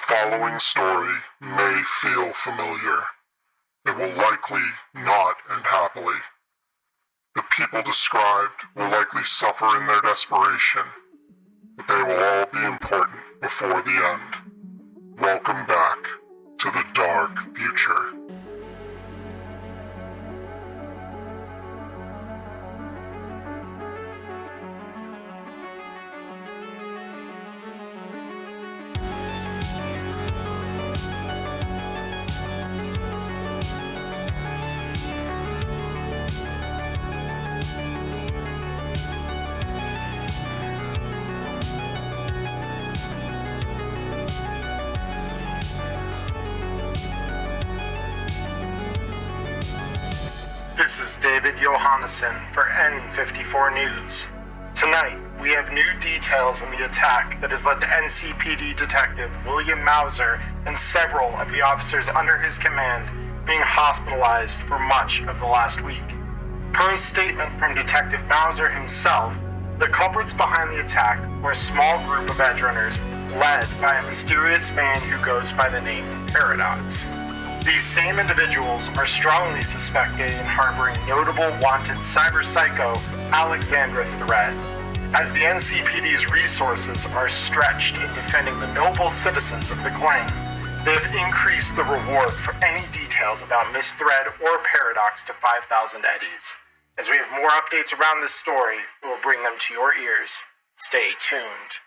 following story may feel familiar. It will likely not end happily. The people described will likely suffer in their desperation, but they will all be important before the end. Welcome back to the dark future. This is David Johannesson for N54 News. Tonight, we have new details in the attack that has led to NCPD Detective William Mauser and several of the officers under his command being hospitalized for much of the last week. Per a statement from Detective Mauser himself, the culprits behind the attack were a small group of edge runners led by a mysterious man who goes by the name Paradox. These same individuals are strongly suspected in harboring notable wanted cyber psycho Alexandra Threat. As the NCPD's resources are stretched in defending the noble citizens of the claim, they have increased the reward for any details about Miss Thread or Paradox to 5,000 eddies. As we have more updates around this story, we will bring them to your ears. Stay tuned.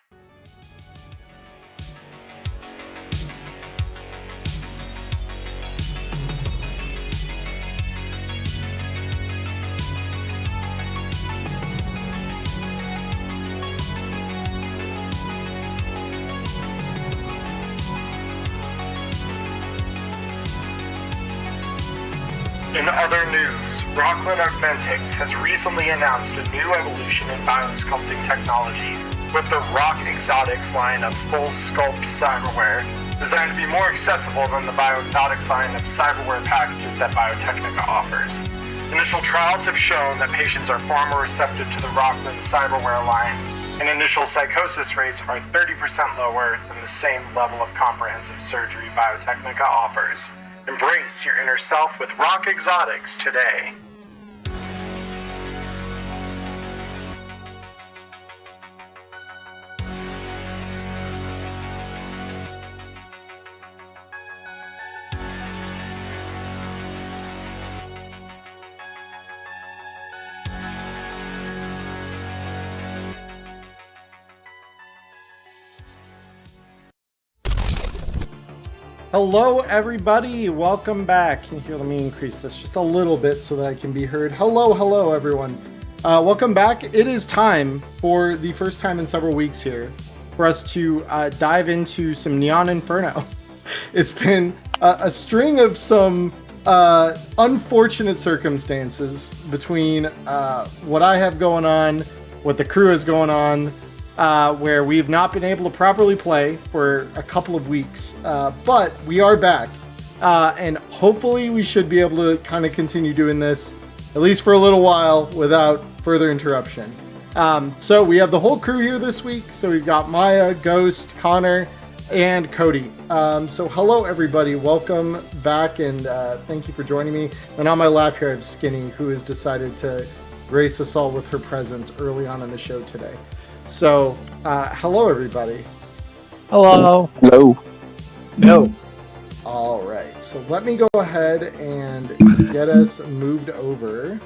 In other news, Rockland Augmentics has recently announced a new evolution in biosculpting technology with the Rock Exotics line of full sculpt cyberware, designed to be more accessible than the Bioexotics line of cyberware packages that Biotechnica offers. Initial trials have shown that patients are far more receptive to the Rockland cyberware line, and initial psychosis rates are 30% lower than the same level of comprehensive surgery Biotechnica offers. Embrace your inner self with Rock Exotics today. Hello everybody, welcome back. Here, let me increase this just a little bit so that I can be heard. Hello everyone. Welcome back. It is time for the first time in several weeks here for us to dive into some Neon Inferno. It's been a string of some unfortunate circumstances between what I have going on, what the crew is going on, where we've not been able to properly play for a couple of weeks, but we are back, and hopefully we should be able to kind of continue doing this, at least for a little while, without further interruption. So we have the whole crew here this week, so we've got Maya, Ghost, Connor, and Cody. So hello everybody, welcome back, and thank you for joining me. And on my lap here I have Skinny, who has decided to grace us all with her presence early on in the show today. So, hello everybody. Hello. Hello. No. All right, so let me go ahead and get us moved over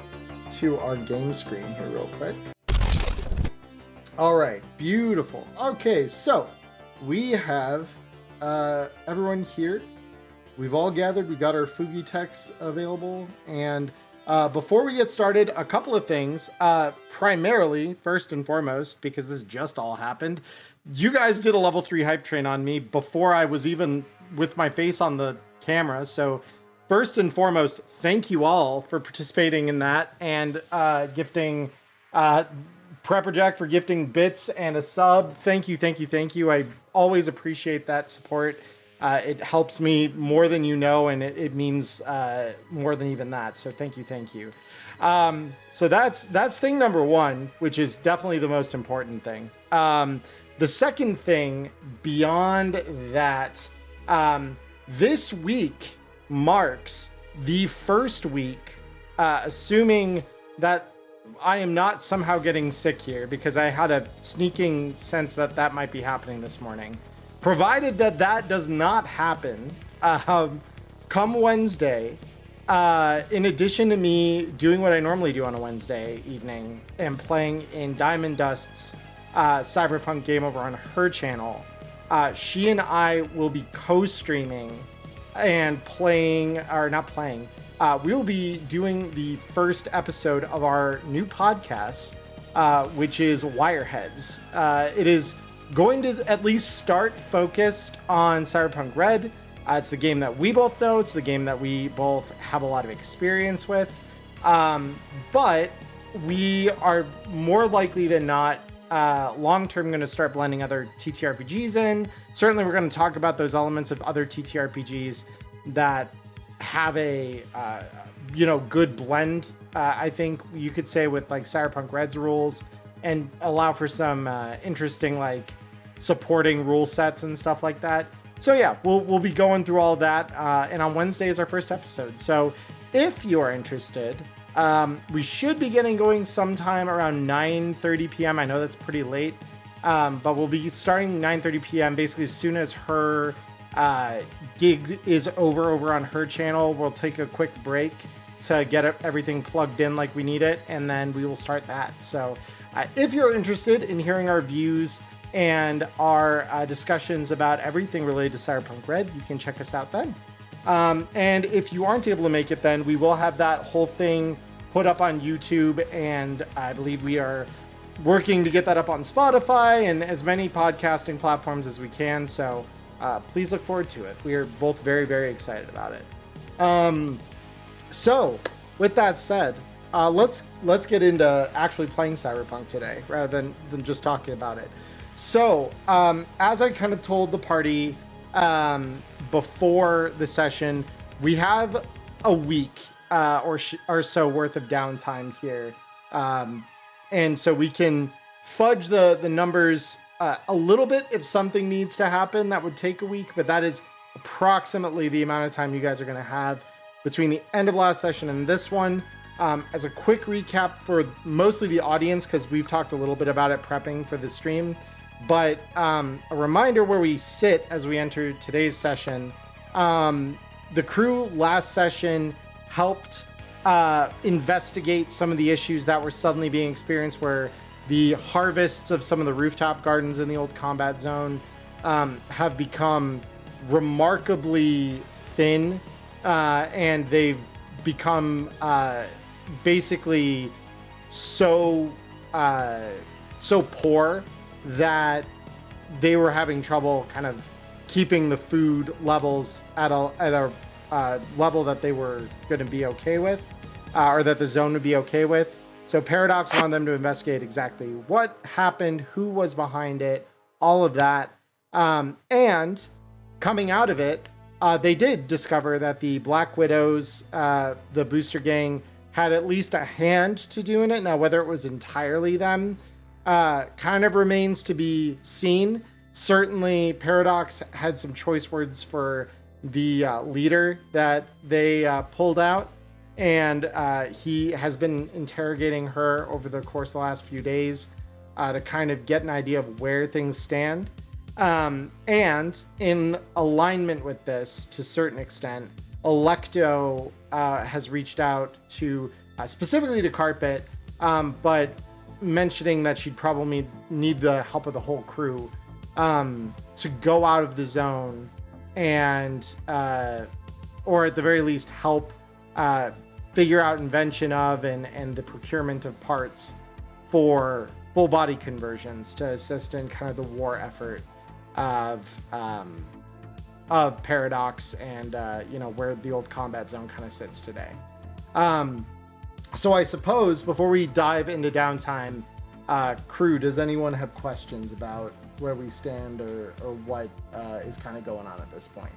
to our game screen here real quick. All right, beautiful. Okay, so we have everyone here. We've all gathered. We got our Fugi techs available, and before we get started, a couple of things. Primarily, first and foremost, because this just all happened, you guys did a level 3 hype train on me before I was even with my face on the camera. So first and foremost, thank you all for participating in that, and gifting Prepper Jack for gifting bits and a sub. Thank you. I always appreciate that support. It helps me more than you know, and it means more than even that. So thank you. So that's thing number one, which is definitely the most important thing. The second thing beyond that This week marks the first week, assuming that I am not somehow getting sick here, because I had a sneaking sense that that might be happening this morning. Provided that that does not happen, come Wednesday, in addition to me doing what I normally do on a Wednesday evening and playing in Diamond Dust's Cyberpunk game over on her channel, she and I will be co-streaming and playing, or not playing, we'll be doing the first episode of our new podcast, which is Wireheads. It is going to at least start focused on Cyberpunk Red. It's the game that we both know. It's the game that we both have a lot of experience with. But we are more likely than not long-term going to start blending other TTRPGs in. Certainly we're going to talk about those elements of other TTRPGs that have a good blend, I think you could say, with like Cyberpunk Red's rules, and allow for some interesting like supporting rule sets and stuff like that. So yeah, we'll be going through all that, and on Wednesday is our first episode. So if you are interested, we should be getting going sometime around 9:30 p.m. I know that's pretty late, but we'll be starting 9:30 p.m. basically as soon as her gig is over on her channel. We'll take a quick break to get everything plugged in like we need it, and then we will start that. So if you're interested in hearing our views and our discussions about everything related to Cyberpunk Red, you can check us out then. And if you aren't able to make it, then we will have that whole thing put up on YouTube, and I believe we are working to get that up on Spotify and as many podcasting platforms as we can. So please look forward to it. We are both very, very excited about it. So with that said, let's get into actually playing Cyberpunk today rather than just talking about it. So as I kind of told the party before the session, we have a week or so worth of downtime here, and so we can fudge the numbers a little bit if something needs to happen that would take a week, but that is approximately the amount of time you guys are going to have between the end of last session and this one. As a quick recap for mostly the audience, because we've talked a little bit about it prepping for the stream, but a reminder where we sit as we enter today's session. The crew last session helped investigate some of the issues that were suddenly being experienced, where the harvests of some of the rooftop gardens in the old combat zone have become remarkably thin, and they've become basically so poor that they were having trouble kind of keeping the food levels at a level that they were going to be okay with, or that the zone would be okay with. So Paradox wanted them to investigate exactly what happened, who was behind it, all of that. And coming out of it, they did discover that the Black Widows, the booster gang, had at least a hand to doing it. Now, whether it was entirely them kind of remains to be seen. Certainly, Paradox had some choice words for the leader that they pulled out, and he has been interrogating her over the course of the last few days to kind of get an idea of where things stand. And in alignment with this, to a certain extent, Alecto has reached out to specifically to Carpet, but mentioning that she'd probably need the help of the whole crew to go out of the zone and or at the very least help figure out invention of and the procurement of parts for full body conversions to assist in kind of the war effort of Paradox and where the old combat zone kind of sits today. So I suppose before we dive into downtime, crew, does anyone have questions about where we stand or what is kind of going on at this point?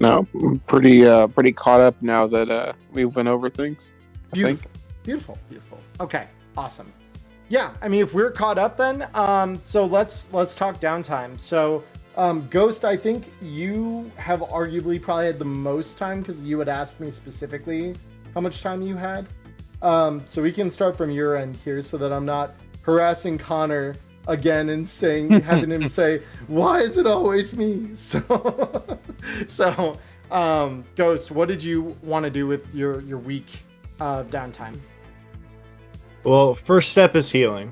No, I'm pretty caught up now that we went over things. Beautiful. Okay, awesome. Yeah, I mean, if we're caught up, then so let's talk downtime. So, Ghost, I think you have arguably probably had the most time because you had asked me specifically how much time you had. So we can start from your end here, so that I'm not harassing Connor again and having him say, "Why is it always me?" So, Ghost, what did you want to do with your week of downtime? Well, first step is healing.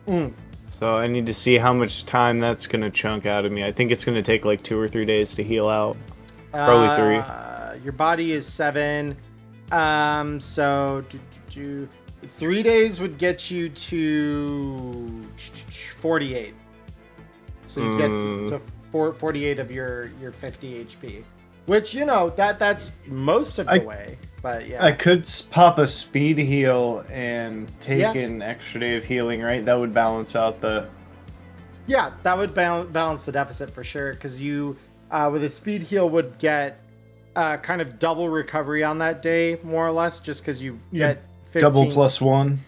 Mm. So I need to see how much time that's going to chunk out of me. I think it's going to take like 2 or 3 days to heal out. Probably 3. Your body is 7. So 3 days would get you to 48. So you get to 48 of your 50 HP, which that's most of the way. But yeah, I could pop a speed heal and take an extra day of healing, right? That would balance out the... Yeah, that would balance the deficit for sure, because you, with a speed heal, would get kind of double recovery on that day, more or less, just because you get 15. Double plus 1?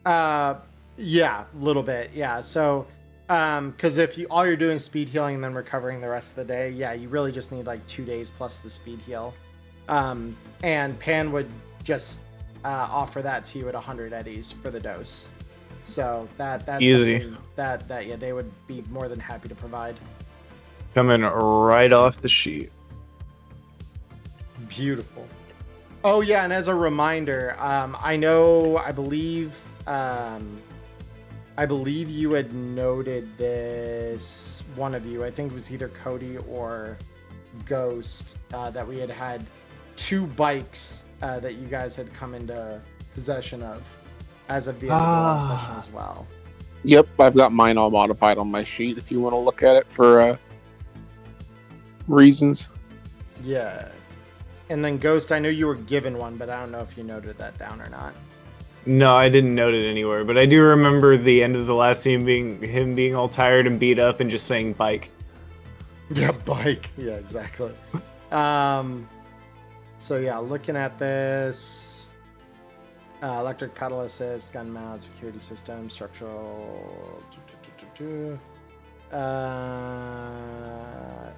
Yeah, a little bit, yeah. So, because if all you're doing is speed healing and then recovering the rest of the day, yeah, you really just need like 2 days plus the speed heal. And Pan would just offer that to you at 100 eddies for the dose. So that's easy. That they would be more than happy to provide. Coming right off the sheet. Beautiful. Oh yeah, and as a reminder, I believe you had noted this. One of you, I think it was either Cody or Ghost, that we had 2 bikes that you guys had come into possession of as of the end of the last session as well. Yep, I've got mine all modified on my sheet if you want to look at it for reasons. Yeah. And then Ghost, I know you were given one, but I don't know if you noted that down or not. No, I didn't note it anywhere, but I do remember the end of the last scene being him being all tired and beat up and just saying bike. Yeah, bike. Yeah, exactly. So yeah, looking at this, electric pedal assist, gun mount, security system, structural.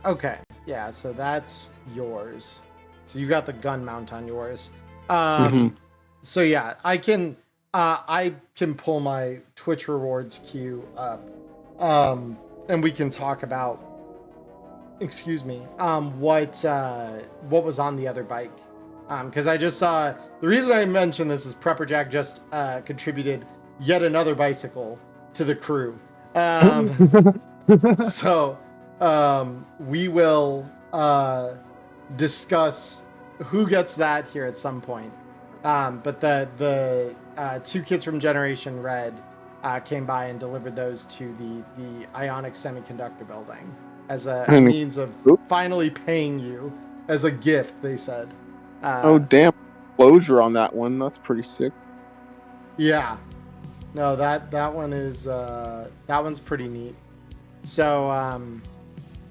Okay, yeah, so that's yours. So you've got the gun mount on yours. So yeah, I can pull my Twitch rewards queue up, and we can talk about. Excuse me. What was on the other bike? Because I just saw, the reason I mentioned this is Prepper Jack just contributed yet another bicycle to the crew. So we will discuss who gets that here at some point. But the 2 kids from Generation Red came by and delivered those to the Ionic Semiconductor building as a means of finally paying you as a gift, they said. Oh, damn. Closure on that one. That's pretty sick. Yeah. No, that one is that one's pretty neat. So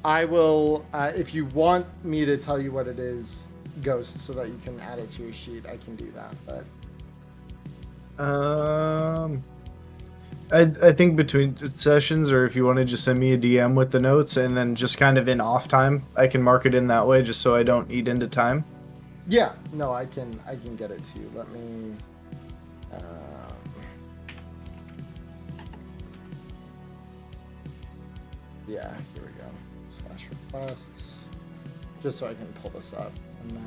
I will if you want me to tell you what it is, Ghost, so that you can add it to your sheet, I can do that. But I think between sessions, or if you want to just send me a DM with the notes, and then just kind of in off time, I can mark it in that way, just so I don't eat into time. Yeah, no, I can get it to you. Let me. Yeah, here we go. /requests, just so I can pull this up, and then.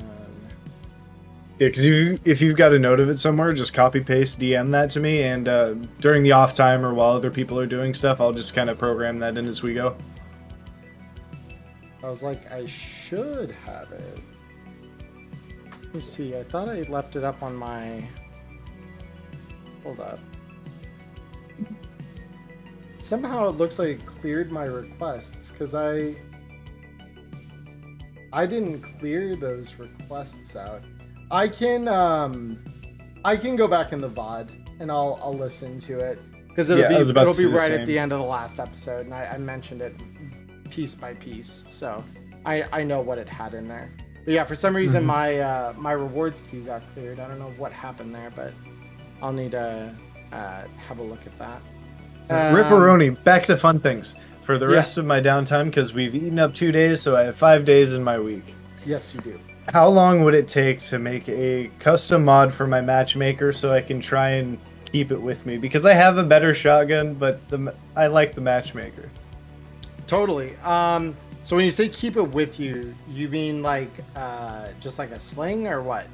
Yeah, because if you've got a note of it somewhere, just copy paste DM that to me, and during the off time or while other people are doing stuff, I'll just kind of program that in as we go. I was like, I should have it. Let me see. I thought I left it up on my. Hold up. Somehow it looks like it cleared my requests because I didn't clear those requests out. I can go back in the VOD and I'll listen to it because it'll be right at the end of the last episode, and I mentioned it piece by piece, so I know what it had in there. But yeah, for some reason my rewards queue got cleared. I don't know what happened there, but I'll need to have a look at that. Ripperoni, back to fun things. For the Yeah. rest of my downtime, because we've eaten up 2 days, so I have 5 days in my week. Yes, you do. How long would it take to make a custom mod for my matchmaker so I can try and keep it with me? Because I have a better shotgun, but I like the matchmaker. Totally. So when you say keep it with you, you mean like just like a sling or what?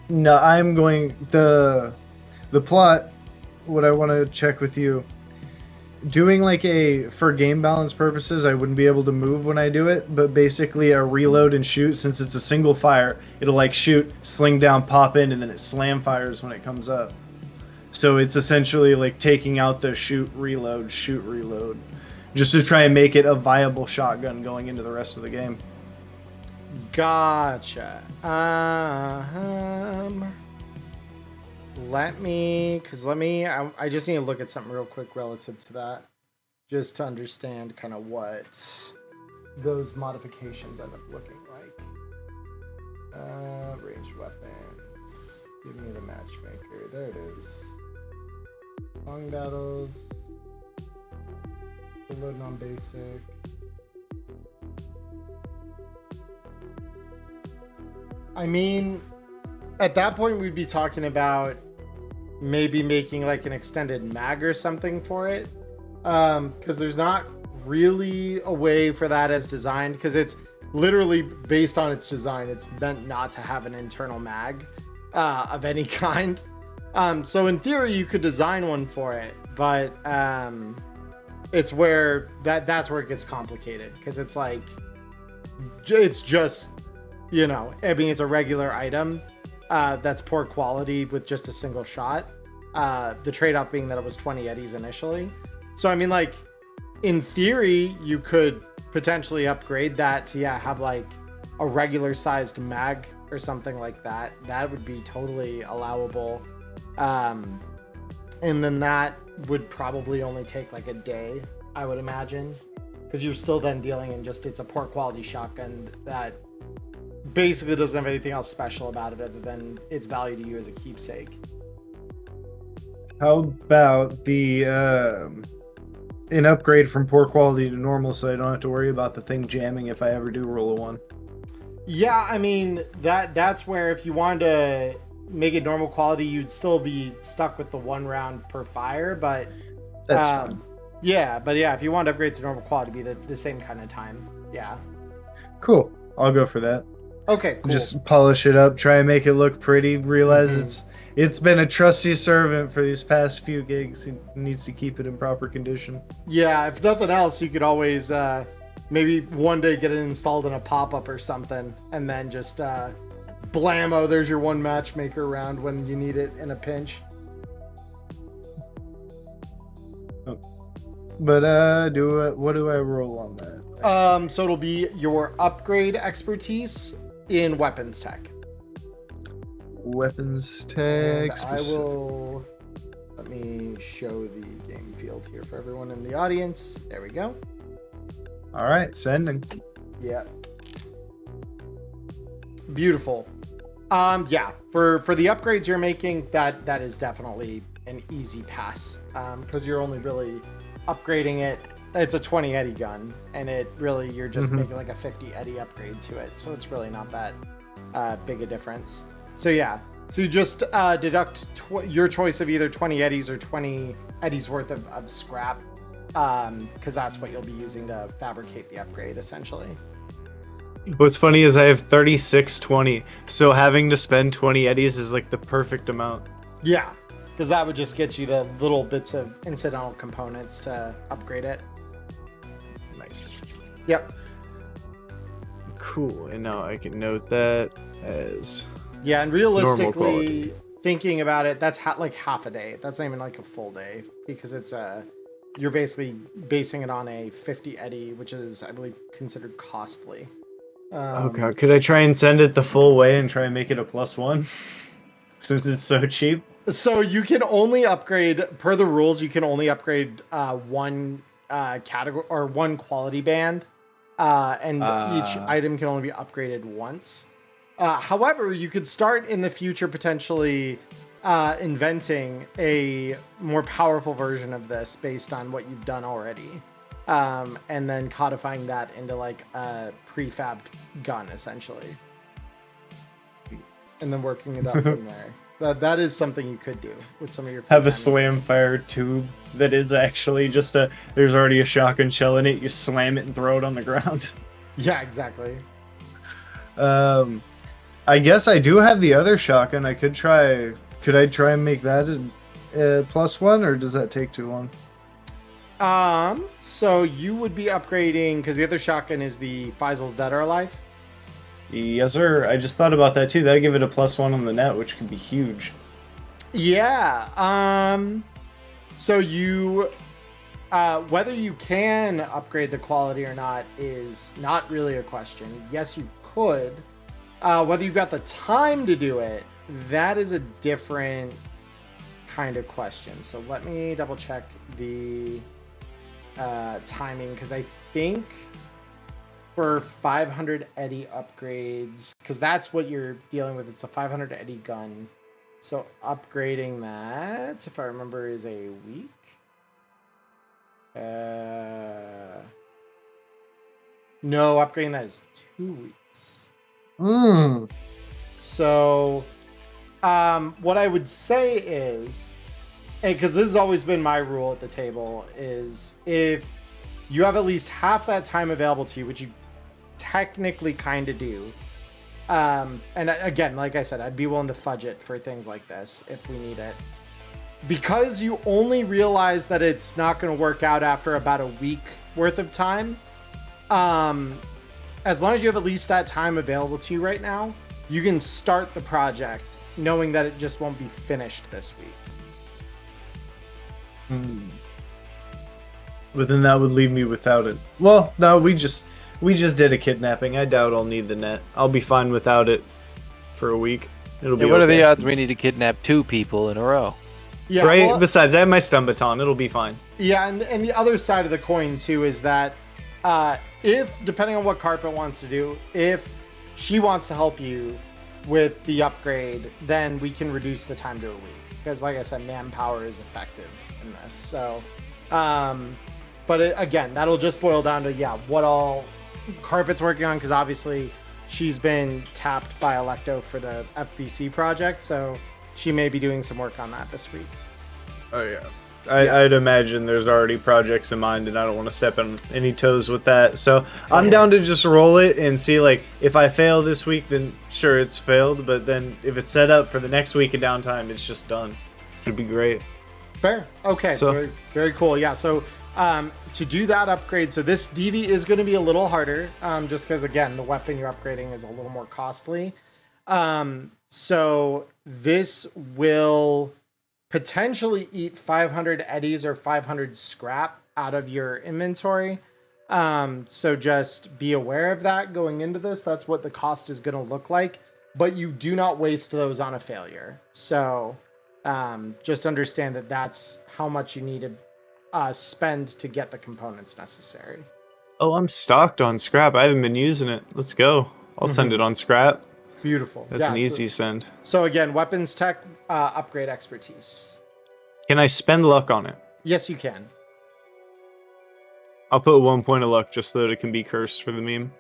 No, I'm going the plot. What I want to check with you, doing like for game balance purposes, I wouldn't be able to move when I do it, but basically a reload and shoot, since it's a single fire, it'll like shoot, sling down, pop in, and then it slam fires when it comes up. So it's essentially like taking out the shoot, reload, just to try and make it a viable shotgun going into the rest of the game. Gotcha. I just need to look at something real quick relative to that, just to understand kind of what those modifications end up looking like. Ranged weapons. Give me the matchmaker. There it is. Long battles. Loading on basic. I mean, at that point, we'd be talking about maybe making like an extended mag or something for it. Because there's not really a way for that as designed, because it's literally based on its design. It's meant not to have an internal mag of any kind. So in theory, you could design one for it, but it's where that's where it gets complicated, because it's like it's just, you know, I mean, it's a regular item that's poor quality with just a single shot. The trade-off being that it was 20 eddies initially. So I mean, like, in theory, you could potentially upgrade that to have like a regular sized mag or something like that. That would be totally allowable. And then that would probably only take like a day, I would imagine, because you're still then dealing in just, it's a poor quality shotgun that basically doesn't have anything else special about it other than its value to you as a keepsake. How about an upgrade from poor quality to normal, so I don't have to worry about the thing jamming if I ever do roll a 1? Yeah, I mean, that's where if you wanted to make it normal quality, you'd still be stuck with the 1 round per fire, but that's fine. Yeah, but yeah, if you want to upgrade to normal quality, it'd be the same kind of time. Yeah. Cool. I'll go for that. Okay, cool. Just polish it up, try and make it look pretty, realize it's been a trusty servant for these past few gigs. He needs to keep it in proper condition. Yeah, if nothing else, you could always maybe one day get it installed in a pop-up or something, and then just blammo, there's your one matchmaker round when you need it in a pinch. But what do I roll on that? So it'll be your upgrade expertise in weapons tech. Weapons And tech. let me show the game field here for everyone in the audience. There we go. All right, sending. Yeah. Beautiful. Yeah, for the upgrades you're making, that is definitely an easy pass. Because you're only really upgrading it. It's a 20 eddy gun, and you're just making like a 50 eddy upgrade to it. So it's really not that big a difference. So yeah, so you just deduct your choice of either 20 eddies or 20 eddies worth of scrap, because that's what you'll be using to fabricate the upgrade essentially. What's funny is I have 3620, so having to spend 20 eddies is like the perfect amount. Yeah, because that would just get you the little bits of incidental components to upgrade it. Nice. Yep. Cool, and now I can note that as... Yeah, and realistically, thinking about it, that's like half a day. That's not even like a full day, because it's you're basically basing it on a 50 eddy, which is, I believe, considered costly. Oh god, could I try and send it the full way and try and make it a +1? Since it's so cheap? So you can only upgrade, per the rules, you can only upgrade one category or one quality band, and each item can only be upgraded once. However, you could start in the future potentially inventing a more powerful version of this based on what you've done already. And then codifying that into like a prefabbed gun, essentially. And then working it up from there. That is something you could do with some of your Have a free time. slam fire tube that is actually just there's already a shotgun shell in it. You slam it and throw it on the ground. Yeah, exactly. I guess I do have the other shotgun. Could I try and make that a +1, or does that take too long? So you would be upgrading because the other shotgun is the Faisal's Dead or Alive. Yes, sir. I just thought about that too. That'd give it a +1 on the net, which could be huge. Yeah. So you, whether you can upgrade the quality or not is not really a question. Yes, you could. Whether you've got the time to do it, that is a different kind of question. So let me double check the timing, because I think for 500 eddy upgrades, because that's what you're dealing with. It's a 500 eddy gun. So upgrading that, if I remember, is a week. No, upgrading that is 2 weeks. So what I would say is, because this has always been my rule at the table, is if you have at least half that time available to you, which you technically kind of do. And again, like I said, I'd be willing to fudge it for things like this if we need it. Because you only realize that it's not going to work out after about a week worth of time, as long as you have at least that time available to you right now, you can start the project knowing that it just won't be finished this week. But then that would leave me without it. Well, no, we just did a kidnapping. I doubt I'll need the net. I'll be fine without it for a week. It'll be What are the okay. odds we need to kidnap 2 people in a row? Yeah, Right? well, Besides, I have my stun baton. It'll be fine. yeah, and the other side of the coin too is that if, depending on what Carpet wants to do, if she wants to help you with the upgrade, then we can reduce the time to a week. Because like I said, manpower is effective in this. So, but again, that'll just boil down to, what all Carpet's working on, because obviously she's been tapped by Alecto for the FBC project, so she may be doing some work on that this week. Oh yeah. I'd imagine there's already projects in mind, and I don't want to step on any toes with that. So I'm down to just roll it and see, like, if I fail this week, then sure, it's failed. But then if it's set up for the next week of downtime, it's just done. It'd be great. Fair. Okay. So- very, very cool. Yeah. So to do that upgrade, so this DV is going to be a little harder, just because, again, the weapon you're upgrading is a little more costly. So this will potentially eat 500 eddies or 500 scrap out of your inventory. So just be aware of that going into this. That's what the cost is going to look like, but you do not waste those on a failure. So just understand that that's how much you need to spend to get the components necessary. Oh, I'm stocked on scrap. I haven't been using it. Let's go. I'll send it on scrap. Beautiful. That's an easy send. So again, weapons tech, upgrade expertise. Can I spend luck on it? Yes, you can. I'll put 1 point of luck just so that it can be cursed for the meme.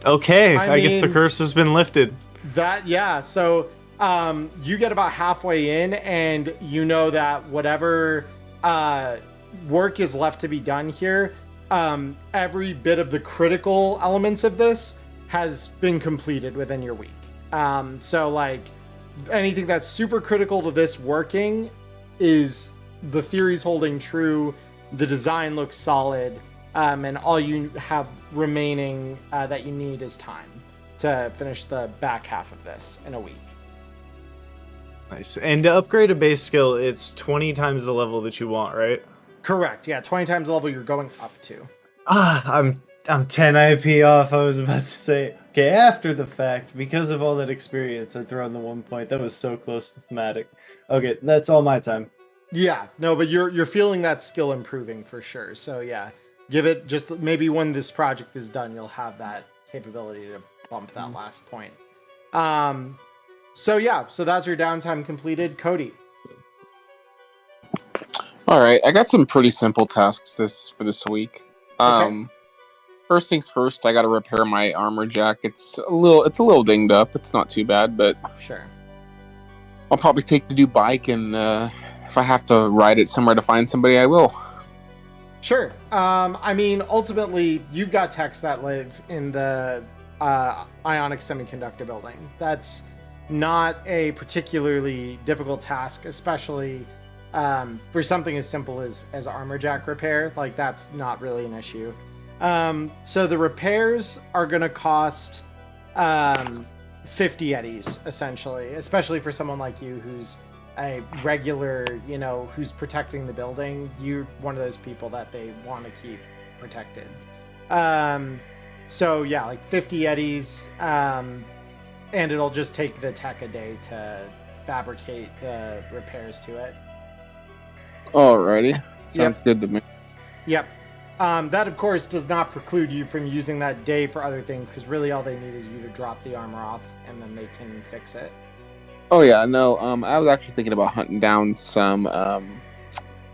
Okay, I guess the mean, curse has been lifted. So you get about halfway in, and you know that whatever work is left to be done here, every bit of the critical elements of this has been completed within your week. So like anything that's super critical to this working is, the theory's holding true, the design looks solid, and all you have remaining that you need is time to finish the back half of this in a week. Nice. And to upgrade a base skill, it's 20 times the level that you want, right? Correct. Yeah, 20 times the level you're going up to. I'm 10 IP off. I was about to say, okay, after the fact, because of all that experience, I throw in the 1 point. That was so close to thematic. Okay, that's all my time. Yeah, no, but you're feeling that skill improving for sure. So yeah, give it just maybe when this project is done, you'll have that capability to bump that last point. So yeah, so that's your downtime completed. Cody. All right, I got some pretty simple tasks for this week. Okay. First things first, I got to repair my armor jack. It's a little dinged up. It's not too bad, but Sure. I'll probably take the new bike, and if I have to ride it somewhere to find somebody, I will. Sure. I mean, ultimately, you've got techs that live in the ionic semiconductor building. That's not a particularly difficult task, especially for something as simple as armor jack repair. Like, that's not really an issue. So the repairs are going to cost 50 eddies, essentially, especially for someone like you who's a regular, who's protecting the building. You're one of those people that they want to keep protected. So yeah, like 50 eddies, and it'll just take the tech a day to fabricate the repairs to it. Alrighty, sounds good to me. Yep. That, of course, does not preclude you from using that day for other things, because really all they need is you to drop the armor off, and then they can fix it. Oh yeah, no. I was actually thinking about hunting down some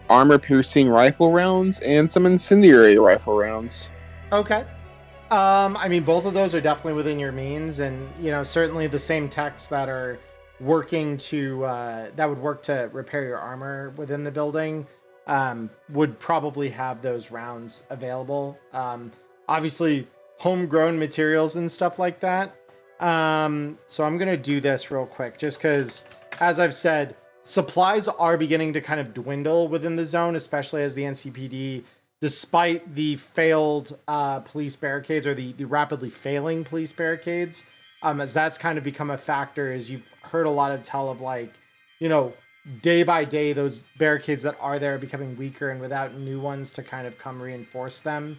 armor-piercing rifle rounds and some incendiary rifle rounds. Okay. I mean, both of those are definitely within your means, and certainly the same techs that are working to that would work to repair your armor within the building would probably have those rounds available. Obviously, homegrown materials and stuff like that. So I'm gonna do this real quick, just because, as I've said, supplies are beginning to kind of dwindle within the zone, especially as the NCPD, despite the failed police barricades, or the rapidly failing police barricades, as that's kind of become a factor. As you've heard a lot of tell of, like, day by day, those barricades that are there are becoming weaker, and without new ones to kind of come reinforce them,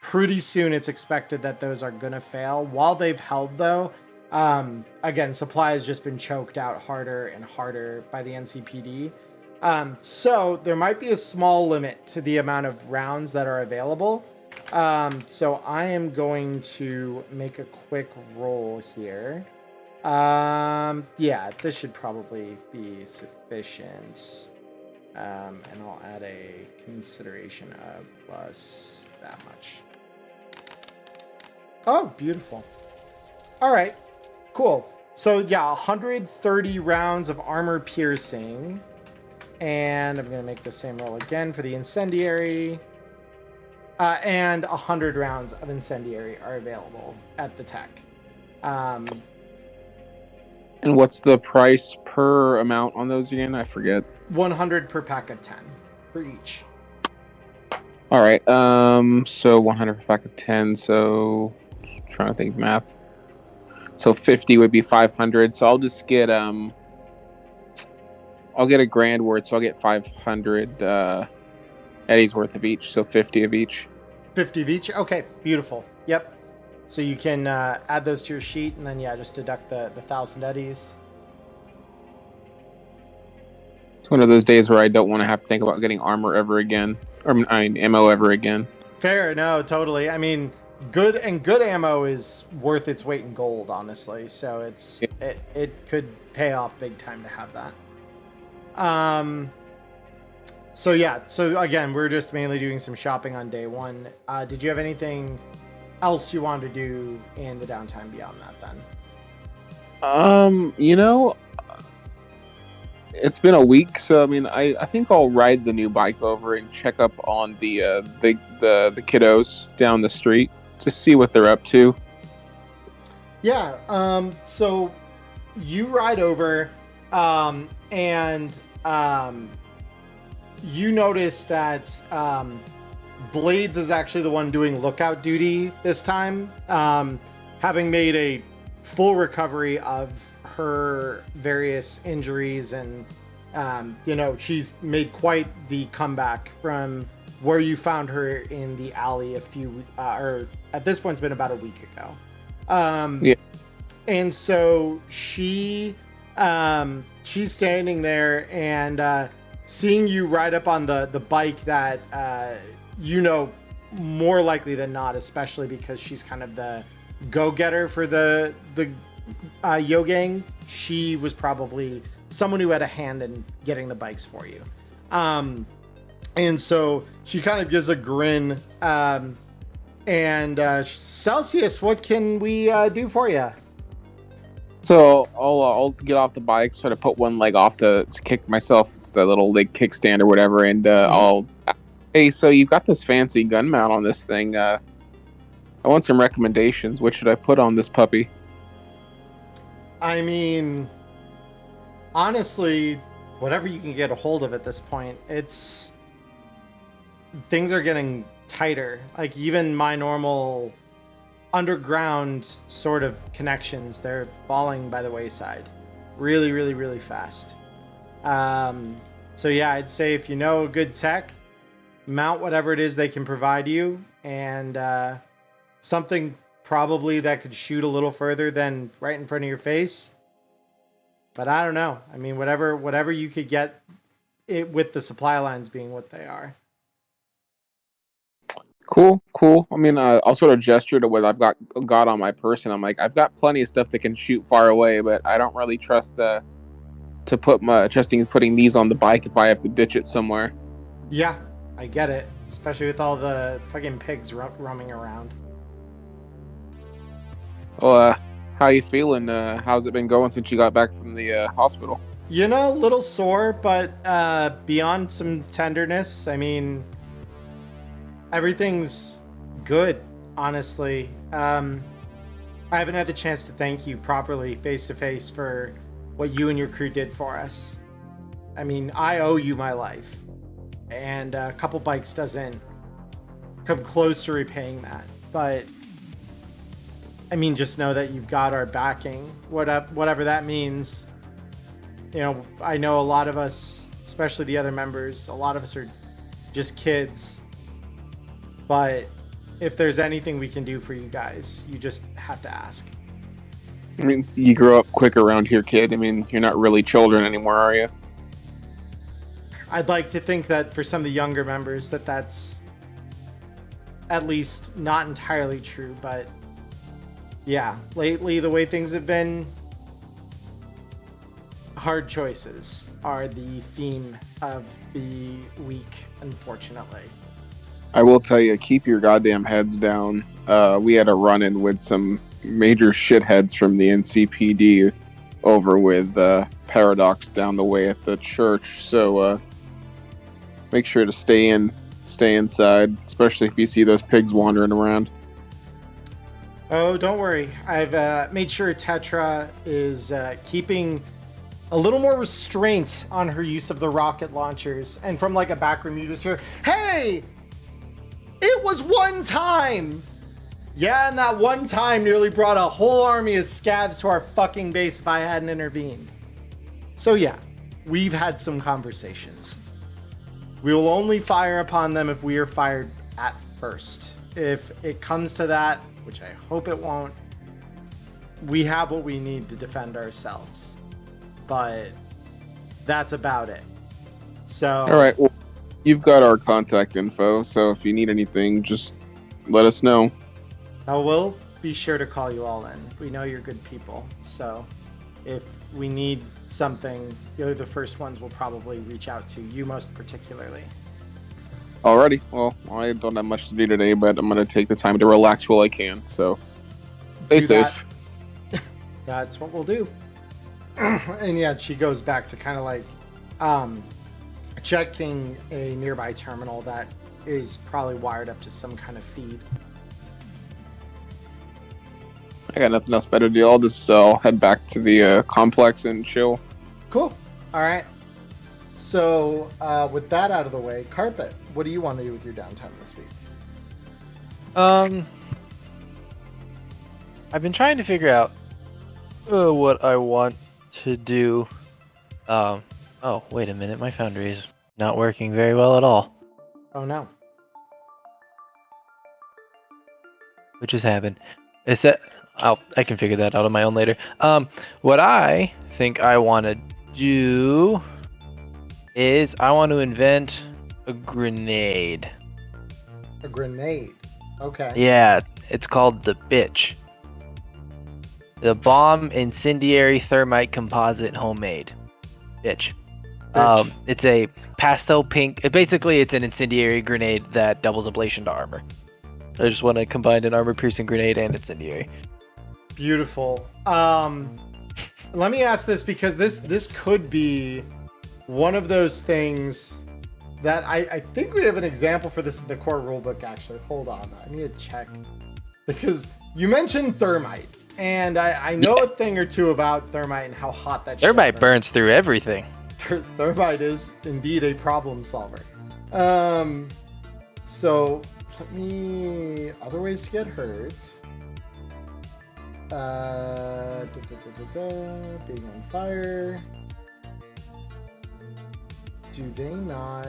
pretty soon it's expected that those are gonna fail. While they've held, though, again, supply has just been choked out harder and harder by the NCPD. So there might be a small limit to the amount of rounds that are available. So I am going to make a quick roll here. Yeah, this should probably be sufficient. And I'll add a consideration of plus that much. Oh, beautiful. All right, cool. So yeah, 130 rounds of armor piercing. And I'm going to make the same roll again for the incendiary. And 100 rounds of incendiary are available at the tech. And what's the price per amount on those again? I forget. 100 per pack of 10 for each. All right. So 100 per pack of 10. So trying to think of math. So 50 would be 500. So I'll just get I'll get a grand worth. So I'll get 500 eddies worth of each. So 50 of each. 50 of each. Okay, beautiful. Yep. So you can add those to your sheet, and then just deduct the 1,000 eddies. It's one of those days where I don't want to have to think about getting armor ever again, or ammo ever again. Fair, no, totally. I mean, good ammo is worth its weight in gold, honestly. So it could pay off big time to have that. So yeah. So again, we're just mainly doing some shopping on day one. Did you have anything else you wanted to do in the downtime beyond that then? It's been a week, so I mean, I think I'll ride the new bike over and check up on the kiddos down the street to see what they're up to. Yeah. So you ride over, and you notice that Blades is actually the one doing lookout duty this time, having made a full recovery of her various injuries, and she's made quite the comeback from where you found her in the alley or at this point it's been about a week ago. Yeah. And so she's standing there and seeing you ride up on the bike that more likely than not, especially because she's kind of the go-getter for the Yogang, she was probably someone who had a hand in getting the bikes for you. And so she kind of gives a grin. Celsius, what can we do for you? So I'll get off the bike, sort of put one leg off to kick myself. It's the little leg kickstand or whatever, and Hey, so you've got this fancy gun mount on this thing. I want some recommendations. What should I put on this puppy? I mean, honestly, whatever you can get a hold of at this point. Things are getting tighter. Like even my normal underground sort of connections, they're falling by the wayside really, really, really fast. So yeah, I'd say if you know good tech, mount whatever it is they can provide you, and something probably that could shoot a little further than right in front of your face. But I don't know. I mean, whatever you could get it with the supply lines being what they are. Cool. I mean, I'll sort of gesture to what I've got on my person. I'm like, I've got plenty of stuff that can shoot far away, but I don't really trust putting these on the bike if I have to ditch it somewhere. Yeah, I get it, especially with all the fucking pigs roaming around. Well, how you feeling? How's it been going since you got back from the hospital? You know, a little sore, but beyond some tenderness, I mean, everything's good, honestly. I haven't had the chance to thank you properly face to face for what you and your crew did for us. I mean, I owe you my life, and a couple bikes doesn't come close to repaying that. But I mean, just know that you've got our backing, whatever that means. You know, I know a lot of us, especially the other members, a lot of us are just kids. But if there's anything we can do for you guys, you just have to ask. I mean, you grow up quick around here, kid. I mean, you're not really children anymore, are you? I'd like to think that for some of the younger members that's at least not entirely true, but yeah, lately the way things have been, hard choices are the theme of the week, unfortunately. I will tell you, keep your goddamn heads down. We had a run-in with some major shitheads from the NCPD over with Paradox down the way at the church, so make sure to stay inside, especially if you see those pigs wandering around. Oh, don't worry. I've made sure Tetra is keeping a little more restraint on her use of the rocket launchers. And from like a back room, you just hear, "Hey, it was one time." Yeah, and that one time nearly brought a whole army of scavs to our fucking base if I hadn't intervened. So yeah, we've had some conversations. We will only fire upon them if we are fired at first. If it comes to that, which I hope it won't, we have what we need to defend ourselves. But that's about it. So all right, well, you've got our contact info, so if you need anything, just let us know. I will be sure to call you all in. We know you're good people, so if we need something, you're the first ones we'll probably reach out to, you most particularly. Alrighty, well, I don't have much to do today, but I'm going to take the time to relax while I can, so stay safe. That's what we'll do. And yeah, she goes back to kind of like checking a nearby terminal that is probably wired up to some kind of feed. I got nothing else better to do. I'll head back to the complex and chill. Cool. All right. So with that out of the way, Carpet, what do you want to do with your downtime this week? I've been trying to figure out what I want to do. Oh, wait a minute. My foundry is not working very well at all. Oh no. Which has happened. Is that I can figure that out on my own later. What I think I want to do is I want to invent a grenade. A grenade. Okay. Yeah, it's called the bitch. The bomb incendiary thermite composite homemade. Bitch. It's a pastel pink. Basically, it's an incendiary grenade that doubles ablation to armor. I just want to combine an armor-piercing grenade and incendiary. Beautiful. Let me ask this, because this could be one of those things that I think we have an example for this in the core rulebook, actually. Hold on. I need to check. Because you mentioned thermite, and I know a thing or two about thermite and how hot that Thermite burns through everything. Thermite is indeed a problem solver. So let me... Other ways to get hurt. Being on fire. Do they not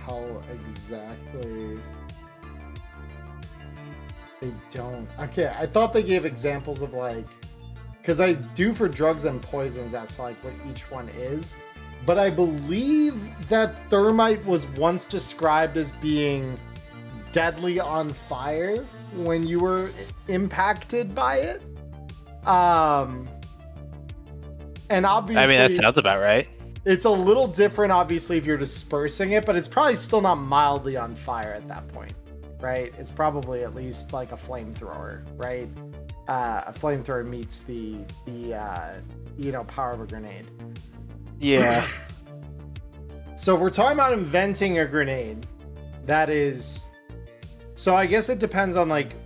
tell exactly? They don't. Okay, I thought they gave examples of like, because I do for drugs and poisons, that's like what each one is. But I believe that thermite was once described as being deadly on fire when you were impacted by it. And obviously, I mean, that sounds about right. It's a little different, obviously, if you're dispersing it, but it's probably still not mildly on fire at that point, right? It's probably at least like a flamethrower, right? A flamethrower meets the power of a grenade. Yeah. So if we're talking about inventing a grenade, that is... So I guess it depends on like...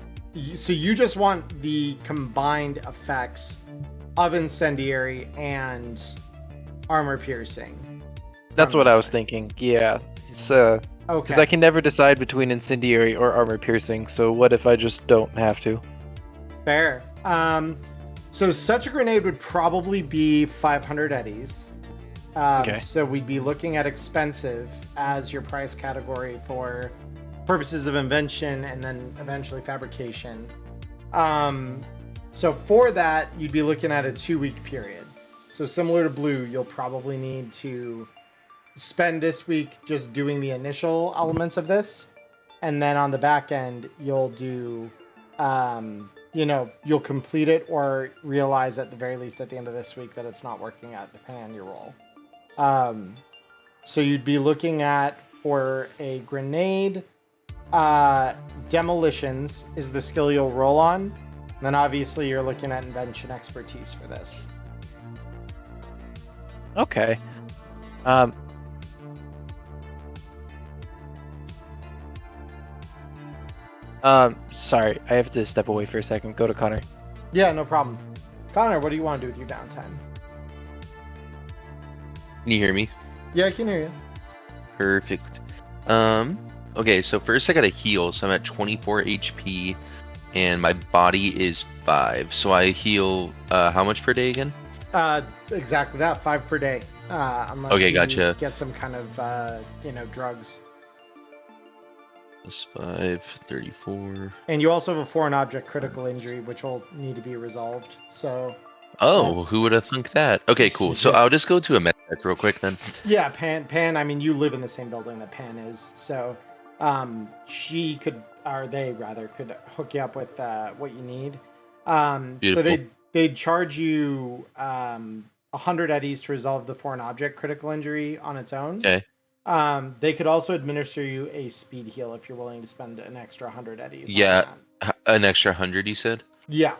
So you just want the combined effects of incendiary and armor piercing. That's what I was thinking. Yeah. It's okay. Because I can never decide between incendiary or armor piercing. So what if I just don't have to? Fair. So such a grenade would probably be 500 eddies. Okay. So we'd be looking at expensive as your price category for purposes of invention and then eventually fabrication. So for that, you'd be looking at a 2-week period. So similar to blue, you'll probably need to spend this week just doing the initial elements of this. And then on the back end, you'll do, you'll complete it or realize at the very least at the end of this week that it's not working out, depending on your role. So you'd be looking at, for a grenade, demolitions is the skill you'll roll on. And then obviously you're looking at invention expertise for this. Okay. Sorry, I have to step away for a second. Go to Connor. Yeah, no problem. Connor, what do you want to do with your downtime? Can you hear me? Yeah, I can hear you. Perfect. Okay, so first I gotta heal, so I'm at 24 HP, and my body is 5. So I heal, how much per day again? Exactly that, 5 per day. Unless Okay, you gotcha. get some kind of, drugs. Plus 5, 34. And you also have a foreign object critical injury, which will need to be resolved. So... Oh, who would have thunk that? Okay, cool. So I'll just go to a med check real quick then. Yeah, Pan, I mean, you live in the same building that Pan is, so she could, or they rather, could hook you up with what you need. So they'd charge you 100 eddies to resolve the foreign object critical injury on its own. Okay. They could also administer you a speed heal if you're willing to spend an extra 100 eddies. Yeah, an extra 100, you said? Yeah.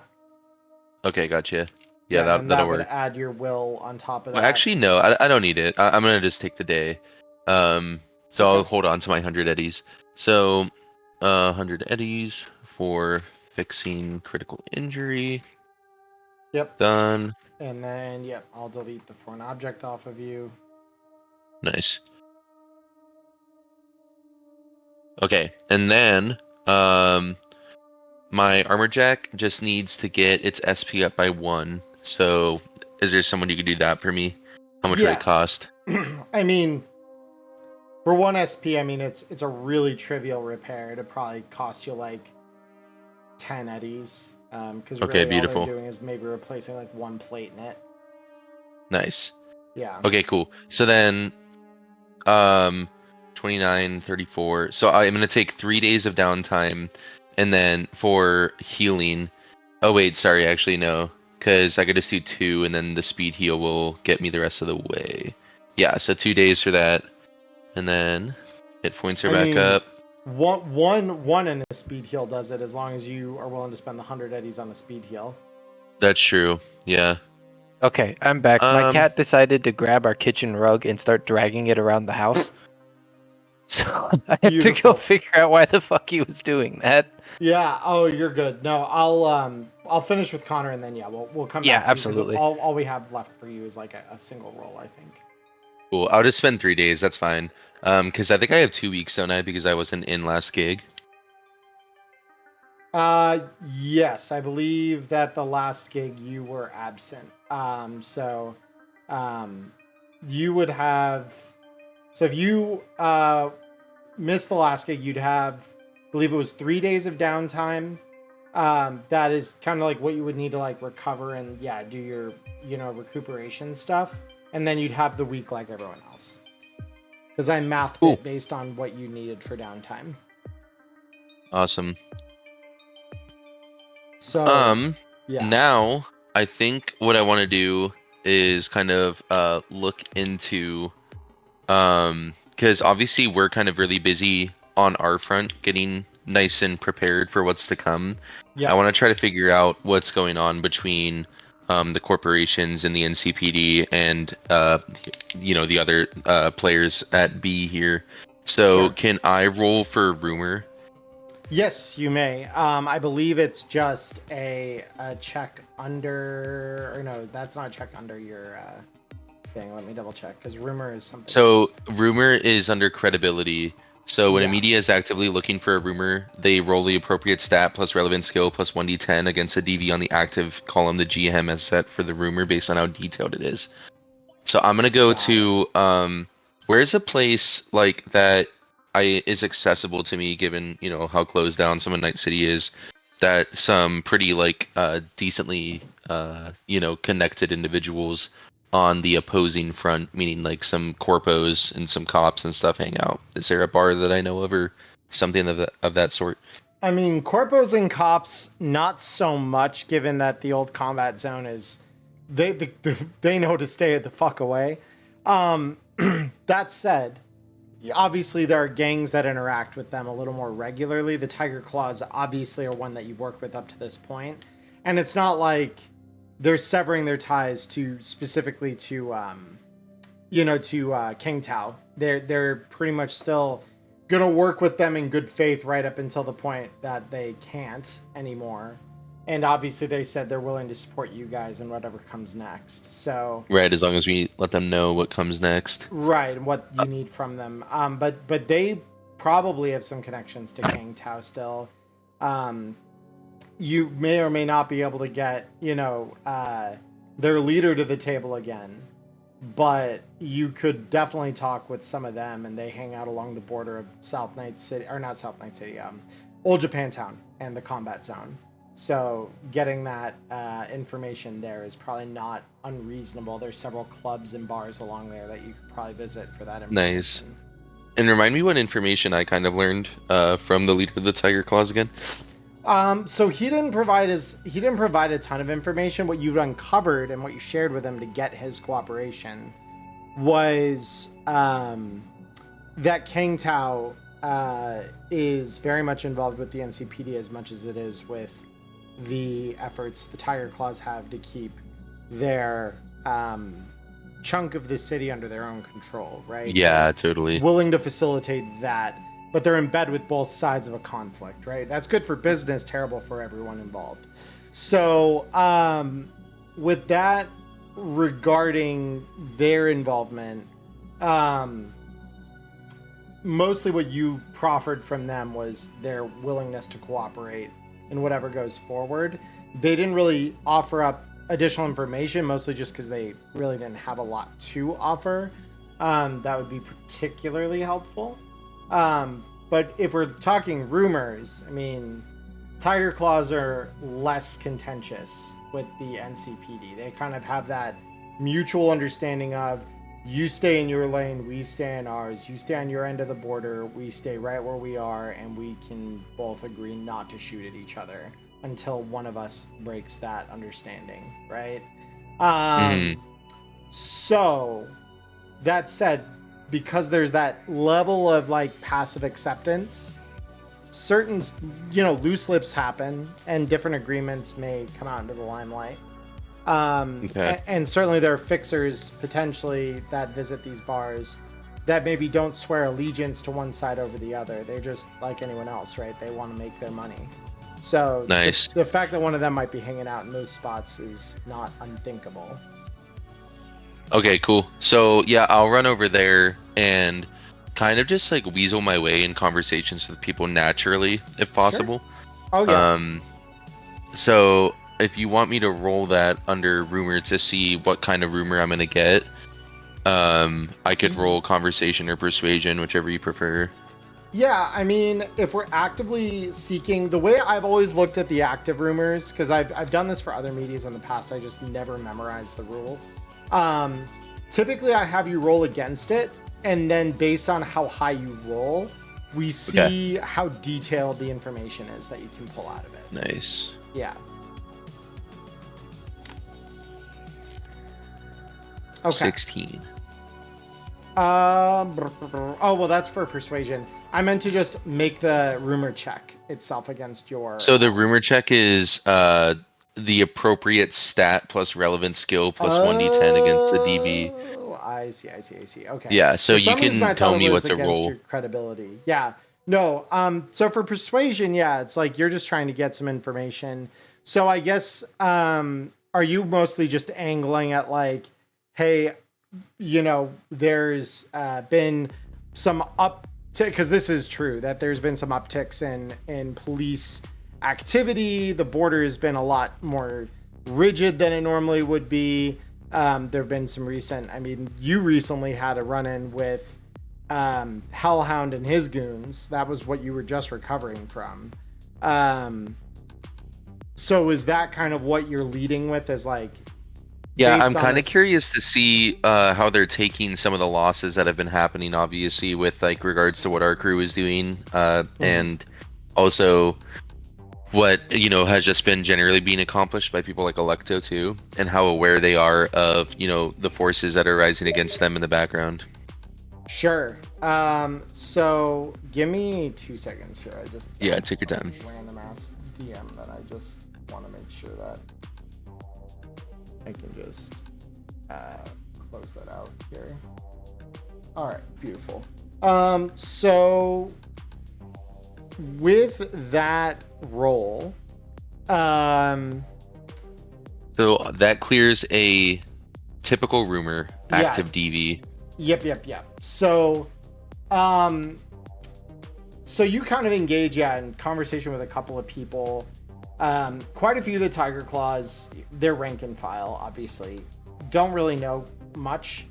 Okay, gotcha. Yeah, that'll that work. would add your will on top of that. Well, actually, no, I don't need it. I'm gonna just take the day. So I'll hold on to my 100 eddies. So, 100 eddies for fixing critical injury. Yep. Done. And then, I'll delete the foreign object off of you. Nice. Okay, and then, my armor jack just needs to get its SP up by 1. So, is there someone you could do that for me? How much would it cost? I mean, for 1 SP, I mean, it's a really trivial repair. It'd probably cost you like 10 eddies. Because really all they're doing is maybe replacing like 1 plate in it. Nice. Yeah. Okay, cool. So then, 29, 34. So I'm going to take 3 days of downtime. And then for healing... Oh, wait, sorry, actually, no. because I got to do 2, and then the speed heal will get me the rest of the way. Yeah, so 2 days for that, and then hit points are back up. One in a speed heal does it as long as you are willing to spend the 100 eddies on a speed heal. That's true. Yeah. Okay, I'm back. My cat decided to grab our kitchen rug and start dragging it around the house. So I have to go figure out why the fuck he was doing that. Yeah. Oh, you're good. No, I'll finish with Connor and then we'll come back. Yeah, to absolutely. You, all we have left for you is like a single roll, I think. Cool. I'll just spend 3 days. That's fine. Because I think I have 2 weeks, don't I? Because I wasn't in last gig. Yes, I believe that the last gig you were absent. So you would have. So if you missed the last gig, you'd have, I believe it was 3 days of downtime. That is kind of like what you would need to like recover and do your recuperation stuff, and then you'd have the week like everyone else. Because I mathed it based on what you needed for downtime. Awesome. So now I think what I want to do is kind of look into because obviously we're kind of really busy on our front getting nice and prepared for what's to come. I want to try to figure out what's going on between the corporations and the NCPD and the other players at B here. So can I roll for rumor? Yes, you may. I believe it's just a check under, or no, that's not a check under your thing. Let me double check because rumor is something. So rumor is under credibility. So when a media is actively looking for a rumor, they roll the appropriate stat plus relevant skill plus 1d10 against a DV on the active column the GM has set for the rumor based on how detailed it is. So I'm gonna go to where's a place like that is accessible to me, given how closed down some of Night City is, that some pretty like decently connected individuals on the opposing front, meaning like some corpos and some cops and stuff hang out. Is there a bar that I know of or something of that sort? I mean, corpos and cops, not so much, given that the old combat zone is they know to stay the fuck away. That said, obviously there are gangs that interact with them a little more regularly. The Tiger Claws obviously are one that you've worked with up to this point, and it's not like they're severing their ties specifically to King Tao. They're pretty much still gonna work with them in good faith right up until the point that they can't anymore. And obviously they said they're willing to support you guys in whatever comes next. So right, as long as we let them know what comes next. Right, and what you need from them. But they probably have some connections to King Tao still. You may or may not be able to get, their leader to the table again. But you could definitely talk with some of them, and they hang out along the border of South Night City, or not South Night City, Old Japantown and the combat zone. So getting that information there is probably not unreasonable. There's several clubs and bars along there that you could probably visit for that information. Nice. And remind me what information I kind of learned from the leader of the Tiger Claws again. So he didn't provide a ton of information. What you've uncovered and what you shared with him to get his cooperation was that King Tao is very much involved with the NCPD as much as it is with the efforts the Tiger Claws have to keep their chunk of the city under their own control, right? Yeah, totally. Willing to facilitate that, but they're in bed with both sides of a conflict, right? That's good for business, terrible for everyone involved. So, with that regarding their involvement, mostly what you proffered from them was their willingness to cooperate in whatever goes forward. They didn't really offer up additional information, mostly just because they really didn't have a lot to offer. That would be particularly helpful. But if we're talking rumors, I mean, Tiger Claws are less contentious with the NCPD. They kind of have that mutual understanding of, you stay in your lane, we stay in ours. You stay on your end of the border, we stay right where we are, and we can both agree not to shoot at each other until one of us breaks that understanding, right? Mhm. So that said, because there's that level of like passive acceptance, certain, loose lips happen and different agreements may come out into the limelight. Okay. And certainly there are fixers potentially that visit these bars that maybe don't swear allegiance to one side over the other. They're just like anyone else, right? They want to make their money. So Nice. the fact that one of them might be hanging out in those spots is not unthinkable. Okay, cool. So yeah, I'll run over there and kind of just like weasel my way in conversations with people naturally, if possible. Oh yeah. So if you want me to roll that under rumor to see what kind of rumor I'm gonna get, I could roll conversation or persuasion, whichever you prefer. Yeah, I mean, if we're actively seeking, the way I've always looked at the active rumors, because I've done this for other medias in the past, I just never memorized the rule. Typically, I have you roll against it, and then based on how high you roll, we see how detailed the information is that you can pull out of it. Nice. Yeah. Okay. 16. Oh, well, that's for persuasion. I meant to just make the rumor check itself against your... So the rumor check is the appropriate stat plus relevant skill plus 1d10 against the DB. Oh, I see. Okay. Yeah, so For you some reason, I can tell thought it me what was to against roll. your credibility. Yeah. No. So for persuasion, yeah, it's like you're just trying to get some information. So I guess, are you mostly just angling at like, hey, there's been some because this is true, that there's been some upticks in police activity. The border has been a lot more rigid than it normally would be. There have been some you recently had a run-in with Hellhound and his goons. That was what you were just recovering from. So is that kind of what you're leading with, as like... Yeah, based I'm on kind of this- curious to see how they're taking some of the losses that have been happening, obviously, with like regards to what our crew is doing, and also what has just been generally being accomplished by people like Alecto too, and how aware they are of the forces that are rising against them in the background. Sure. So give me 2 seconds here. I just Take your time. Random ass DM that I just want to make sure that I can just close that out here. All right, beautiful. So with that roll, So that clears a typical rumor active DV. Yep. So, so you kind of engage in conversation with a couple of people. Quite a few of the Tiger Claws, they're rank and file, obviously. Don't really know much.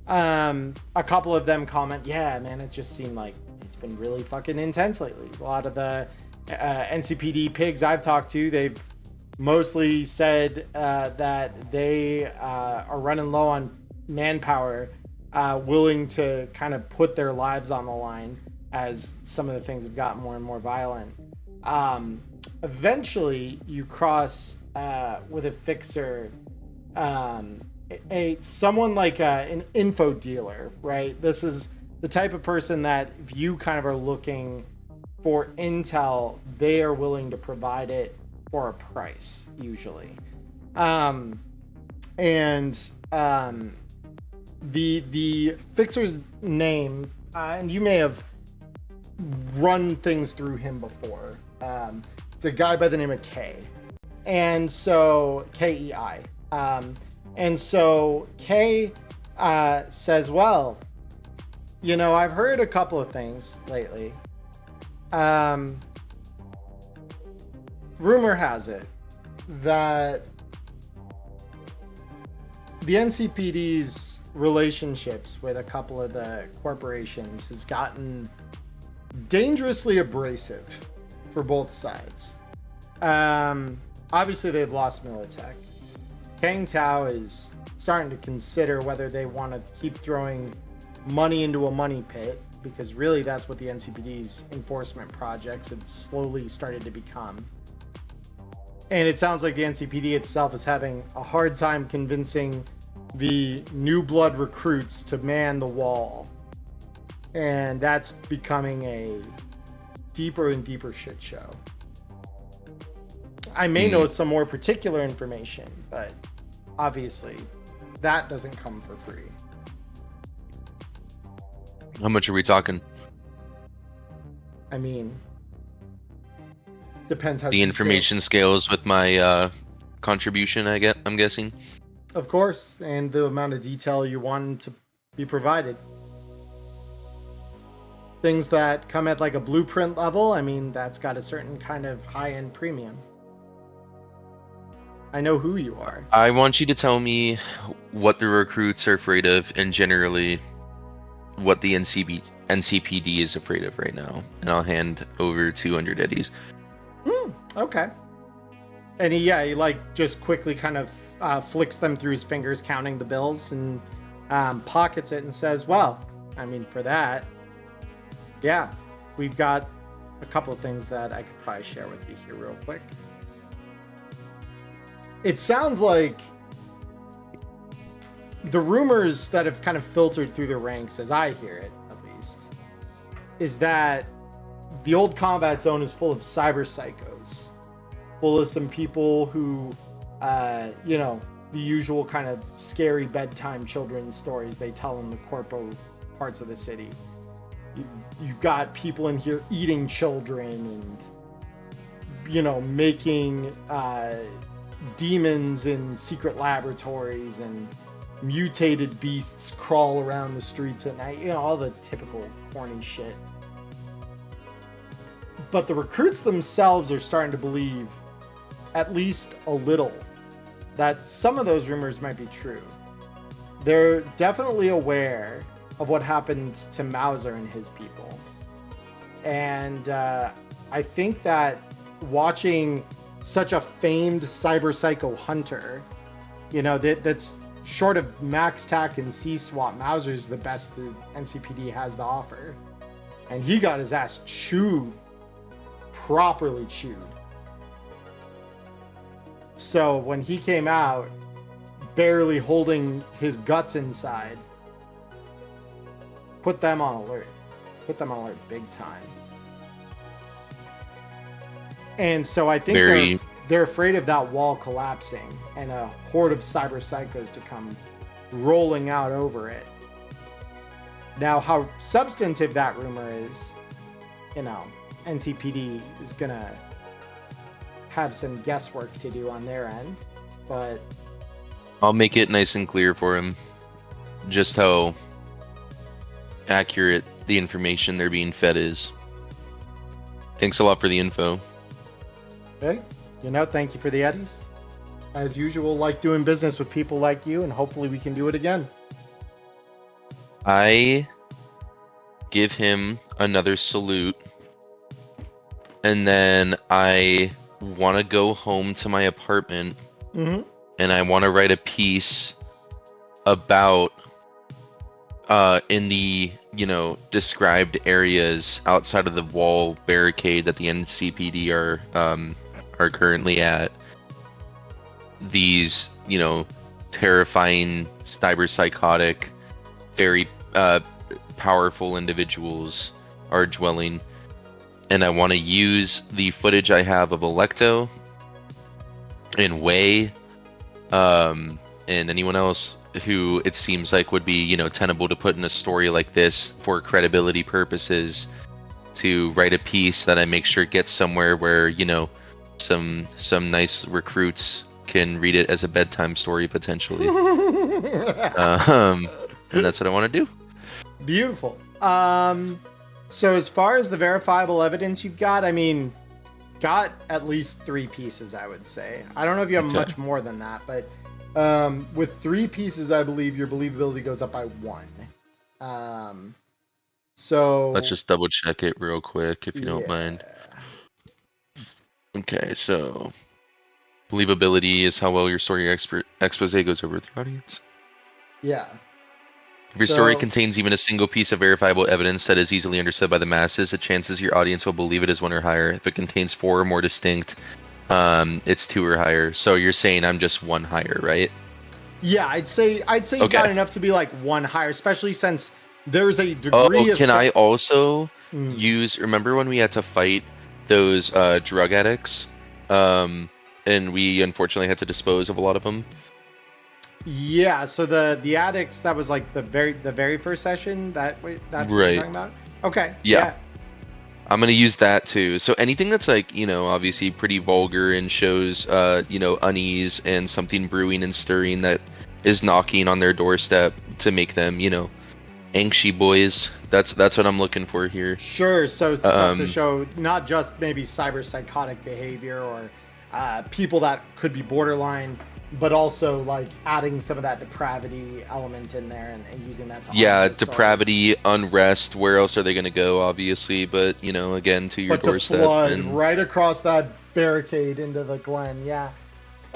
A couple of them comment, yeah, man, it just seemed like it's been really fucking intense lately. A lot of the NCPD pigs I've talked to, they've mostly said that they are running low on manpower, willing to kind of put their lives on the line as some of the things have gotten more and more violent. Eventually, you cross with a fixer, someone like an info dealer, right? This is the type of person that if you kind of are looking for intel, they are willing to provide it for a price, usually. The fixer's name, and you may have run things through him before. It's a guy by the name of K. And so, K-E-I. And so K says, well, I've heard a couple of things lately. Rumor has it that the NCPD's relationships with a couple of the corporations has gotten dangerously abrasive for both sides. Obviously, they've lost Militech. Kang Tao is starting to consider whether they want to keep throwing money into a money pit, because really that's what the NCPD's enforcement projects have slowly started to become. And it sounds like the NCPD itself is having a hard time convincing the new blood recruits to man the wall. And that's becoming a deeper and deeper shit show. I may know some more particular information, but obviously that doesn't come for free. How much are we talking? I mean, depends how The detailed- information scales with my contribution, I'm guessing. Of course, and the amount of detail you want to be provided. Things that come at like a blueprint level, I mean, that's got a certain kind of high-end premium. I know who you are. I want you to tell me what the recruits are afraid of, and generally what the NCPD is afraid of right now. And I'll hand over 200 eddies. Okay. And he like just quickly kind of flicks them through his fingers, counting the bills, and pockets it and says, well, I mean, for that, yeah, we've got a couple of things that I could probably share with you here real quick. It sounds like the rumors that have kind of filtered through the ranks, as I hear it, at least, is that the old combat zone is full of cyber psychos, full of some people who, the usual kind of scary bedtime children's stories they tell in the corpo parts of the city. You've got people in here eating children and, making demons in secret laboratories and mutated beasts crawl around the streets at night. All the typical corny shit. But the recruits themselves are starting to believe, at least a little, that some of those rumors might be true. They're definitely aware of what happened to Mauser and his people. And I think that watching such a famed cyber psycho hunter, that's short of Max Tac and C-Swap, Mauser's the best the NCPD has to offer. And he got his ass chewed, properly chewed. So when he came out, barely holding his guts inside, put them on alert. Put them on alert big time. And so I think they're afraid of that wall collapsing and a horde of cyber psychos to come rolling out over it. Now, how substantive that rumor is, NCPD is gonna have some guesswork to do on their end, but I'll make it nice and clear for him just how accurate the information they're being fed is. Thanks a lot for the info. hey, thank you for the eddies. As usual, like doing business with people like you, and hopefully we can do it again. I give him another salute, and then I want to go home to my apartment, and I want to write a piece about in the described areas outside of the wall barricade that the NCPD are currently at. These terrifying, cyber psychotic, very powerful individuals are dwelling, and I want to use the footage I have of Alecto and Wei, and anyone else who it seems like would be tenable to put in a story like this for credibility purposes, to write a piece that I make sure gets somewhere where some nice recruits can read it as a bedtime story potentially. And that's what I want to do. Beautiful. So as far as the verifiable evidence you've got, got at least 3 pieces, I would say. I don't know if you have much more than that, but with 3 pieces, I believe your believability goes up by 1. So Let's just double check it real quick if you don't mind. Okay, so believability is how well your story expose goes over with the audience. Yeah. If your story contains even a single piece of verifiable evidence that is easily understood by the masses, the chances your audience will believe it is 1 or higher. If it contains 4 or more distinct it's 2 or higher. So you're saying I'm just 1 higher, right? Yeah, I'd say Okay. not enough to be like 1 higher, especially since there's a degree of Can I also Mm. use? Remember when we had to fight those drug addicts, and we unfortunately had to dispose of a lot of them? Yeah, so the addicts, that was like the very first session. That's what you're Right. talking about. Okay. Yeah. I'm gonna use that too. So anything that's like, obviously pretty vulgar and shows, unease and something brewing and stirring that is knocking on their doorstep to make them, anxious boys. That's what I'm looking for here. Sure. So stuff to Um, show not just maybe cyberpsychotic behavior or people that could be borderline, but also like adding some of that depravity element in there and using that to Yeah, arm the story. depravity, unrest. Where else are they gonna go? Obviously, but again, to your But to doorstep. flood And right across that barricade into the glen. Yeah.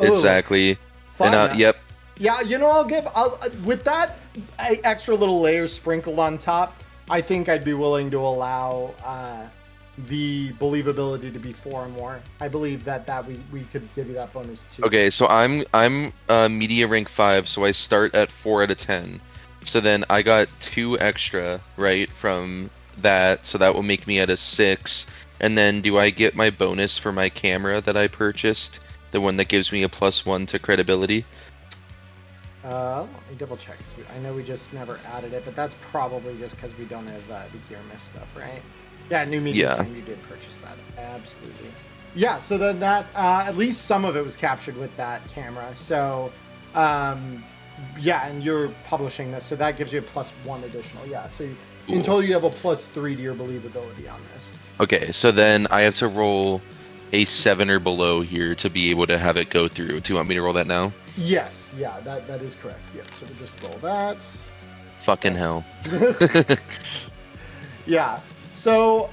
Ooh, exactly. fun. And yep. Yeah, I'll with that extra little layer sprinkled on top, I think I'd be willing to allow the believability to be 4 or more. I believe that we could give you that bonus too. Okay, so I'm media rank 5, so I start at 4 out of 10. So then I got 2 extra, right, from that, so that will make me at a 6. And then do I get my bonus for my camera that I purchased? The one that gives me a +1 to credibility? Let me double check. I know we just never added it, but that's probably just because we don't have the gear miss stuff, right? Yeah, new media Yeah. frame, you did purchase that. Absolutely. Yeah, so then that, at least some of it was captured with that camera. So, yeah, and you're publishing this, so that gives you a +1 additional. Yeah, so in Cool. total you have a +3 to your believability on this. Okay, so then I have to roll a 7 or below here to be able to have it go through. Do you want me to roll that now? Yes, yeah, that is correct. Yeah, so we just roll that. Fucking hell. Yeah. So,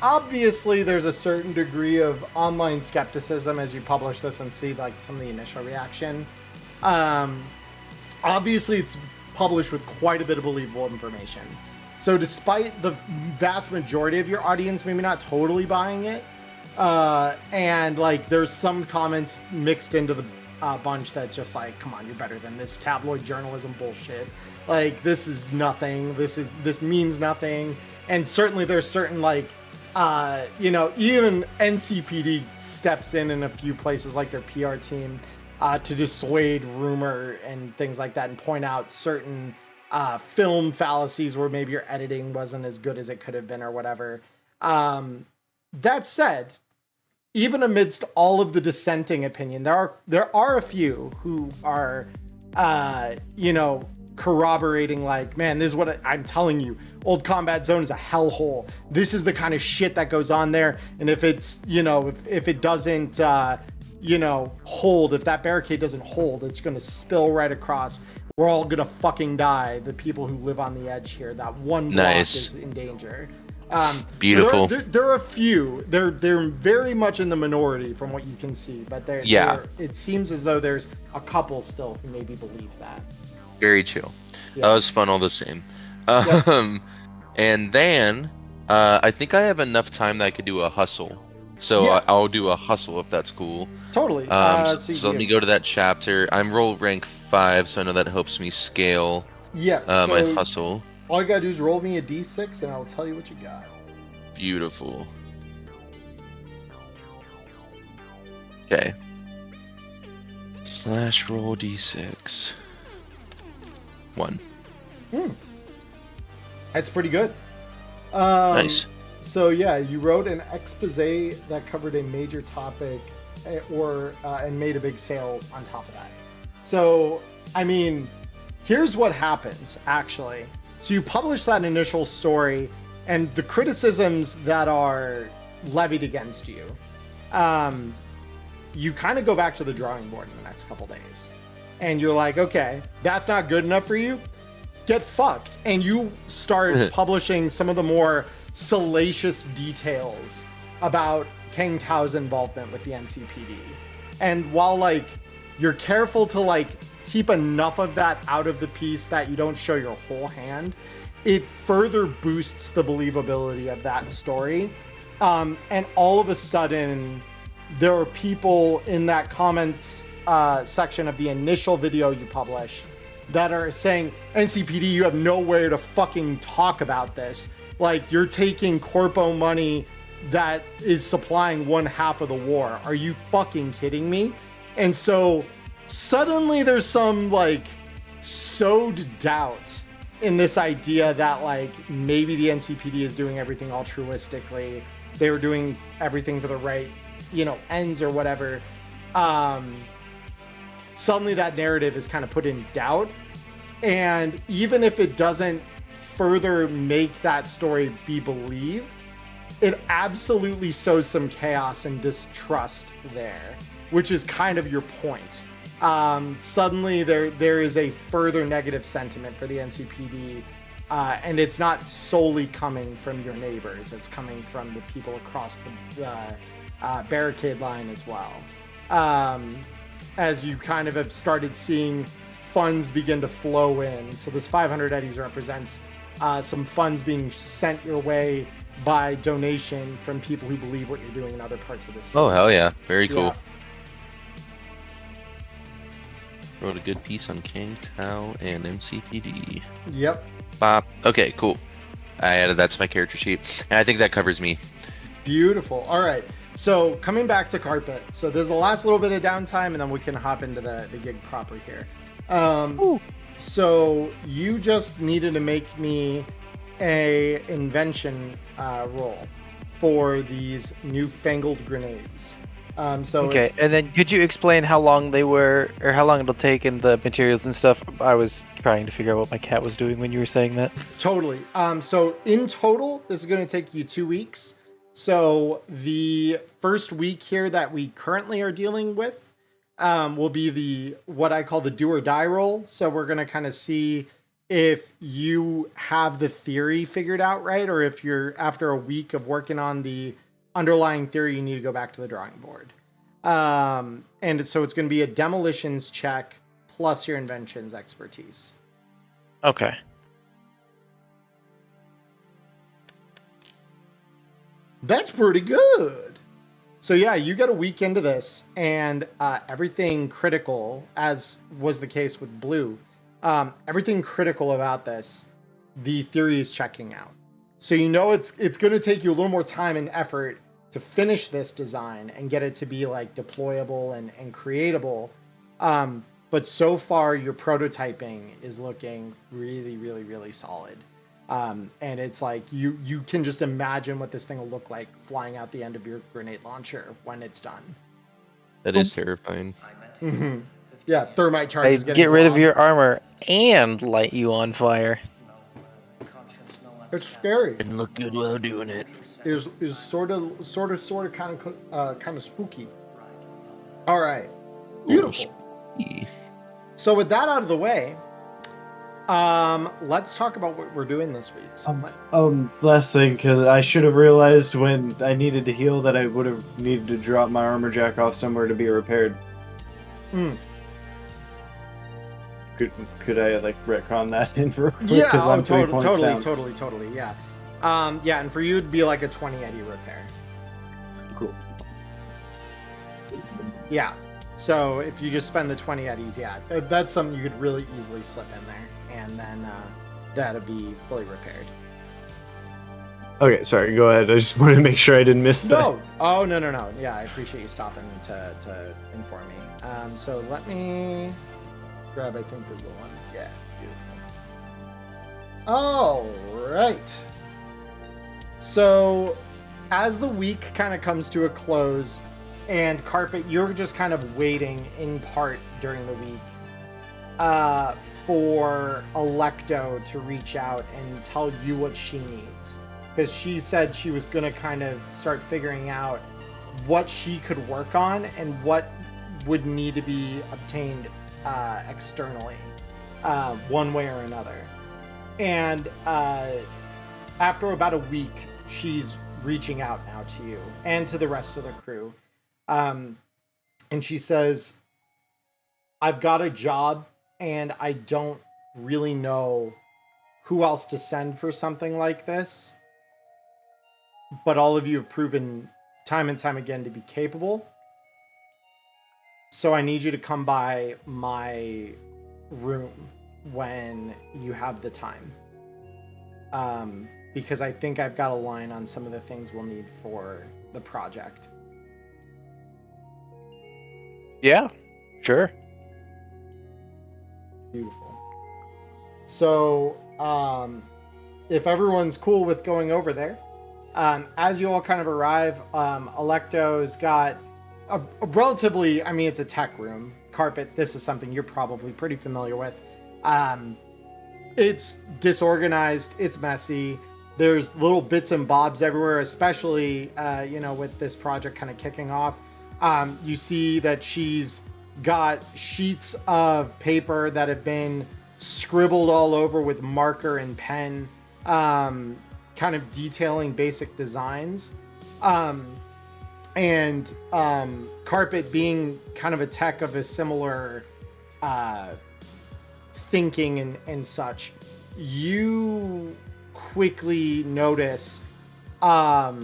obviously, there's a certain degree of online skepticism as you publish this and see like some of the initial reaction. Obviously, it's published with quite a bit of believable information. So, despite the vast majority of your audience maybe not totally buying it, and like there's some comments mixed into the bunch that's just like, come on, you're better than this tabloid journalism bullshit. Like, this is nothing. This means nothing. And certainly there's certain like, even NCPD steps in a few places like their PR team to dissuade rumor and things like that and point out certain film fallacies where maybe your editing wasn't as good as it could have been or whatever. That said, even amidst all of the dissenting opinion, there are a few who are, corroborating like, man, this is what I'm telling you. Old Combat Zone is a hellhole. This is the kind of shit that goes on there. And if it's, if it doesn't, hold, if that barricade doesn't hold, it's going to spill right across. We're all going to fucking die. The people who live on the edge here, that one block is in danger. Beautiful. So there are a few. They're very much in the minority from what you can see, but it seems as though there's a couple still who maybe believe that. Very chill. Yeah. That was fun all the same. Yep. And then I think I have enough time that I could do a hustle. So Yeah. I'll do a hustle if that's cool. Totally. So let me go to that chapter. I'm roll rank 5, so I know that helps me scale Yeah. my So hustle. all you gotta do is roll me a d6, and I'll tell you what you got. Beautiful. Okay. / roll d6. 1. That's pretty good. Nice. So yeah, you wrote an expose that covered a major topic, and made a big sale on top of that. So I mean, here's what happens actually. So you publish that initial story, and the criticisms that are levied against you, you kind of go back to the drawing board in the next couple days, and you're like, okay, that's not good enough for you. Get fucked. And you start publishing some of the more salacious details about Kang Tao's involvement with the NCPD. And while like you're careful to like keep enough of that out of the piece that you don't show your whole hand, it further boosts the believability of that story. And all of a sudden, there are people in that comments section of the initial video you published that are saying, NCPD, you have nowhere to fucking talk about this. Like, you're taking corpo money that is supplying one half of the war. Are you fucking kidding me? And so suddenly there's some like sowed doubt in this idea that like maybe the NCPD is doing everything altruistically. They were doing everything for the right, ends or whatever. Suddenly that narrative is kind of put in doubt. And even if it doesn't further make that story be believed, it absolutely sows some chaos and distrust there, which is kind of your point. Suddenly there is a further negative sentiment for the NCPD, and it's not solely coming from your neighbors. It's coming from the people across the barricade line as well. As you kind of have started seeing funds begin to flow in. So this 500 eddies represents some funds being sent your way by donation from people who believe what you're doing in other parts of the city. Oh, hell yeah. Very cool. Yeah. Wrote a good piece on Kang Tao and MCPD. Yep. Bop. Okay, cool. I added that to my character sheet. And I think that covers me. Beautiful. All right. So coming back to Carpet. So there's the last little bit of downtime, and then we can hop into the gig proper here. So you just needed to make me a invention roll for these newfangled grenades. Okay, and then could you explain how long they were, or how long it'll take, and the materials and stuff? I was trying to figure out what my cat was doing when you were saying that. Totally. So in total, this is going to take you 2 weeks. So the first week here that we currently are dealing with will be what I call the do or die roll. So we're going to kind of see if you have the theory figured out right, or if you're, after a week of working on the underlying theory, you need to go back to the drawing board. And so it's going to be a demolitions check plus your inventions expertise. Okay. That's pretty good. So yeah, you get a week into this, and everything critical, as was the case with Blue, everything critical about this, the theory is checking out. So it's going to take you a little more time and effort to finish this design and get it to be like deployable and creatable. But so far your prototyping is looking really, really, really solid. And it's like you can just imagine what this thing will look like flying out the end of your grenade launcher when it's done. That is terrifying. Mm-hmm. Yeah, thermite charges. Get rid of your armor and light you on fire. It's scary. Didn't look good while doing it. Is sort of kind of spooky. All right, beautiful. So with that out of the way, let's talk about what we're doing this week. So Last thing, because I should have realized when I needed to heal that I would have needed to drop my armor jack off somewhere to be repaired. Could I like retcon that in for quick? Yeah, totally. Yeah. Yeah, and for you it'd be like a 20 eddy repair. Cool. Yeah. So if you just spend the 20 eddies, yeah, that's something you could really easily slip in there, and then that'd be fully repaired. Okay, sorry, go ahead. I just wanted to make sure I didn't miss that. No. Oh, no. Yeah, I appreciate you stopping to inform me. So let me grab, I think this is the one. Yeah, beautiful. All right. So as the week kind of comes to a close, and Carpet, you're just kind of waiting in part during the week for Alecto to reach out and tell you what she needs. Because she said she was going to kind of start figuring out what she could work on and what would need to be obtained externally, one way or another. And after about a week, she's reaching out now to you and to the rest of the crew. And she says, I've got a job and I don't really know who else to send for something like this. But all of you have proven time and time again to be capable. So I need you to come by my room when you have the time. Because I think I've got a line on some of the things we'll need for the project. Yeah, sure. Beautiful. So, if everyone's cool with going over there, as you all kind of arrive, Alecto's got a relatively, I mean, it's a tech room. Carpet, this is something you're probably pretty familiar with. It's disorganized, it's messy. There's little bits and bobs everywhere, especially, with this project kind of kicking off. You see that she's got sheets of paper that have been scribbled all over with marker and pen, kind of detailing basic designs. And Carpet, being kind of a tech of a similar thinking and such, you quickly notice that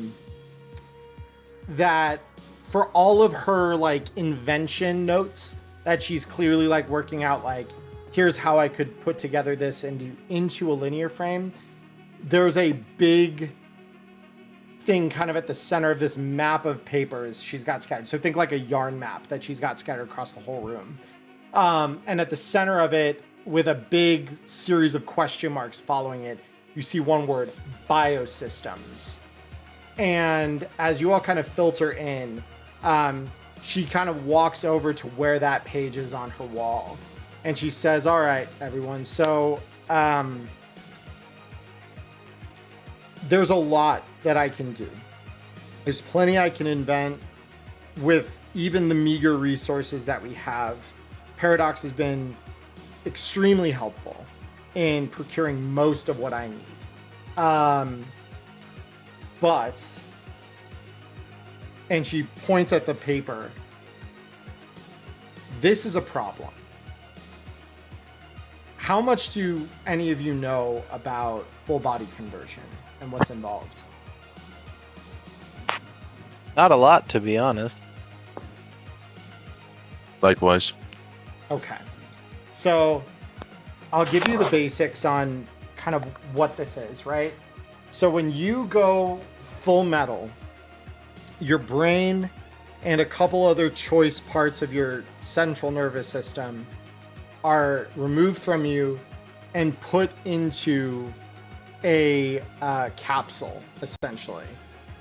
for all of her like invention notes that she's clearly like working out, like, here's how I could put together this into a linear frame, there's a big thing kind of at the center of this map of papers she's got scattered. So think like a yarn map that she's got scattered across the whole room. And at the center of it, with a big series of question marks following it, you see one word: biosystems. And as you all kind of filter in, she kind of walks over to where that page is on her wall. And she says, all right, everyone. So there's a lot that I can do. There's plenty I can invent with even the meager resources that we have. Paradox has been extremely helpful in procuring most of what I need. But, and she points at the paper, this is a problem. How much do any of you know about full body conversion and what's involved? Not a lot, to be honest. Likewise. Okay. So I'll give you the basics on kind of what this is, right? So when you go full metal, your brain and a couple other choice parts of your central nervous system are removed from you and put into a capsule, essentially,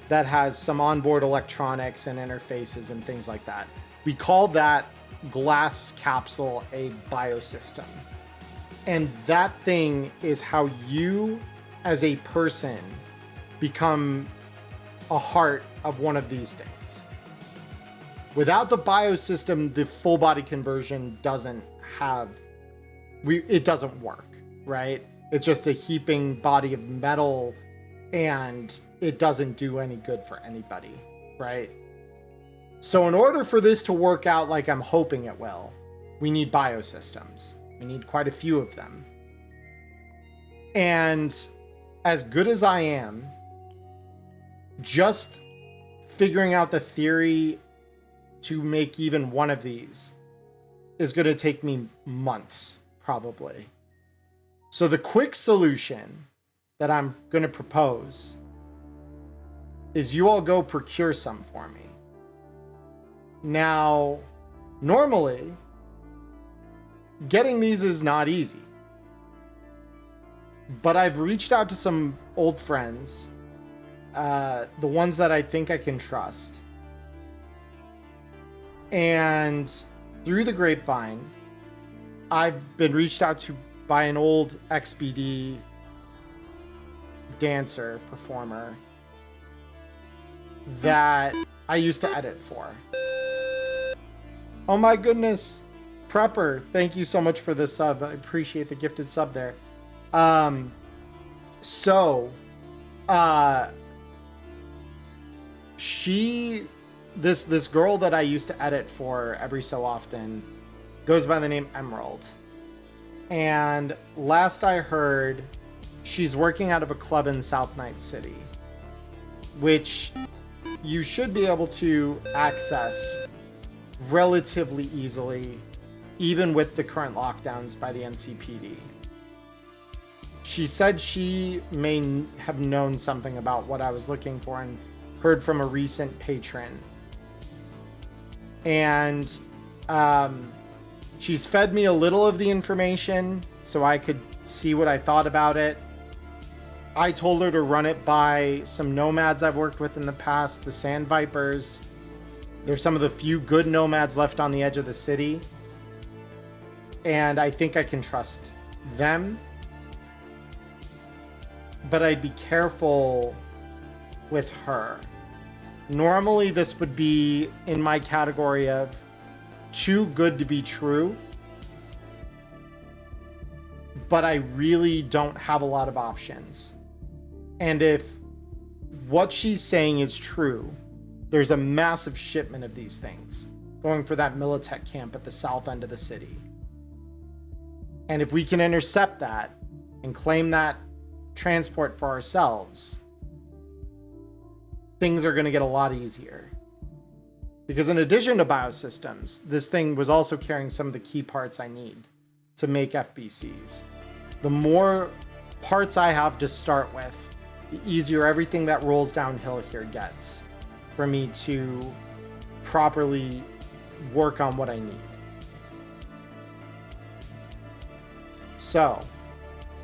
that has some onboard electronics and interfaces and things like that. We call that glass capsule a biosystem. And that thing is how you, as a person, become a heart of one of these things. Without the biosystem, the full body conversion doesn't work, right? It's just a heaping body of metal, and it doesn't do any good for anybody, right? So in order for this to work out like I'm hoping it will, we need biosystems. We need quite a few of them. And as good as I am, just figuring out the theory to make even one of these is going to take me months, probably. So the quick solution that I'm going to propose is you all go procure some for me. Now, normally, getting these is not easy. But I've reached out to some old friends, the ones that I think I can trust. And through the grapevine, I've been reached out to by an old XBD dancer, performer, that I used to edit for. Oh my goodness. Prepper, thank you so much for the sub. I appreciate the gifted sub there. This girl that I used to edit for every so often goes by the name Emerald. And last I heard, she's working out of a club in South Night City, which you should be able to access relatively easily, even with the current lockdowns by the NCPD. She said she may have known something about what I was looking for and heard from a recent patron. And she's fed me a little of the information so I could see what I thought about it. I told her to run it by some nomads I've worked with in the past, the Sand Vipers. They're some of the few good nomads left on the edge of the city. And I think I can trust them. But I'd be careful with her. Normally, this would be in my category of too good to be true. But I really don't have a lot of options. And if what she's saying is true, there's a massive shipment of these things going for that Militech camp at the south end of the city. And if we can intercept that and claim that transport for ourselves, things are going to get a lot easier. Because in addition to biosystems, this thing was also carrying some of the key parts I need to make FBCs. The more parts I have to start with, the easier everything that rolls downhill here gets for me to properly work on what I need. So,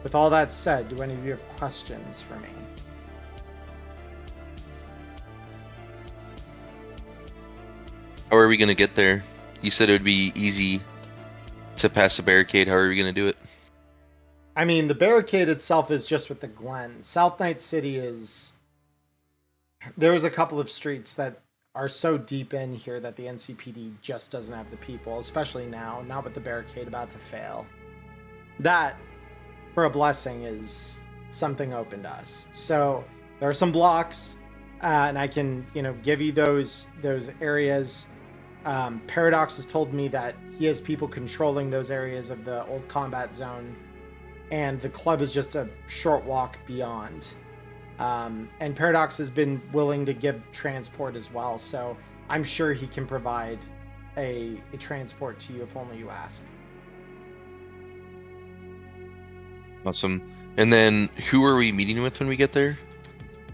with all that said, do any of you have questions for me? How are we going to get there? You said it would be easy to pass a barricade. How are we going to do it? I mean, the barricade itself is just with the Glen. South Night City is... There's a couple of streets that are so deep in here that the NCPD just doesn't have the people, especially now, not with the barricade about to fail. That, for a blessing, is something open to us. So there are some blocks, and I can, give you those areas. Paradox has told me that he has people controlling those areas of the old combat zone, and the club is just a short walk beyond. And Paradox has been willing to give transport as well, so I'm sure he can provide a transport to you if only you ask. Awesome. And then who are we meeting with when we get there?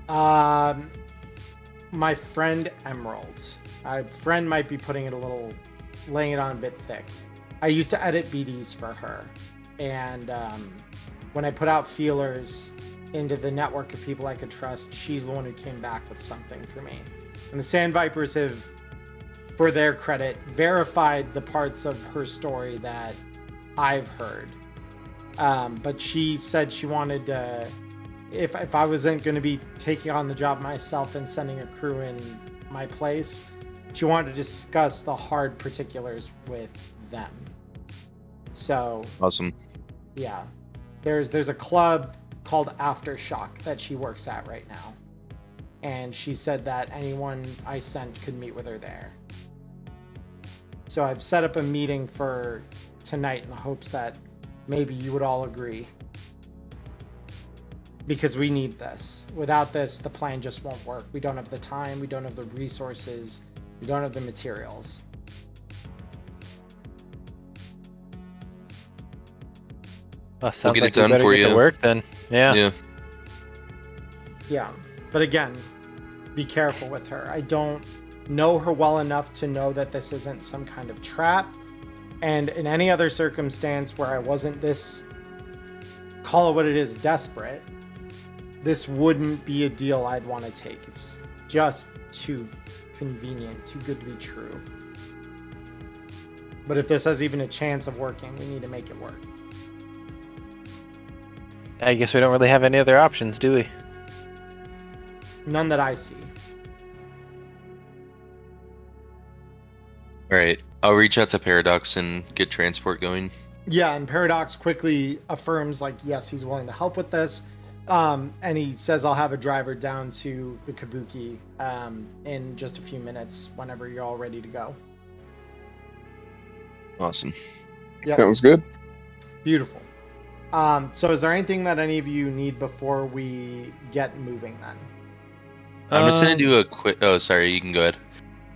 My friend Emerald. My friend might be laying it on a bit thick. I used to edit BDs for her, and when I put out feelers into the network of people I could trust, she's the one who came back with something for me. And the Sand Vipers have, for their credit, verified the parts of her story that I've heard. But she said she wanted to, if I wasn't going to be taking on the job myself and sending a crew in my place, she wanted to discuss the hard particulars with them. So Awesome. yeah, there's a club called Aftershock that she works at right now, and she said that anyone I sent could meet with her there. So I've set up a meeting for tonight in the hopes that maybe you would all agree, because we need this. Without this, the plan just won't work. We don't have the time, we don't have the resources, we don't have the materials. Sounds We'll get like it done we better for get you. to work then. Yeah. Yeah, but again, be careful with her. I don't know her well enough to know that this isn't some kind of trap. And in any other circumstance where I wasn't this, call it what it is, desperate, this wouldn't be a deal I'd want to take. It's just too convenient, too good to be true. But if this has even a chance of working, we need to make it work. I guess we don't really have any other options, do we? None that I see. All right. I'll reach out to Paradox and get transport going. Yeah, and Paradox quickly affirms, yes, he's willing to help with this. And he says, I'll have a driver down to the Kabuki in just a few minutes whenever you're all ready to go. Awesome. Yeah, That was good. beautiful. So is there anything that any of you need before we get moving then? I'm just gonna do a quick. Oh, sorry. You can go ahead.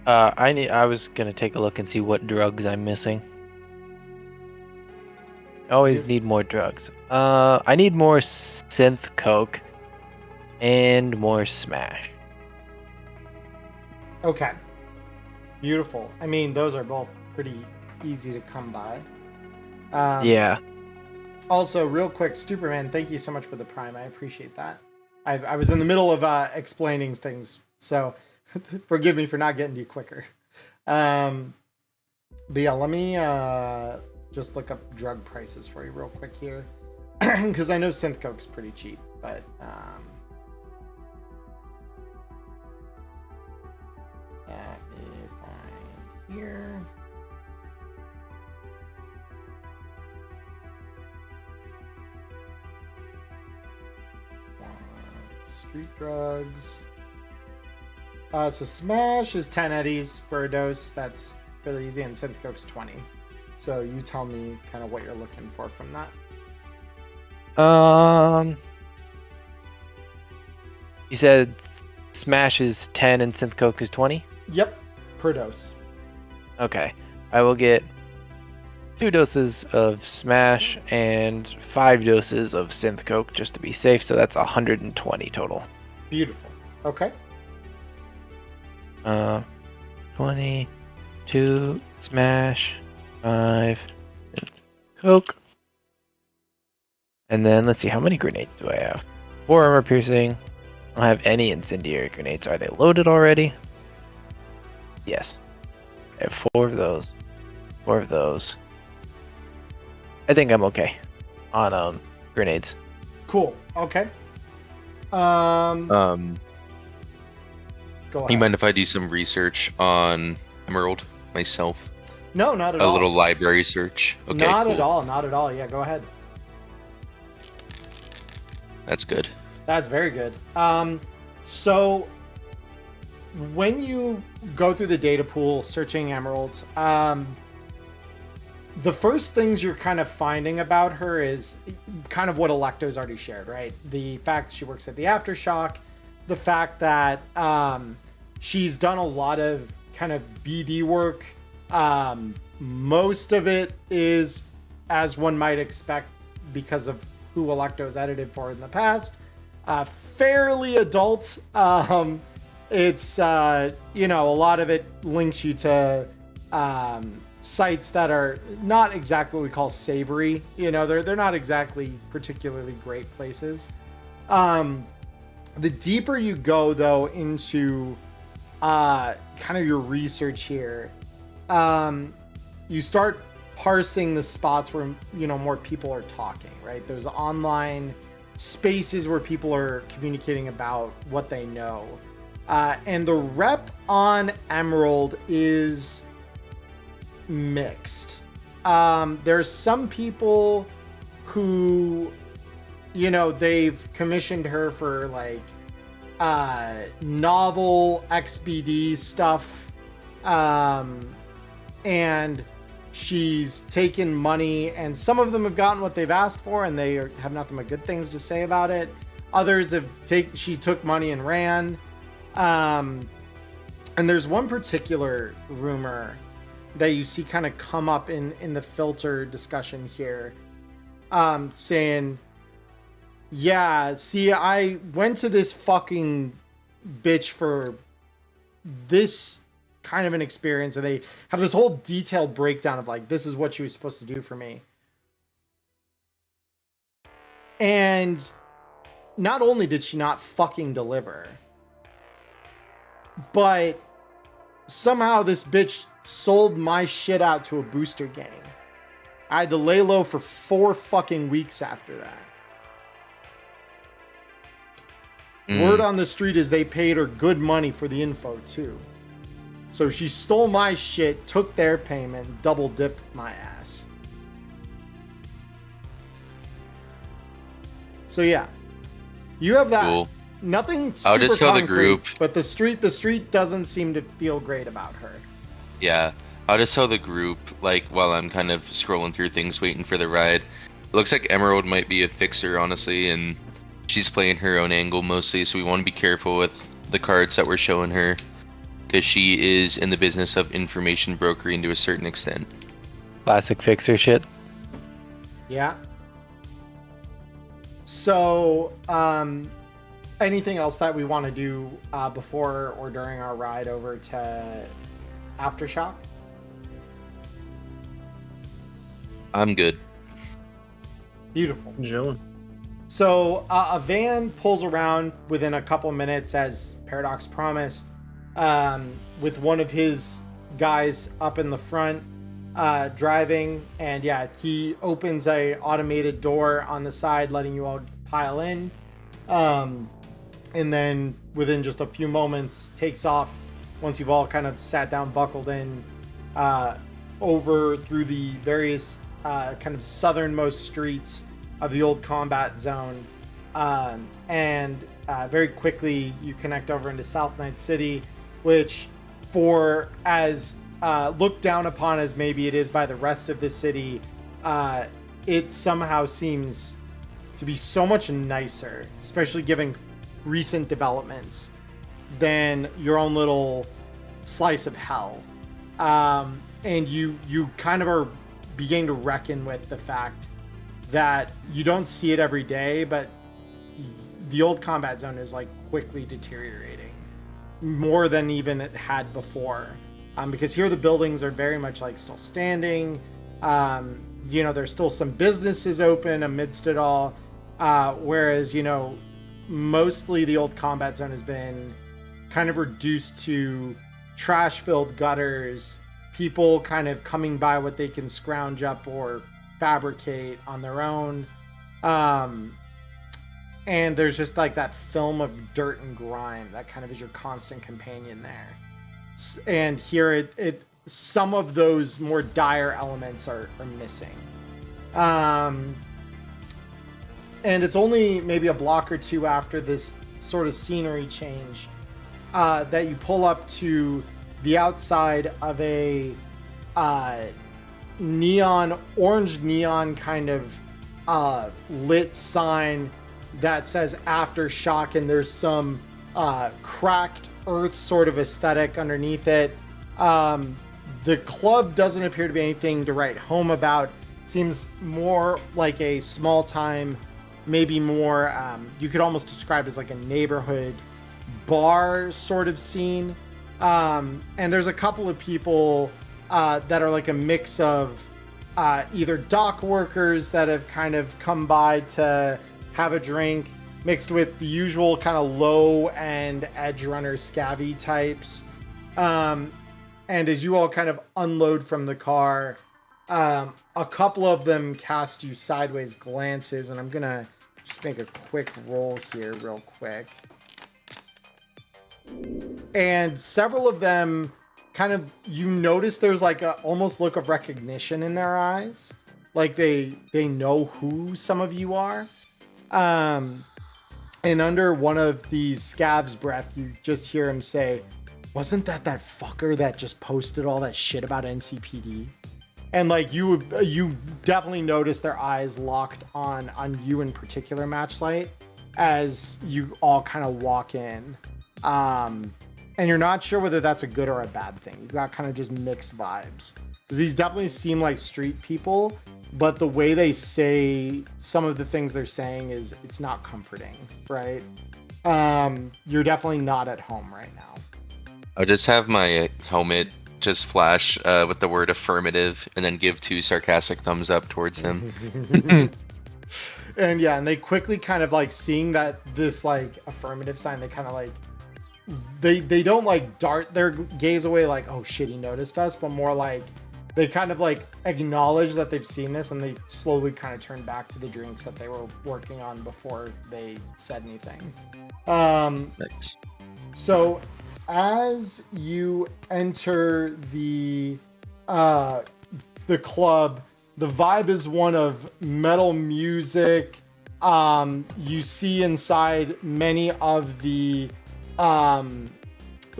I was gonna take a look and see what drugs I'm missing. Always need more drugs. I need more synth coke and more smash. Okay. Beautiful. I mean, those are both pretty easy to come by. Yeah. Also, real quick, Superman, thank you so much for the prime. I appreciate that. I was in the middle of explaining things, so forgive me for not getting to you quicker. But yeah, let me just look up drug prices for you real quick here, because I know synth coke's pretty cheap, but let me find here. Street drugs. So Smash is 10 eddies for a dose. That's really easy, and synth coke's 20. So you tell me kind of what you're looking for from that. You said Smash is 10 and synth coke is 20? Yep, per dose. Okay. I will get 2 doses of Smash and 5 doses of synth coke just to be safe, so that's 120 total. Beautiful. Okay. 20, 2 Smash, 5 synth coke. And then let's see, how many grenades do I have? 4 armor piercing. I don't have any incendiary grenades. Are they loaded already? Yes. I have 4 of those. 4 of those. I think I'm okay on grenades. Cool. Okay. Go ahead. You mind if I do some research on Emerald myself? No, not at A all. little library search. Okay, not cool. at all. Not at all. Yeah, go ahead. That's good. That's very good. So when you go through the data pool searching Emerald, the first things you're kind of finding about her is kind of what Alecto's already shared, right? The fact she works at the Aftershock, the fact that she's done a lot of kind of BD work. Most of it is, as one might expect, because of who Alecto's edited for in the past, fairly adult. It's a lot of it links you to sites that are not exactly what we call savory. They're not exactly particularly great places. The deeper you go though into kind of your research here, you start parsing the spots where more people are talking, right? There's online spaces where people are communicating about what they know, and the rep on Emerald is mixed. There's some people who they've commissioned her for like novel XBD stuff, and she's taken money, and some of them have gotten what they've asked for, and they have nothing but good things to say about it. Others she took money and ran. And there's one particular rumor that you see kind of come up in the filter discussion here, saying, yeah, see, I went to this fucking bitch for this kind of an experience, and they have this whole detailed breakdown of like, this is what she was supposed to do for me. And not only did she not fucking deliver, but somehow this bitch sold my shit out to a booster gang. I had to lay low for 4 fucking weeks after that. Word on the street is they paid her good money for the info too. So she stole my shit, took their payment, double dipped my ass. So yeah, you have that. Cool. Nothing super I'll just tell the concrete, group. but the street doesn't seem to feel great about her. Yeah, I'll just tell the group, like, while I'm kind of scrolling through things waiting for the ride. It looks like Emerald might be a fixer, honestly, and she's playing her own angle mostly, so we want to be careful with the cards that we're showing her. because she is in the business of information brokering to a certain extent. Classic fixer shit. Yeah. So, anything else that we want to do before or during our ride over to Aftershock? I'm good. Beautiful. Chilling. So a van pulls around within a couple minutes, as Paradox promised, with one of his guys up in the front driving. And yeah, he opens a automated door on the side, letting you all pile in. And then within just a few moments takes off once you've all kind of sat down, buckled in, over through the various kind of southernmost streets of the old combat zone. And very quickly you connect over into South Night City, which for as looked down upon as maybe it is by the rest of the city, it somehow seems to be so much nicer, especially given recent developments, than your own little slice of hell. And you kind of are beginning to reckon with the fact that you don't see it every day, but the old combat zone is like quickly deteriorating more than even it had before. Because here the buildings are very much like still standing. There's still some businesses open amidst it all. Whereas, mostly the old combat zone has been kind of reduced to trash-filled gutters, people kind of coming by what they can scrounge up or fabricate on their own. And there's just like that film of dirt and grime that kind of is your constant companion there. And here it some of those more dire elements are missing. And it's only maybe a block or two after this sort of scenery change that you pull up to the outside of a orange neon kind of lit sign that says Aftershock, and there's some cracked earth sort of aesthetic underneath it. The club doesn't appear to be anything to write home about. It seems more like a small time, maybe more, you could almost describe it as like a neighborhood bar sort of scene. And there's a couple of people that are like a mix of either dock workers that have kind of come by to have a drink, mixed with the usual kind of low-end edge runner scabby types. And as you all kind of unload from the car, a couple of them cast you sideways glances, and I'm gonna just make a quick roll here real quick. And several of them kind of, you notice there's like a almost look of recognition in their eyes. Like they know who some of you are. And under one of these scabs' breath, you just hear him say, "Wasn't that fucker that just posted all that shit about NCPD?" And like you definitely notice their eyes locked on you in particular, Matchlight, as you all kind of walk in. And you're not sure whether that's a good or a bad thing. You've got kind of just mixed vibes. Because these definitely seem like street people, but the way they say some of the things they're saying it's not comforting, right? You're definitely not at home right now. I'll just have my helmet just flash with the word affirmative and then give 2 sarcastic thumbs up towards them. And yeah, and they quickly kind of like seeing that this like affirmative sign, they kind of like, they don't like dart their gaze away like, oh shit, he noticed us, but more like they kind of like acknowledge that they've seen this, and they slowly kind of turn back to the drinks that they were working on before they said anything. Nice. So as you enter the club, the vibe is one of metal music. You see inside many of the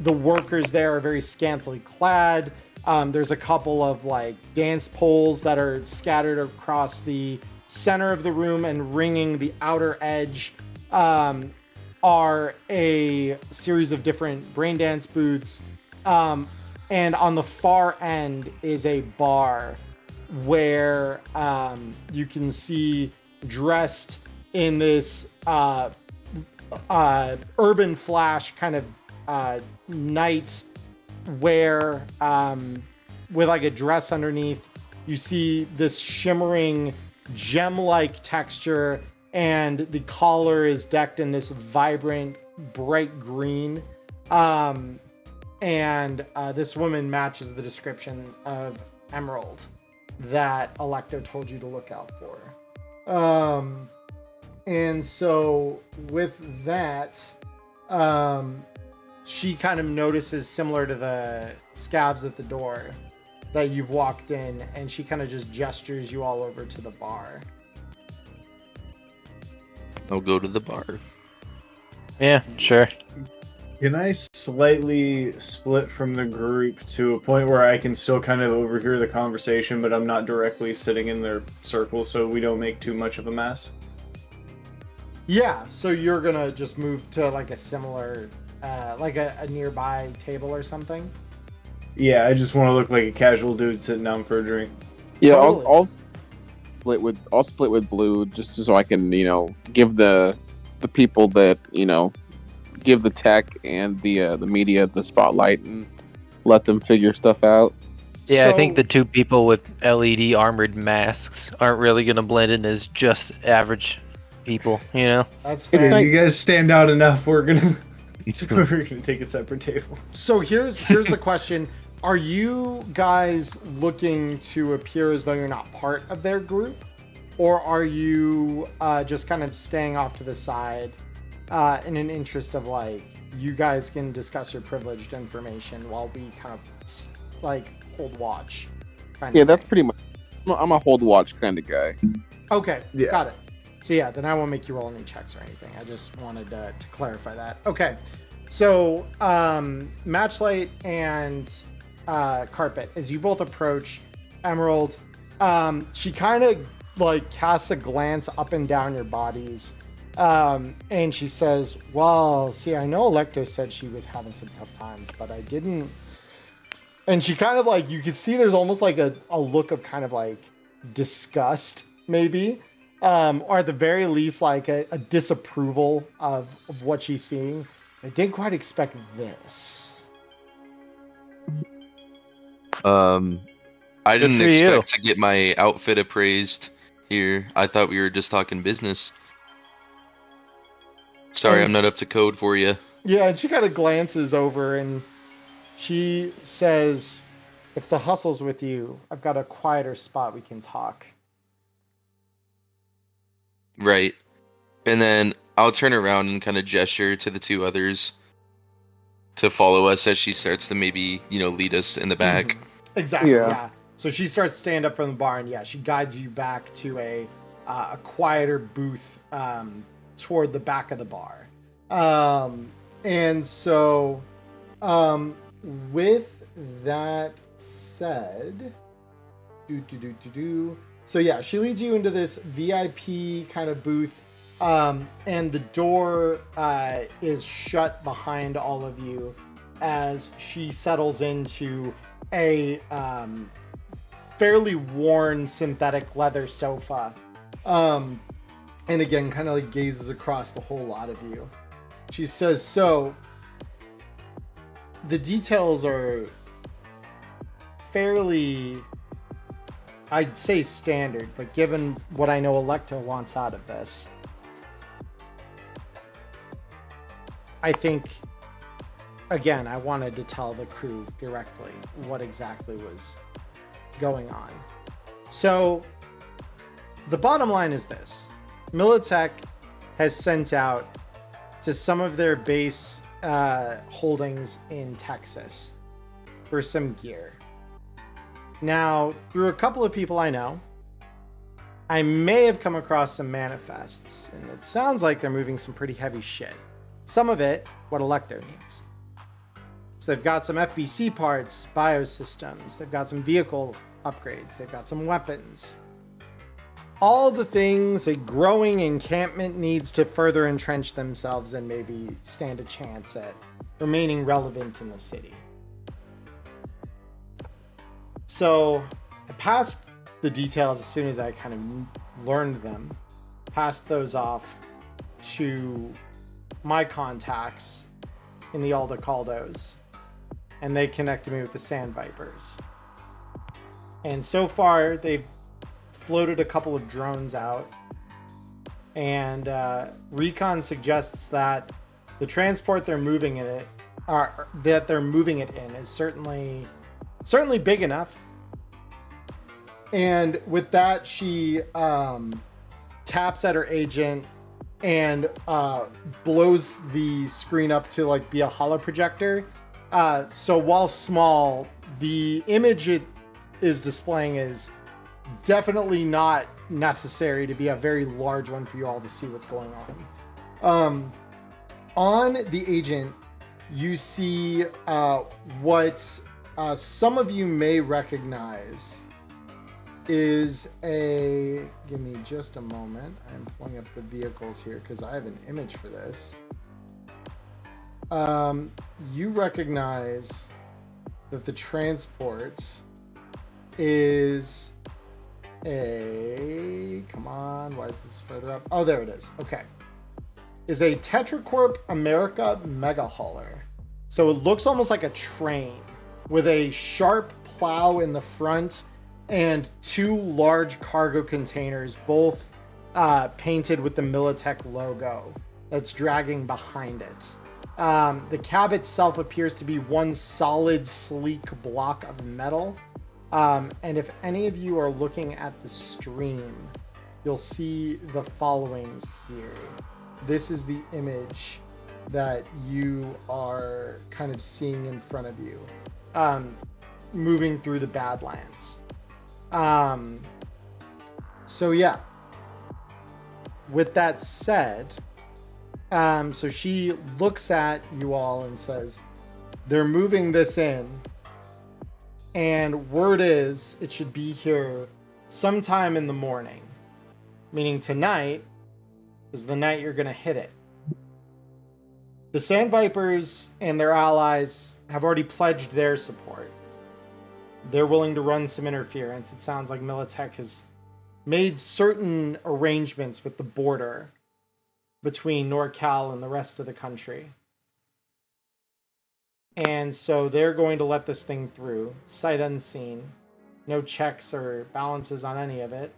workers there are very scantily clad. There's a couple of like dance poles that are scattered across the center of the room, and ringing the outer edge are a series of different brain dance booths. And on the far end is a bar where you can see dressed in this urban flash kind of night wear with like a dress underneath. You see this shimmering gem-like texture, and the collar is decked in this vibrant bright green. And this woman matches the description of Emerald that Alecto told you to look out for. And so with that, she kind of notices, similar to the scabs at the door, that you've walked in, and she kind of just gestures you all over to the bar. I'll go to the bar. Yeah, sure. Can I slightly split from the group to a point where I can still kind of overhear the conversation, but I'm not directly sitting in their circle, so we don't make too much of a mess? Yeah, so you're gonna just move to like a similar, like a nearby table or something? Yeah, I just want to look like a casual dude sitting down for a drink. Yeah, Totally. I'll split with Blue just so I can, give the people that, give the tech and the media the spotlight and let them figure stuff out. Yeah, I So- think the two people with LED armored masks aren't really going to blend in as just average people, you know? That's It's fair. nice. You guys stand out enough. We're gonna take a separate table. So here's the question. Are you guys looking to appear as though you're not part of their group? Or are you just kind of staying off to the side in an interest of like, you guys can discuss your privileged information while we kind of hold watch? Yeah, that's pretty much. I'm a hold watch kind of guy. Okay, Yeah. got it. So yeah, then I won't make you roll any checks or anything. I just wanted to clarify that. Okay, so Matchlight and Carpet, as you both approach Emerald, she kind of like casts a glance up and down your bodies, and she says, well, see, I know Alecto said she was having some tough times, but I didn't. And she kind of like, you can see there's almost like a look of kind of like disgust, maybe, or at the very least like a disapproval of what she's seeing. I didn't quite expect this. I didn't for you. expect to get my outfit appraised here. I thought we were just talking business. Sorry, I'm not up to code for you. Yeah, and she kind of glances over and she says, if the hustle's with you, I've got a quieter spot we can talk. Right. And then I'll turn around and kind of gesture to the two others to follow us as she starts to maybe, lead us in the back. Exactly, Yeah. yeah. So she starts to stand up from the bar, and yeah, she guides you back to a quieter booth toward the back of the bar. And so, with that said, so yeah, she leads you into this VIP kind of booth, and the door is shut behind all of you as she settles into a fairly worn synthetic leather sofa, and again kind of like gazes across the whole lot of you. She says, so the details are fairly, I'd say, standard, but given what I know Alecto wants out of this, I think, again, I wanted to tell the crew directly what exactly was going on. So the bottom line is this. Militech has sent out to some of their base holdings in Texas for some gear. Now, through a couple of people I know, I may have come across some manifests, and it sounds like they're moving some pretty heavy shit. Some of it, what Alecto needs. So they've got some FBC parts, biosystems, they've got some vehicle upgrades, they've got some weapons. All the things a growing encampment needs to further entrench themselves and maybe stand a chance at remaining relevant in the city. So I passed the details as soon as I kind of learned them, passed those off to my contacts in the Aldecaldos, and they connected me with the Sand Vipers. And so far, they've floated a couple of drones out, and Recon suggests that the transport they're moving in it, is certainly big enough. And with that, she taps at her agent and blows the screen up to like be a holo projector. So while small, the image it is displaying is definitely not necessary to be a very large one for you all to see what's going on. On the agent, you see what some of you may recognize is a... Give me just a moment. I'm pulling up the vehicles here because I have an image for this. You recognize that the transport is a... Come on, why is this further up? Oh, there it is. Okay. Is a Tetracorp America Mega Hauler. So it looks almost like a train with a sharp plow in the front and two large cargo containers, both painted with the Militech logo that's dragging behind it. The cab itself appears to be one solid, sleek block of metal. And if any of you are looking at the stream, you'll see the following here. This is the image that you are kind of seeing in front of you, moving through the Badlands. So yeah, with that said, so she looks at you all and says, they're moving this in, and word is it should be here sometime in the morning, meaning tonight is the night you're going to hit it. The Sand Vipers and their allies have already pledged their support. They're willing to run some interference. It sounds like Militech has made certain arrangements with the border between NorCal and the rest of the country. And so they're going to let this thing through, sight unseen. No checks or balances on any of it.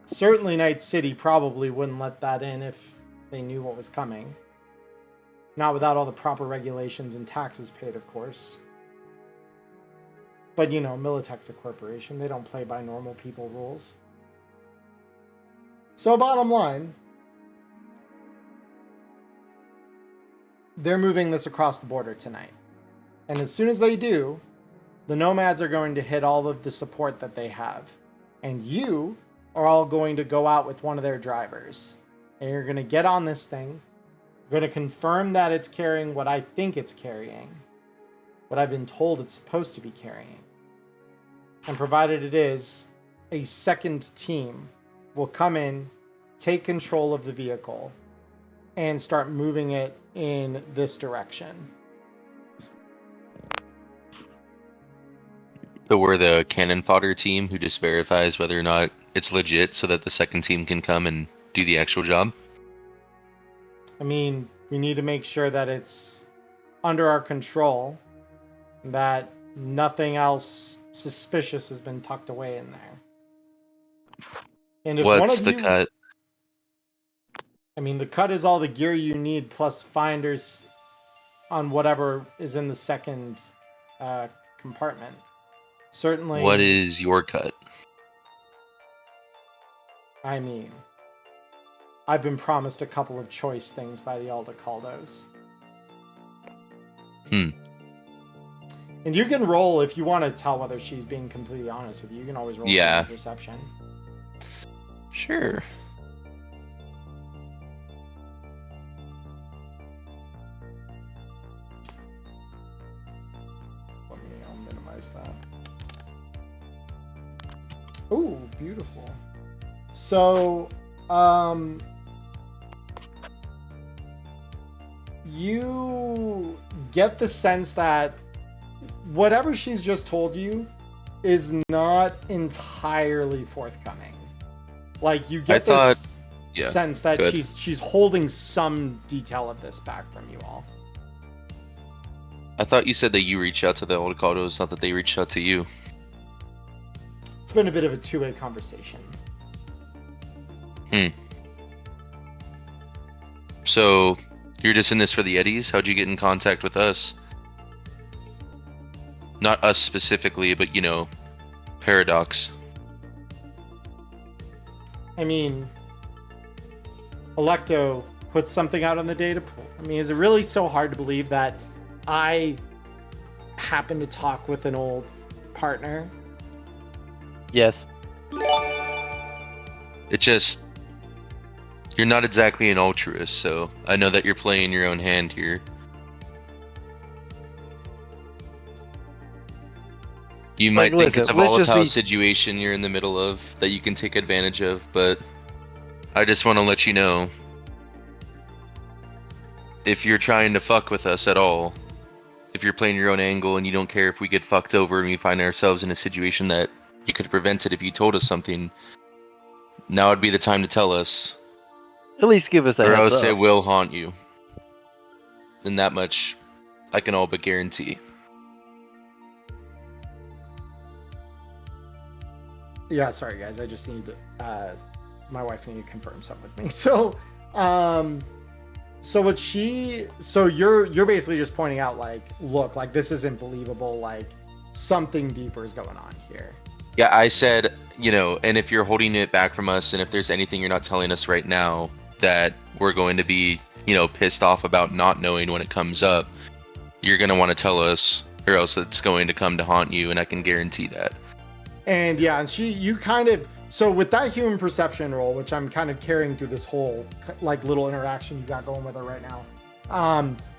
Certainly Night City probably wouldn't let that in if they knew what was coming. Not without all the proper regulations and taxes paid, of course. But, you know, Militech's a corporation. They don't play by normal people rules. So, bottom line, they're moving this across the border tonight. And as soon as they do, the Nomads are going to hit all of the support that they have. And you are all going to go out with one of their drivers. And you're going to get on this thing. You're going to confirm that it's carrying what I think it's carrying. What I've been told it's supposed to be carrying. And provided it is, a second team will come in, take control of the vehicle, and start moving it in this direction. So we're the cannon fodder team who just verifies whether or not it's legit so that the second team can come and do the actual job? I mean, we need to make sure that it's under our control, that nothing else suspicious has been tucked away in there. And if What's one of the you, cut? I mean, the cut is all the gear you need plus finders on whatever is in the second compartment. Certainly. What is your cut? I mean, I've been promised a couple of choice things by the Aldecaldos. And you can roll if you want to tell whether she's being completely honest with you. You can always roll perception. Sure. I'll minimize that. Ooh, beautiful. So, you get the sense that whatever she's just told you is not entirely forthcoming. Like you get I this sense that good. she's holding some detail of this back from you all. I thought you said that you reached out to the Olicados, not that they reached out to you. It's been a bit of a two-way conversation. So, you're just in this for the Eddies? How'd you get in contact with us? Not us specifically, but, you know, Paradox. I mean, Alecto put something out on the data pool. I mean, is it really so hard to believe that I happen to talk with an old partner? Yes. It just... You're not exactly an altruist, so I know that you're playing your own hand here. You might think listen, it's a let's just volatile be- situation you're in the middle of that you can take advantage of, but I just want to let you know, if you're trying to fuck with us at all, if you're playing your own angle and you don't care if we get fucked over and we find ourselves in a situation that you could have prevented if you told us something, now would be the time to tell us, At least give us a or heads else it up. will haunt you. And that much I can all but guarantee. Yeah, sorry guys, I just need my wife needed to confirm something with me. So you're basically just pointing out like, look, like this isn't believable, like something deeper is going on here. Yeah, I said, you know, and if you're holding it back from us, and if there's anything you're not telling us right now that we're going to be, you know, pissed off about not knowing when it comes up, you're going to want to tell us, or else it's going to come to haunt you, and I can guarantee that. And yeah, and you kind of, so with that human perception roll, which I'm kind of carrying through this whole like little interaction you got going with her right now,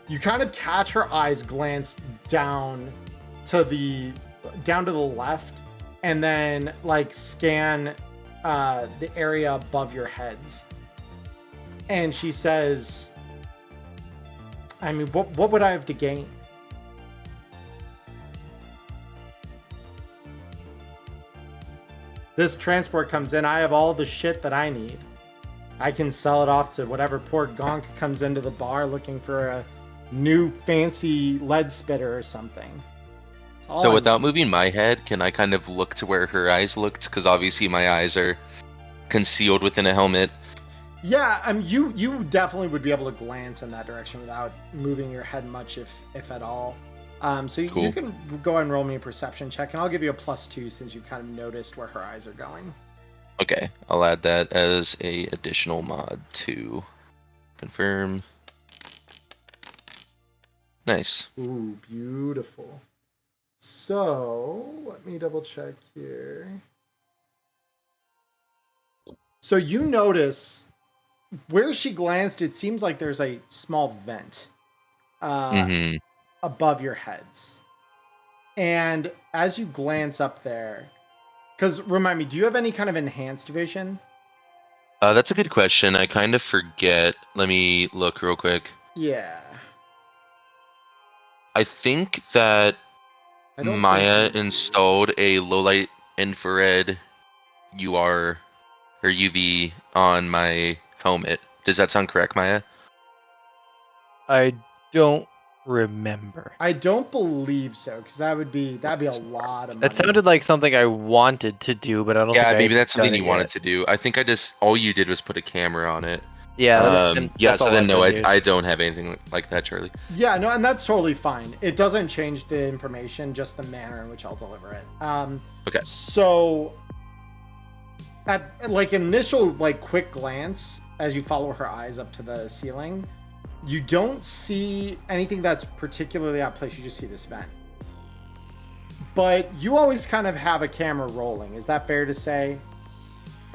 you kind of catch her eyes glance down to the left, and then like scan the area above your heads. And she says, I mean, what would I have to gain? This transport comes in, I have all the shit that I need. I can sell it off to whatever poor gonk comes into the bar looking for a new fancy lead spitter or something. So without moving my head, can I kind of look to where her eyes looked? Because obviously my eyes are concealed within a helmet. Yeah, you definitely would be able to glance in that direction without moving your head much, if at all. So you, Cool. you can go ahead and roll me a perception check, and I'll give you a +2 since you kind of noticed where her eyes are going. Okay, I'll add that as a additional mod to confirm. Nice. Ooh, beautiful. So let me double check here. So you notice where she glanced, it seems like there's a small vent above your heads. And as you glance up there, because remind me, do you have any kind of enhanced vision? That's a good question. I kind of forget. Let me look real quick. Yeah. I think that I don't Maya think you do. installed a low light infrared UR or UV on my helmet. Does that sound correct, Maya? I don't remember. I don't believe so, because that'd be a lot of money. That sounded like something I wanted to do, but I don't think Yeah, I maybe had that's something done you it wanted yet. to do. I think all you did was put a camera on it. Yeah, Yeah, that's so all then I've no, done here. I don't have anything like that, Charlie. Yeah, no, and that's totally fine. It doesn't change the information, just the manner in which I'll deliver it. Okay. So, at like initial like quick glance, as you follow her eyes up to the ceiling, you don't see anything that's particularly out of place. You just see this vent. But you always kind of have a camera rolling. Is that fair to say?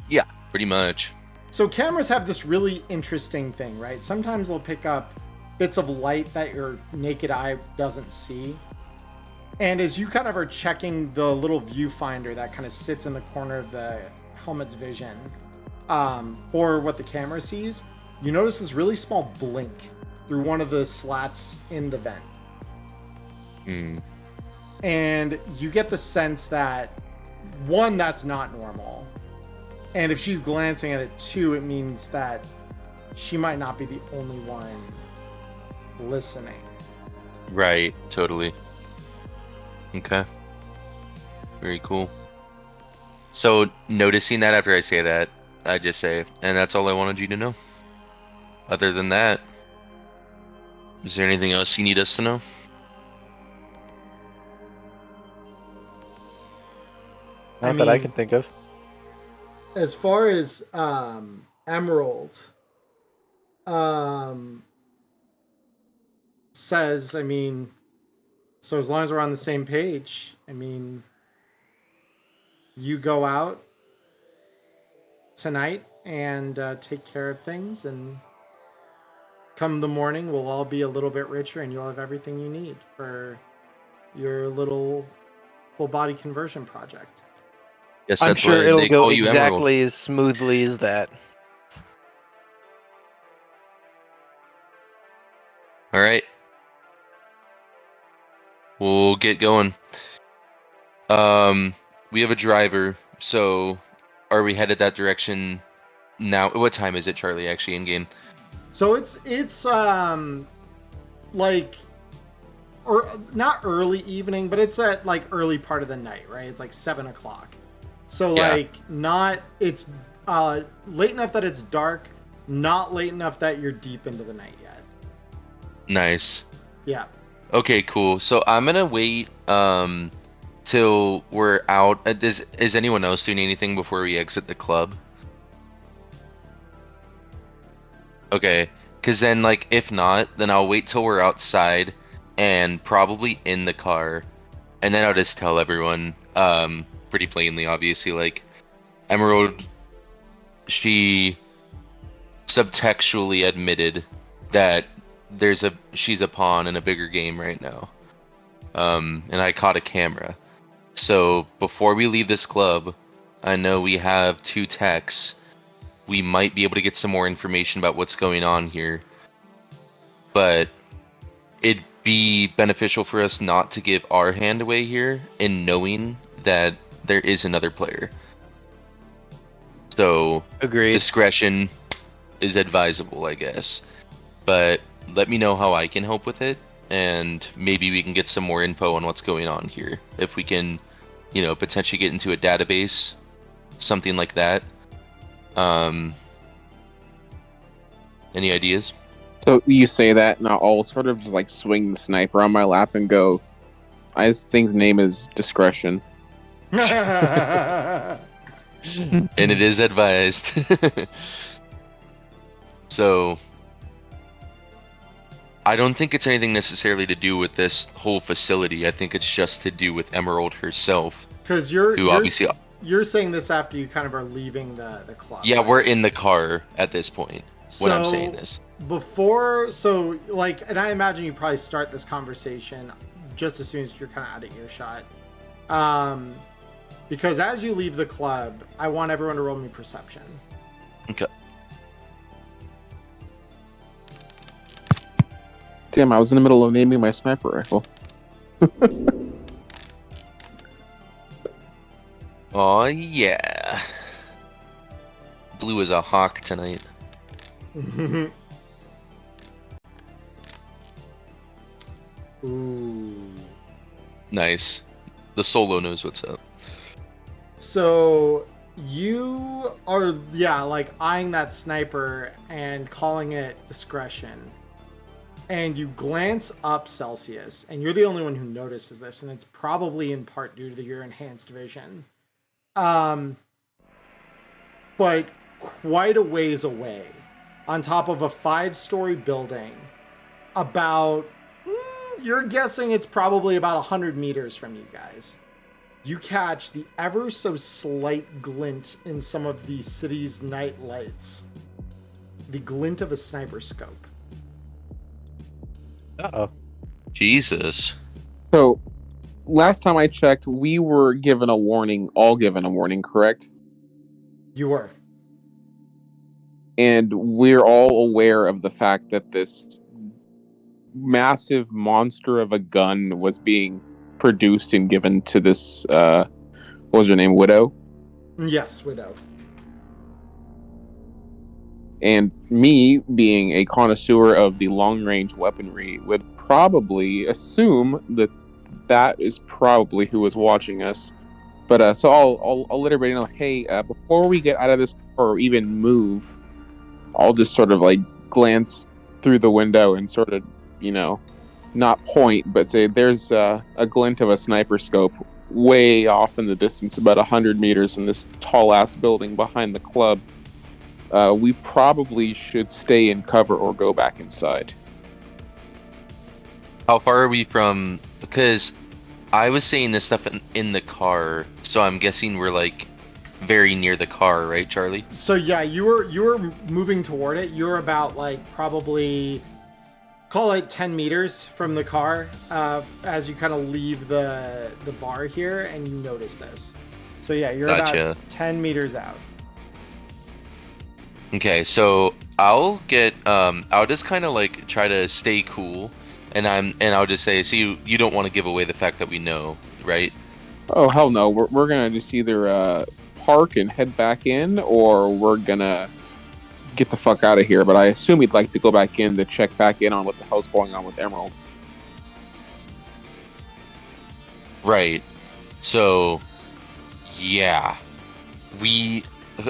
Yeah, pretty much. So cameras have this really interesting thing, right? Sometimes they'll pick up bits of light that your naked eye doesn't see. And as you kind of are checking the little viewfinder that kind of sits in the corner of the helmet's vision for what the camera sees, you notice this really small blink through one of the slats in the vent. And you get the sense that one, that's not normal. And if she's glancing at it, two, it means that she might not be the only one listening. Right, totally. Okay. Very cool. So, noticing that after I say that, I just say, and that's all I wanted you to know. Other than that, is there anything else you need us to know? Not that I can think of. As far as Emerald says, I mean, so as long as we're on the same page, I mean, you go out tonight and take care of things, and come the morning, we'll all be a little bit richer, and you'll have everything you need for your little full body conversion project. Yes, I'm that's sure why it'll they go call you Emerald. exactly as smoothly as that. All right. We'll get going. We have a driver, so are we headed that direction now? What time is it, Charlie, actually, in game? So it's like, or not early evening, but it's at like early part of the night, right? It's like 7 o'clock. So Yeah. like it's late enough that it's dark, not late enough that you're deep into the night yet. Nice. Yeah. Okay, cool. So I'm gonna wait till we're out. Is anyone else doing anything before we exit the club? Okay, because then, like, if not, then I'll wait till we're outside and probably in the car, and then I'll just tell everyone, pretty plainly, obviously, like, Emerald, she subtextually admitted that she's a pawn in a bigger game right now. And I caught a camera. So before we leave this club, I know we have 2 techs. We might be able to get some more information about what's going on here. But it'd be beneficial for us not to give our hand away here in knowing that there is another player. So Agreed. discretion is advisable, I guess. But let me know how I can help with it, and maybe we can get some more info on what's going on here. If we can, potentially get into a database, something like that. Any ideas? So you say that, and I'll sort of just like swing the sniper on my lap and go, "This thing's name is discretion." And it is advised. So I don't think it's anything necessarily to do with this whole facility. I think it's just to do with Emerald herself. Because you're saying this after you kind of are leaving the club. Yeah, right? we're in the car at this point when I'm saying this. And I imagine you probably start this conversation just as soon as you're kind of out of earshot. Because as you leave the club, I want everyone to roll me perception. Okay. Damn, I was in the middle of naming my sniper rifle. Oh yeah. Blue is a hawk tonight. Ooh. Nice. The solo knows what's up. So you are, eyeing that sniper and calling it discretion. And you glance up, Celsius, and you're the only one who notices this, and it's probably in part due to your enhanced vision. But quite a ways away, on top of a 5-story building, about, you're guessing it's probably about 100 meters from you guys. You catch the ever so slight glint in some of the city's night lights. The glint of a sniper scope. Uh-oh. Jesus. So, last time I checked, we were given a warning, correct? You were. And we're all aware of the fact that this massive monster of a gun was being produced and given to this what was her name? Widow. Yes, Widow. And me, being a connoisseur of the long-range weaponry, would probably assume that that is probably who was watching us. But so I'll let everybody know. Hey, before we get out of this or even move, I'll just sort of like glance through the window and sort of, not point, but say there's a glint of a sniper scope way off in the distance, about 100 meters in this tall-ass building behind the club. We probably should stay in cover or go back inside. How far are we from? Because I was saying this stuff in the car, so I'm guessing we're like very near the car, right, Charlie? So yeah, you were moving toward it. You're about like probably call it 10 meters from the car as you kind of leave the bar here, and you notice this. So yeah, you're Gotcha. about 10 meters out. Okay, so I'll just kind of like try to stay cool, and I'll just say, so you don't want to give away the fact that we know, right? Oh hell no, we're gonna just either park and head back in, or we're gonna get the fuck out of here. But I assume he'd like to go back in to check back in on what the hell's going on with Emerald. Right. So, yeah,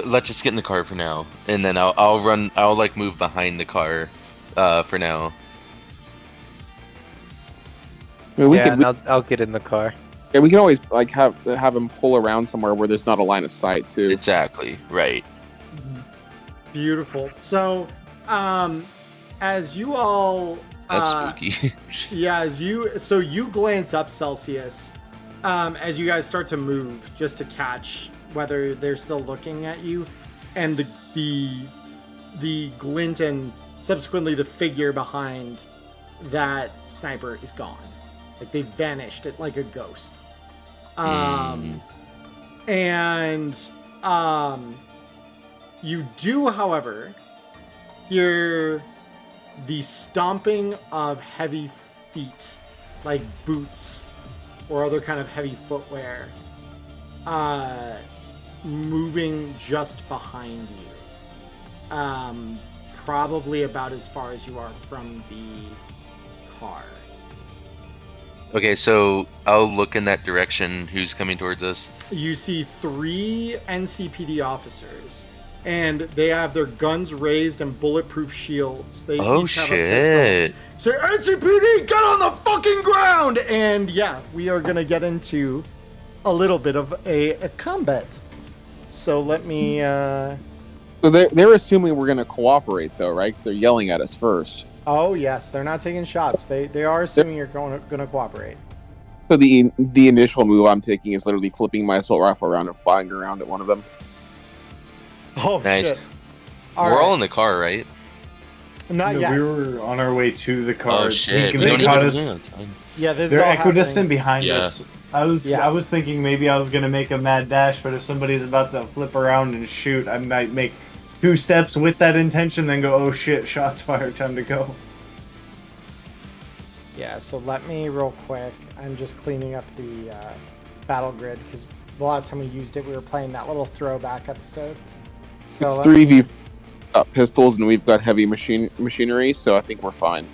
let's just get in the car for now, and then I'll like move behind the car, for now. I mean, I'll get in the car. Yeah, we can always like have him pull around somewhere where there's not a line of sight too. Exactly. Right. Beautiful. So, as you all, That's spooky. yeah, you glance up, Celsius, as you guys start to move, just to catch whether they're still looking at you, and the glint and subsequently the figure behind that sniper is gone. Like they vanished it like a ghost. And you do, however, hear the stomping of heavy feet, like boots or other kind of heavy footwear, moving just behind you. Probably about as far as you are from the car. Okay, so I'll look in that direction. Who's coming towards us? You see 3 NCPD officers, and they have their guns raised and bulletproof shields. They each have a pistol. Say, NCPD, get on the fucking ground! And yeah, we are gonna get into a little bit of a combat. So let me. So they're assuming we're gonna cooperate though, right? Because they're yelling at us first. Oh yes, they're not taking shots. They are assuming you're going to cooperate. So the initial move I'm taking is literally flipping my assault rifle around and flying around at one of them. Oh Nice. shit! We're all in the car, right? Not No, yet. we were on our way to the car. Oh shit! We They don't caught even. us. Yeah, this They're is all equidistant happening. behind Yeah. us. I was thinking maybe I was gonna make a mad dash, but if somebody's about to flip around and shoot, I might make 2 steps with that intention, then go, oh shit, shots fired, time to go. Yeah, so let me real quick. I'm just cleaning up the battle grid because the last time we used it, we were playing that little throwback episode. So It's 3v pistols, and we've got heavy machinery, so I think we're fine.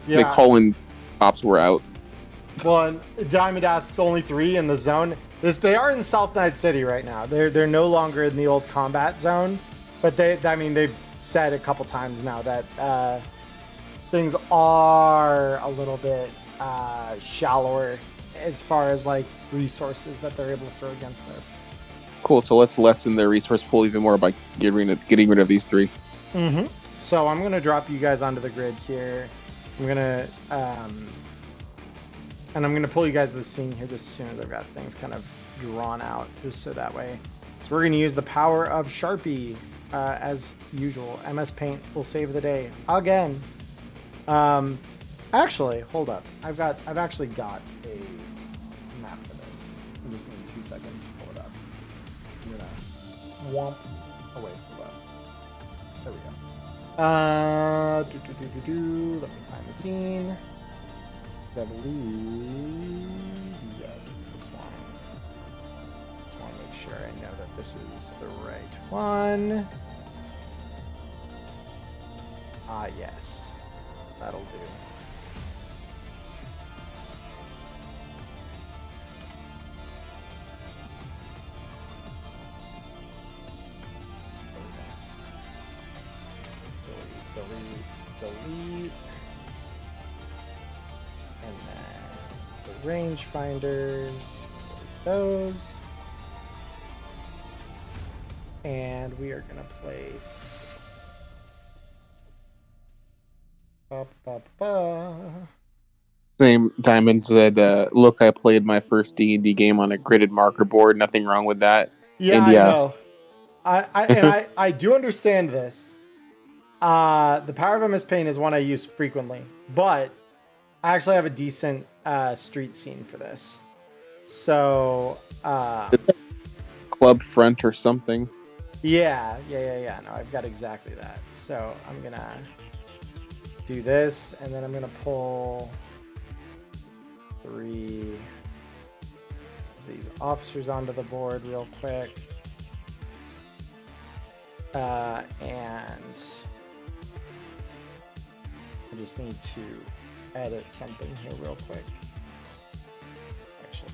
yeah. They call in cops. We're out. Well, Diamond asks only 3 in the zone. They are in South Night City right now. They're no longer in the old combat zone, but they've said a couple times now that things are a little bit shallower as far as like resources that they're able to throw against this. Cool. So let's lessen their resource pool even more by getting rid of these 3. Mm-hmm. So I'm gonna drop you guys onto the grid here. I'm gonna and I'm gonna pull you guys to the scene here just as soon as I've got things kind of drawn out, just so that way. So we're gonna use the power of Sharpie as usual. MS Paint will save the day again. Actually, hold up. I've actually got a map for this. I just need 2 seconds to pull it up. I'm gonna womp. Oh wait, hold up. There we go. Let me find the scene. I believe yes, it's this one. just want to make sure I know that this is the right one. Ah, yes. That'll do. Delete. And then the rangefinders, those. And we are going to place. Same Diamond said, look, I played my first D&D game on a gridded marker board. Nothing wrong with that. Yeah, And I yes. know. I do understand this. The Power of MS Paint is one I use frequently, but I actually have a decent street scene for this. So, Club front or something. yeah. No, I've got exactly that. So I'm gonna do this, and then I'm gonna pull 3 of these officers onto the board real quick. And I just need to edit something here real quick. Actually.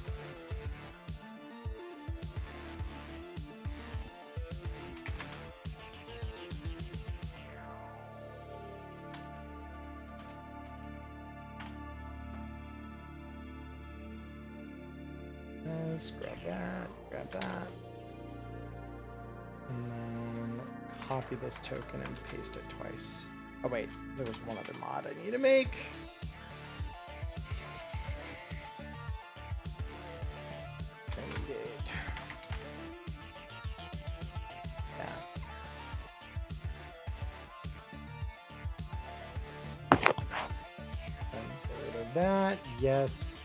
Let's grab that. And then copy this token and paste it twice. Oh wait, there was one other mod I need to make. Yeah. And get rid of that, yes.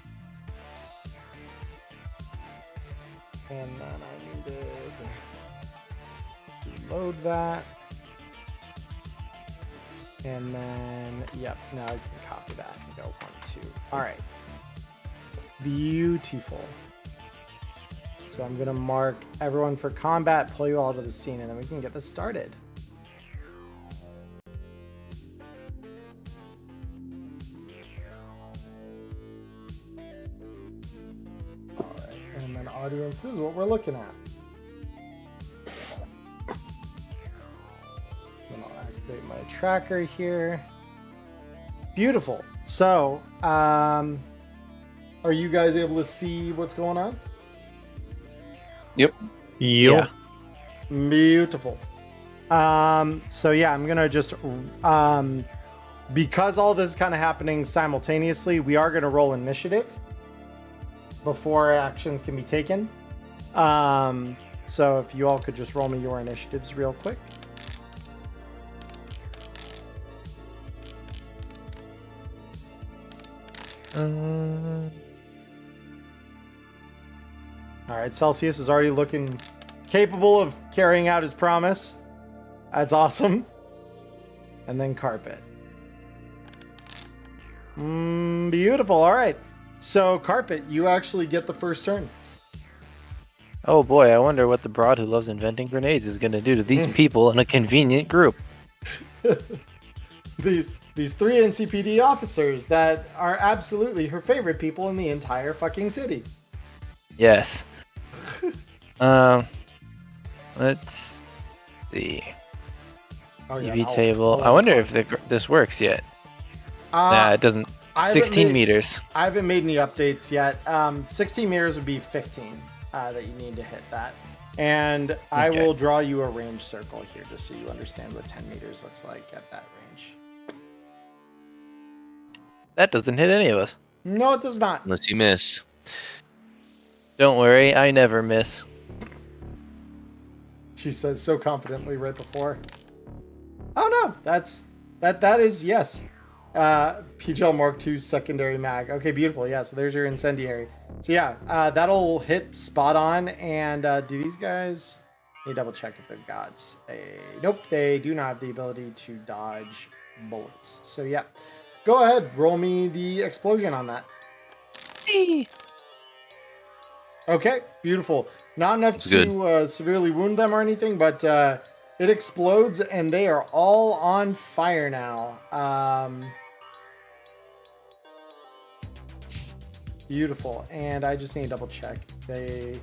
And then I needed to load that. And then, yep, now I can copy that and go 1, 2. All right. Beautiful. So I'm going to mark everyone for combat, pull you all to the scene, and then we can get this started. All right. And then audience, this is what we're looking at. Activate my tracker here. Beautiful. So, are you guys able to see what's going on? Yep. Yeah. Beautiful. So yeah, I'm gonna just because all this is kind of happening simultaneously, we are gonna roll initiative before actions can be taken. So if you all could just roll me your initiatives real quick. All right, Celsius is already looking capable of carrying out his promise. That's awesome. And then Carpet. Beautiful. All right. So, Carpet, you actually get the first turn. Oh boy, I wonder what the broad who loves inventing grenades is going to do to these people in a convenient group. These 3 NCPD officers that are absolutely her favorite people in the entire fucking city. Yes. Let's see. Oh, yeah, EV table. I wonder if this works yet. Nah, it doesn't. 16 meters. I haven't made any updates yet. 16 meters would be 15 that you need to hit that. And I will draw you a range circle here just so you understand what 10 meters looks like at that range. That doesn't hit any of us. No, it does not. Unless you miss. Don't worry, I never miss. She says so confidently right before. Oh no, that is yes. PGL Mark II secondary mag. Okay, beautiful. Yeah, so there's your incendiary. So yeah, that'll hit spot on. And do these guys? Let me double check if they've got a. Nope, they do not have the ability to dodge bullets. So yeah, go ahead, roll me the explosion on that. Okay, beautiful. Not enough It's to severely wound them or anything, but it explodes and they are all on fire now. Beautiful. And I just need to double check. They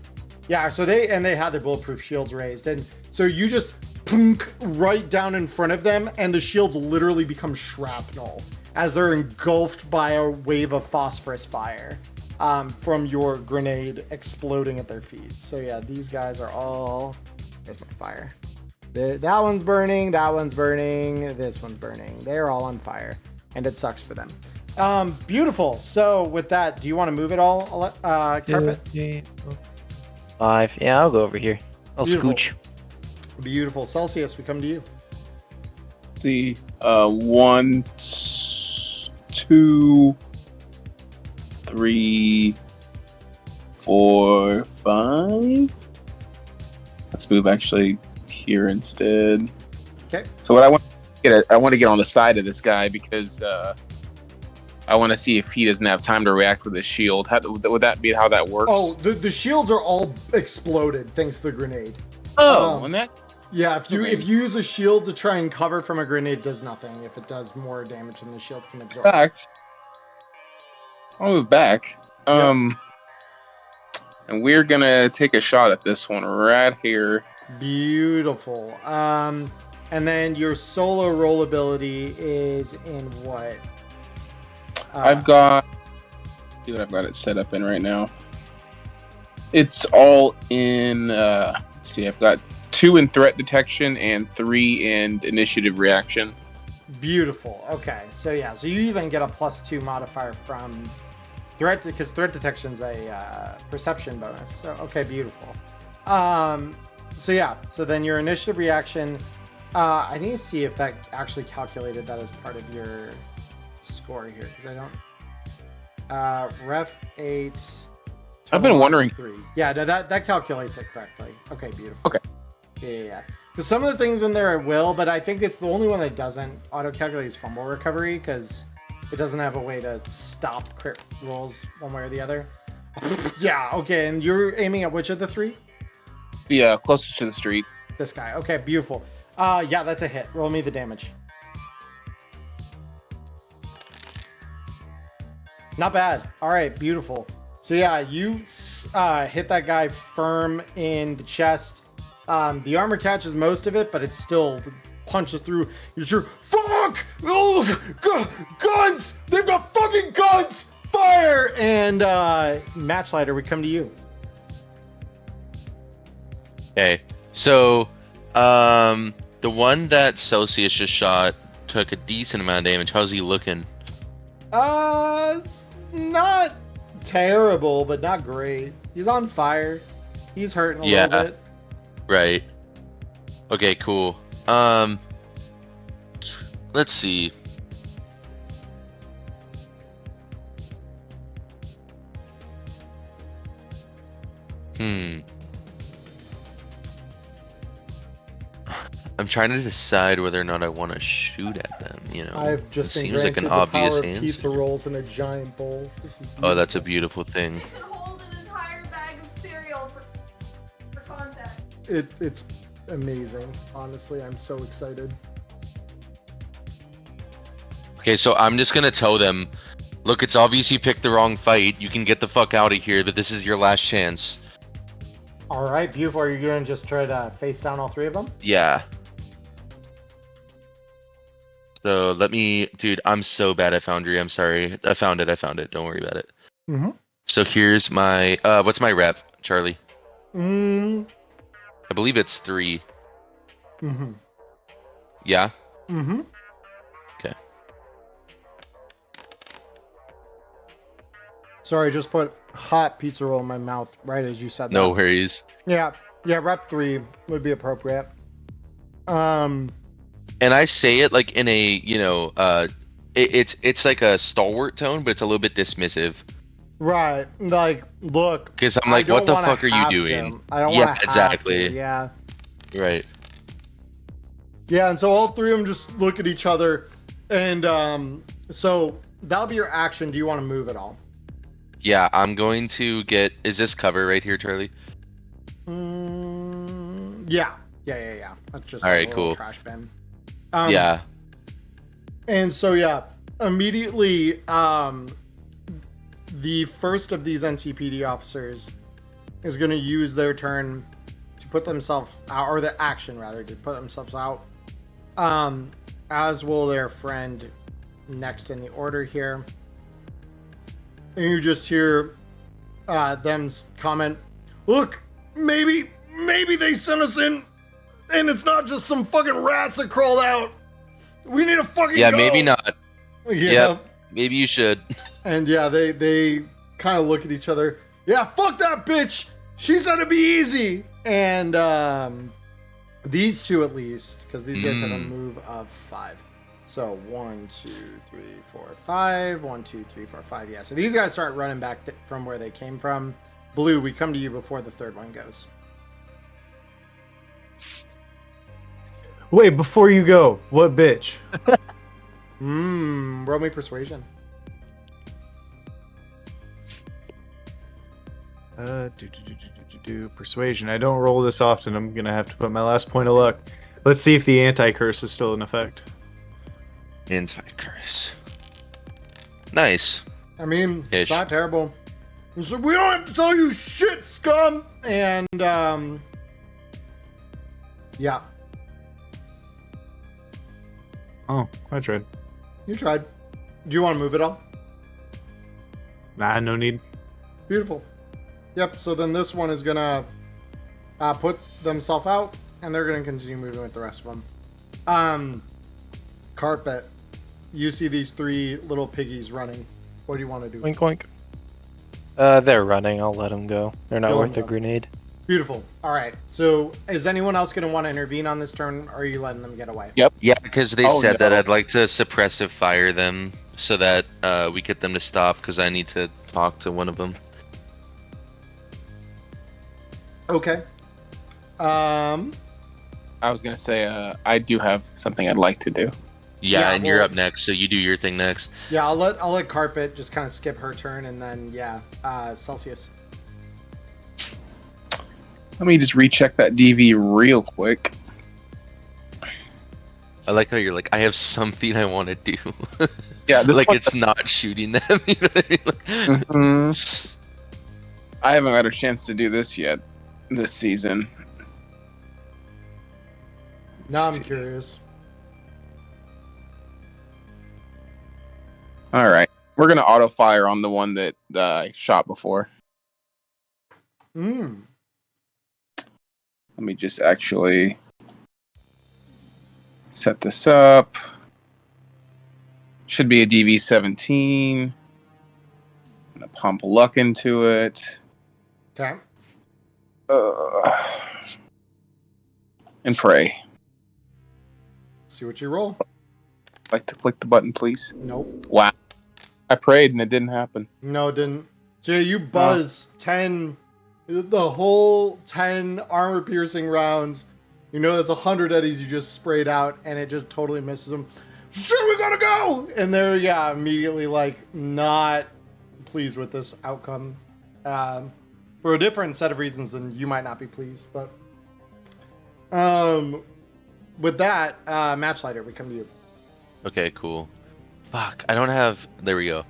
had their bulletproof shields raised. And so you just plunk right down in front of them and the shields literally become shrapnel as they're engulfed by a wave of phosphorus fire from your grenade exploding at their feet. So yeah, these guys are all... There's my fire. That one's burning, this one's burning. They're all on fire and it sucks for them. Beautiful. So with that, do you want to move it all, Carpet? 5. Yeah, I'll go over here. I'll Beautiful. scooch. Beautiful. Celsius, we come to you. See, 1, 2, 3, 4, 5. Let's move actually here instead. Okay. So what I want to get on the side of this guy because I want to see if he doesn't have time to react with his shield. Would that be how that works? Oh, the shields are all exploded thanks to the grenade. and that. Yeah, if you use a shield to try and cover from a grenade, it does nothing. If it does more damage than the shield can absorb. Fact. I'll move back. And we're gonna take a shot at this one right here. Beautiful. And then your solo roll ability is in what? I've got. See what I've got it set up in right now. It's all in. Let's see. I've got 2 in threat detection and 3 in initiative reaction. Beautiful. Okay. So yeah. So you even get a +2 modifier from threat because threat detection's a perception bonus. So okay. Beautiful. So yeah. So then your initiative reaction. I need to see if that actually calculated that as part of your score here because I don't. Ref 8. I've been wondering. 3. Yeah, no, that calculates it correctly. Okay, beautiful. Okay. Yeah. Because some of the things in there it will, but I think it's the only one that doesn't auto-calculate is fumble recovery because it doesn't have a way to stop crit rolls one way or the other. Yeah, okay, and you're aiming at which of the 3? Yeah, closest to the street. This guy. Okay, beautiful. Yeah, that's a hit. Roll me the damage. Not bad. All right, beautiful. So yeah, you hit that guy firm in the chest. The armor catches most of it, but it still punches through. You're sure, fuck! Oh, guns! They've got fucking guns! Fire! And Matchlighter, we come to you. Okay, so the one that Celsius just shot took a decent amount of damage. How's he looking? It's not terrible, but not great. He's on fire. He's hurting a little bit. Right. Okay, cool. Let's see. I'm trying to decide whether or not I want to shoot at them, you know. I've just it been seems like an granted the obvious power of answer. pizza rolls in a giant bowl. This is Oh, that's a beautiful thing. It can hold an entire bag of cereal for contact. It's amazing. Honestly, I'm so excited. Okay, so I'm just gonna tell them, look, it's obvious you picked the wrong fight. You can get the fuck out of here, but this is your last chance. All right, beautiful. Are you going to just try to face down all 3 of them? Yeah. So let me, dude, I'm so bad at Foundry. I'm sorry. I found it. Don't worry about it. Mm-hmm. So here's my, what's my rep, Charlie? Mm-hmm. I believe it's 3. Mm-hmm. Yeah? Mm-hmm. Okay. Sorry, just put hot pizza roll in my mouth right as you said that. No worries. Yeah, rep 3 would be appropriate. And I say it like in a, you know, it's like a stalwart tone, but it's a little bit dismissive. Right, like, look. Because I'm like, what the fuck are you have doing? them. I don't Yeah, want to exactly. Yeah. Right. Yeah, and so all 3 of them just look at each other, and so that'll be your action. Do you want to move at all? Yeah, I'm going to get. Is this cover right here, Charlie? Yeah. That's just All like right, a little cool. trash bin. Yeah. And so yeah, immediately, the first of these NCPD officers is going to use their turn to put themselves out, or their action rather, to put themselves out. As will their friend next in the order here. And you just hear them comment, "Look, maybe they sent us in, and it's not just some fucking rats that crawled out. We need to fucking Yeah, go." maybe not. Yeah. Yep. Maybe you should. And yeah, they kind of look at each other. Yeah, fuck that bitch. She said it'd be easy. And these two at least, because these guys have a move of 5. So 1, 2, 3, 4, 5. 1, 2, 3, 4, 5. Yeah. So these guys start running back from where they came from. Blue, we come to you before the third one goes. Wait, before you go, what bitch? Roll me persuasion. Persuasion. I don't roll this often. I'm gonna have to put my last point of luck. Let's see if the anti-curse is still in effect. Anti-curse. Nice. I mean, Ish. it's not terrible. And so we don't have to tell you shit, scum. And yeah, Oh, I tried. you tried. Do you want to move it all? Nah, no need. Beautiful. Yep. So then this one is gonna put themselves out, and they're gonna continue moving with the rest of them. Carpet. You see these 3 little piggies running. What do you want to do? Wink, wink. They're running. I'll let them go. They're not Kill 'em, worth a though. grenade. Beautiful. All right. So is anyone else gonna want to intervene on this turn, or are you letting them get away? Yep. Yeah, because they Oh, said that no. I'd like to suppressive fire them so that we get them to stop because I need to talk to one of them. Okay. I was gonna say I do have something I'd like to do. Yeah, Yeah, and you're well- up next, so you do your thing next. Yeah, I'll let Carpet just kind of skip her turn, and then Celsius. Let me just recheck that DV real quick. I like how you're like, I have something I want to do. Yeah, this like one- it's not shooting them. You know what I mean? Like- Mhm. I haven't had a chance to do this yet this season. Now I'm curious. All right, we're gonna auto fire on the one that I shot before. Mm. Let me just actually set this up. Should be a DV-17. I'm gonna pump luck into it. Okay. And pray. See what you roll. Like to click the button, please. Nope. Wow. I prayed and it didn't happen. No, it didn't. Jay, you buzz 10, the whole 10 armor-piercing rounds. You know that's 100 eddies you just sprayed out, and it just totally misses them. Shit, we gotta go! And they're, immediately, not pleased with this outcome. For a different set of reasons than you might not be pleased, but... with that, Matchlighter, we come to you. Okay, cool. Fuck, I don't have. There we go.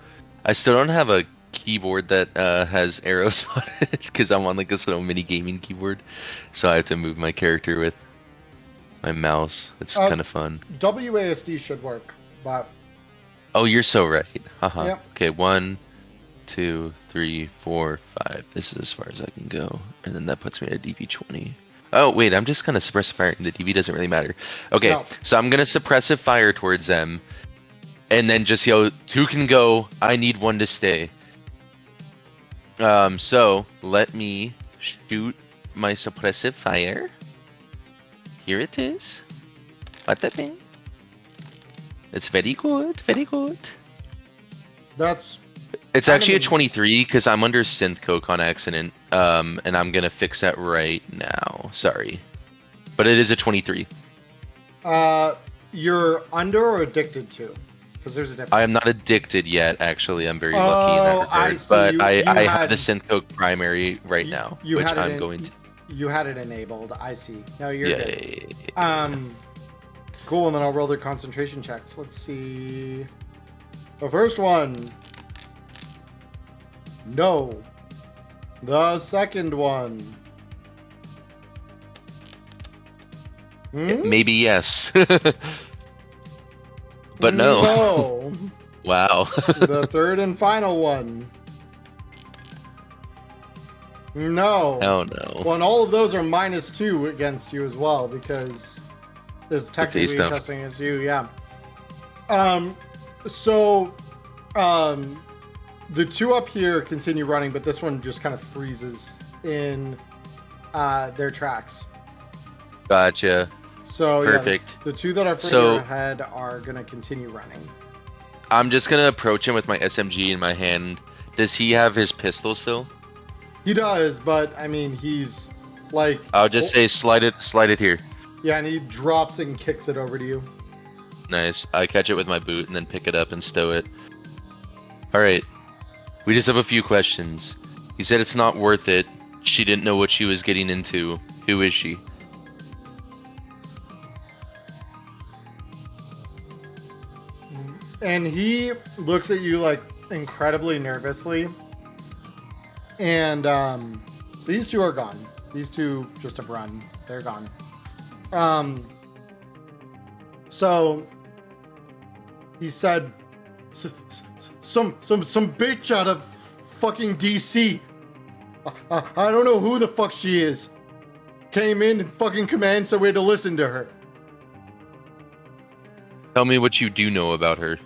I still don't have a keyboard that has arrows on it because I'm on like this little mini gaming keyboard, so I have to move my character with my mouse. It's kind of fun. WASD should work, but Oh, you're so right. Haha. Yep. Okay, 1, 2, 3, 4, 5. This is as far as I can go, and then that puts me at a DV-20. Oh wait, I'm just gonna suppressive fire. The DV doesn't really matter. Okay, No. so I'm gonna suppressive fire towards them, and then just yell, 2 can go. I need 1 to stay. So let me shoot my suppressive fire. Here it is. What the thing? It's very good, very good. that's It's Kind actually a of a- 23 because I'm under synth coke on accident. And I'm gonna fix that right now. Sorry, but it is a 23. you're under or addicted to? Because there's a difference. I am not addicted yet. Actually, I'm very lucky in that Oh, I regard. see. But You I had- have the synth coke primary right now, you which had it I'm in- going to. You had it enabled. I see. No, you're Yeah. good. Cool. And then I'll roll their concentration checks. Let's see. The first one. No. The second one. Hmm? Maybe yes. But no. No. Wow. The third and final one. No. Oh no. Well, and all of those are -2 against you as well because there's technically face down. testing against you. Yeah. So, the two up here continue running, but this one just kind of freezes in their tracks. Gotcha. So Perfect. yeah, the two that are further So- ahead are gonna continue running. I'm just gonna approach him with my SMG in my hand. Does he have his pistol still? He does, but I mean, he's like. I'll just say slide it here. Yeah, and he drops it and kicks it over to you. Nice. I catch it with my boot and then pick it up and stow it. Alright. We just have a few questions. You said it's not worth it. She didn't know what she was getting into. Who is she? And he looks at you like incredibly nervously. And so these two are gone. These two just have run. They're gone. So he said, some bitch out of fucking DC. I don't know who the fuck she is. Came in and fucking command said we had to listen to her. Tell me what you do know about her.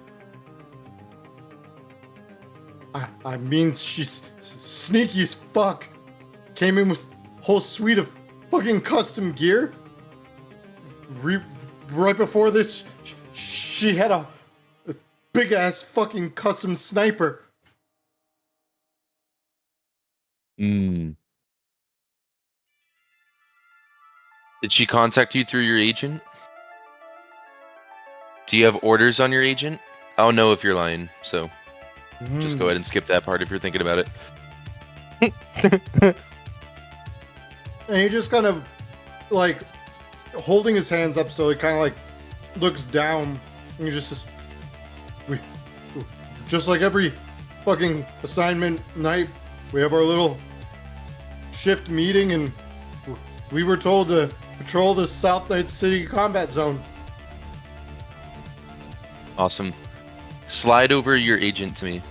I mean, she's sneaky as fuck. Came in with a whole suite of fucking custom gear. Right before this, she had a big ass fucking custom sniper. Hmm. Did she contact you through your agent? Do you have orders on your agent? I'll know if you're lying, so just go ahead and skip that part if you're thinking about it. And he just kind of like holding his hands up, so he kind of like looks down and he just says, "We just like every fucking assignment night, we have our little shift meeting, and we were told to patrol the South Night City combat zone." Awesome. Slide over your agent to me.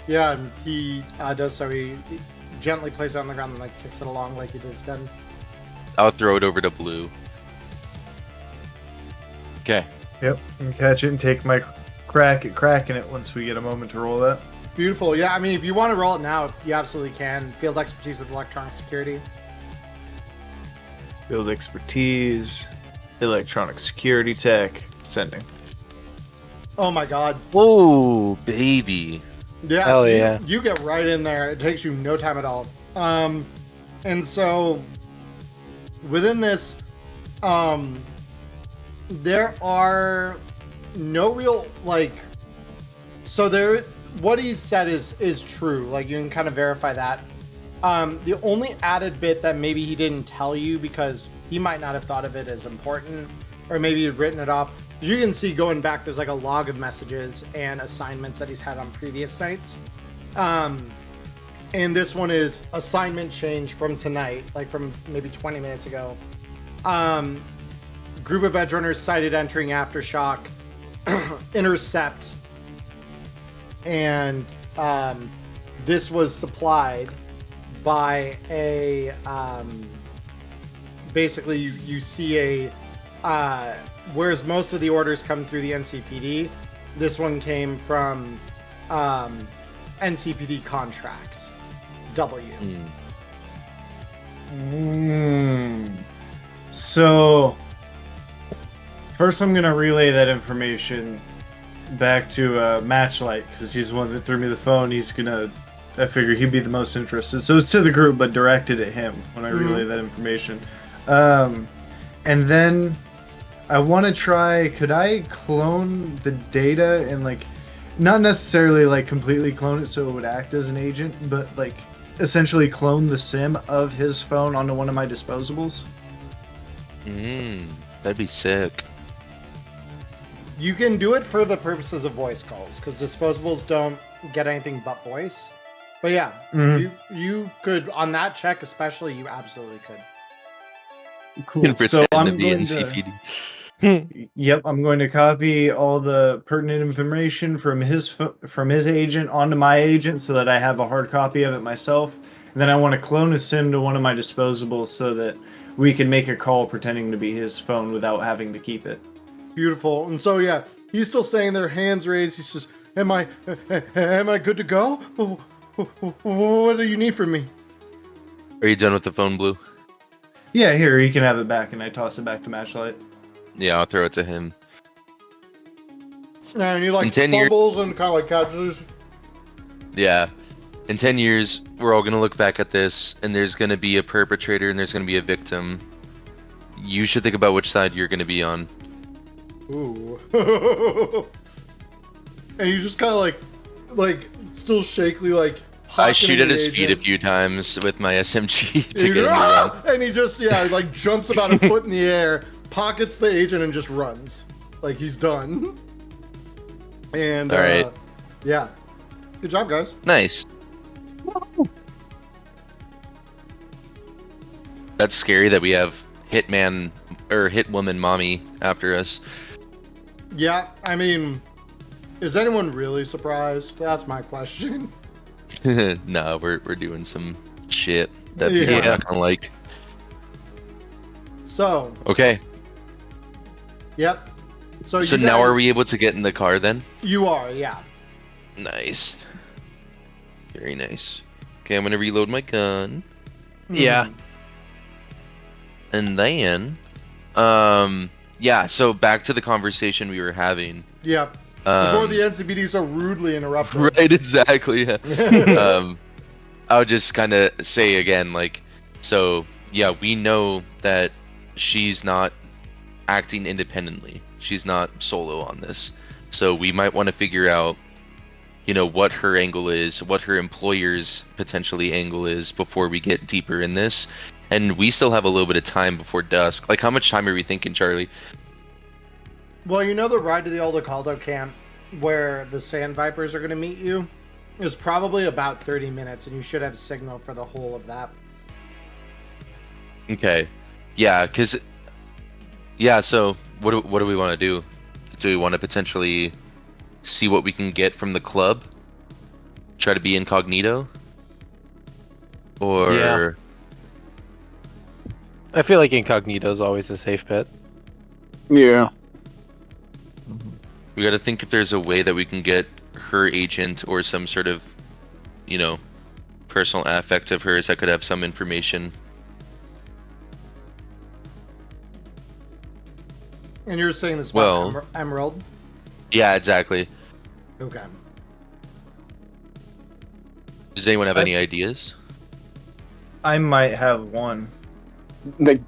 Yeah, and he does so. He gently places it on the ground and like kicks it along like he did his gun. I'll throw it over to Blue. Okay. Yep, and catch it and take my crack at cracking it once we get a moment to roll that. Beautiful. Yeah, I mean, if you want to roll it now, you absolutely can. Field expertise with electronic security. Build expertise, electronic security tech, sending. Oh my god. Whoa, baby. Yeah, Hell so yeah. you get right in there. It takes you no time at all. And so within this, there are no real like. So there, what he said is true. Like you can kind of verify that. The only added bit that maybe he didn't tell you because he might not have thought of it as important, or maybe he'd written it off. As you can see, going back, there's like a log of messages and assignments that he's had on previous nights. And this one is assignment change from tonight, like from maybe 20 minutes ago. Group of edge runners sighted entering Aftershock, intercept, and this was supplied by a basically you see a whereas most of the orders come through the NCPD, this one came from NCPD contract W. So, first I'm going to relay that information back to Matchlight, because he's the one that threw me the phone. He's going to, I figure he'd be the most interested. So it's to the group, but directed at him when I relay that information. And then I want to try. Could I clone the data and like, not necessarily like completely clone it so it would act as an agent, but like essentially clone the SIM of his phone onto one of my disposables? That'd be sick. You can do it for the purposes of voice calls, because disposables don't get anything but voice. But yeah, you could, on that check especially, you absolutely could. You can Cool. So pretend to I'm be going to. NCPD. Yep, I'm going to copy all the pertinent information from his agent onto my agent so that I have a hard copy of it myself. And then I want to clone a SIM to one of my disposables so that we can make a call pretending to be his phone without having to keep it. Beautiful. And so yeah, he's still staying there, hands raised. He says, am I good to go? What do you need from me? Are you done with the phone, Blue? Yeah, here, you can have it back, and I toss it back to Matchlight. Yeah, I'll throw it to him. And he like In 10 years- fumbles and kind of like catches. Yeah. In 10 years, we're all gonna look back at this, and there's gonna be a perpetrator and there's gonna be a victim. You should think about which side you're gonna be on. Ooh. And you just kind of like still shakily like. I shoot at his agent. feet a few times with my SMG to And get him to run. and he just like jumps about a foot in the air, pockets the agent, and just runs like he's done. And All right. Yeah, good job, guys. Nice. That's scary that we have Hitman or Hitwoman Mommy after us. Yeah, I mean, is anyone really surprised? That's my question. No, we're doing some shit that people Yeah. are not gonna like. So, Okay, yep. So so you now are guys- we able to get in the car then? You are, yeah. Nice. Very nice. Okay, I'm gonna reload my gun. Yeah. And then, yeah, so back to the conversation we were having. Yep. Before Um, the NCPD so rudely interrupted. Right, exactly. I would just kind of say again, like, so yeah, we know that she's not acting independently. She's not solo on this. So we might want to figure out, what her angle is, what her employer's potentially angle is before we get deeper in this. And we still have a little bit of time before dusk. Like, how much time are we thinking, Charlie? Well, the ride to the Aldo Caldo camp where the Sand Vipers are going to meet you is probably about 30 minutes, and you should have signal for the whole of that. Okay. Yeah, because... Yeah, so what do we want to do? Do we want to potentially see what we can get from the club? Try to be incognito? Or... Yeah. I feel like incognito is always a safe bet. Yeah. We gotta think if there's a way that we can get her agent or some sort of, personal affect of hers that could have some information. And you're saying this about Well- Emerald? Yeah, exactly. Okay. Does anyone have any ideas? I might have one. Like,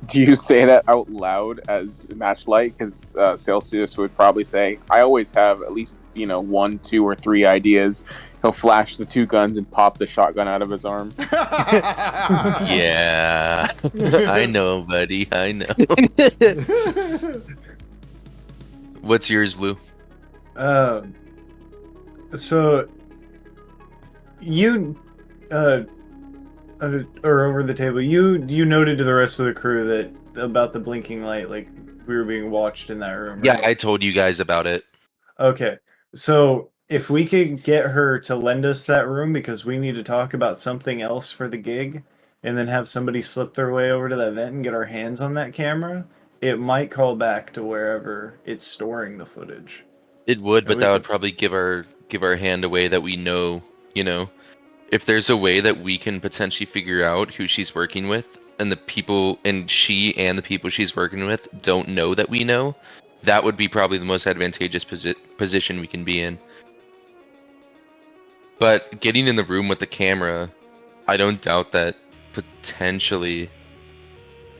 do you say that out loud as Matchlight? Because Celsius would probably say, I always have at least, 1, 2, or 3 ideas. He'll flash the 2 guns and pop the shotgun out of his arm. Yeah. I know, buddy. I know. What's yours, Blue? So you or over the table, you noted to the rest of the crew that about the blinking light, like we were being watched in that room, right? Yeah, I told you guys about it. Okay, so if we could get her to lend us that room because we need to talk about something else for the gig, and then have somebody slip their way over to that vent and get our hands on that camera, it might call back to wherever it's storing the footage. It would, but we that would could- probably give our hand away that we know, if there's a way that we can potentially figure out who she's working with, and the people she's working with don't know that we know, that would be probably the most advantageous position we can be in. But getting in the room with the camera, I don't doubt that potentially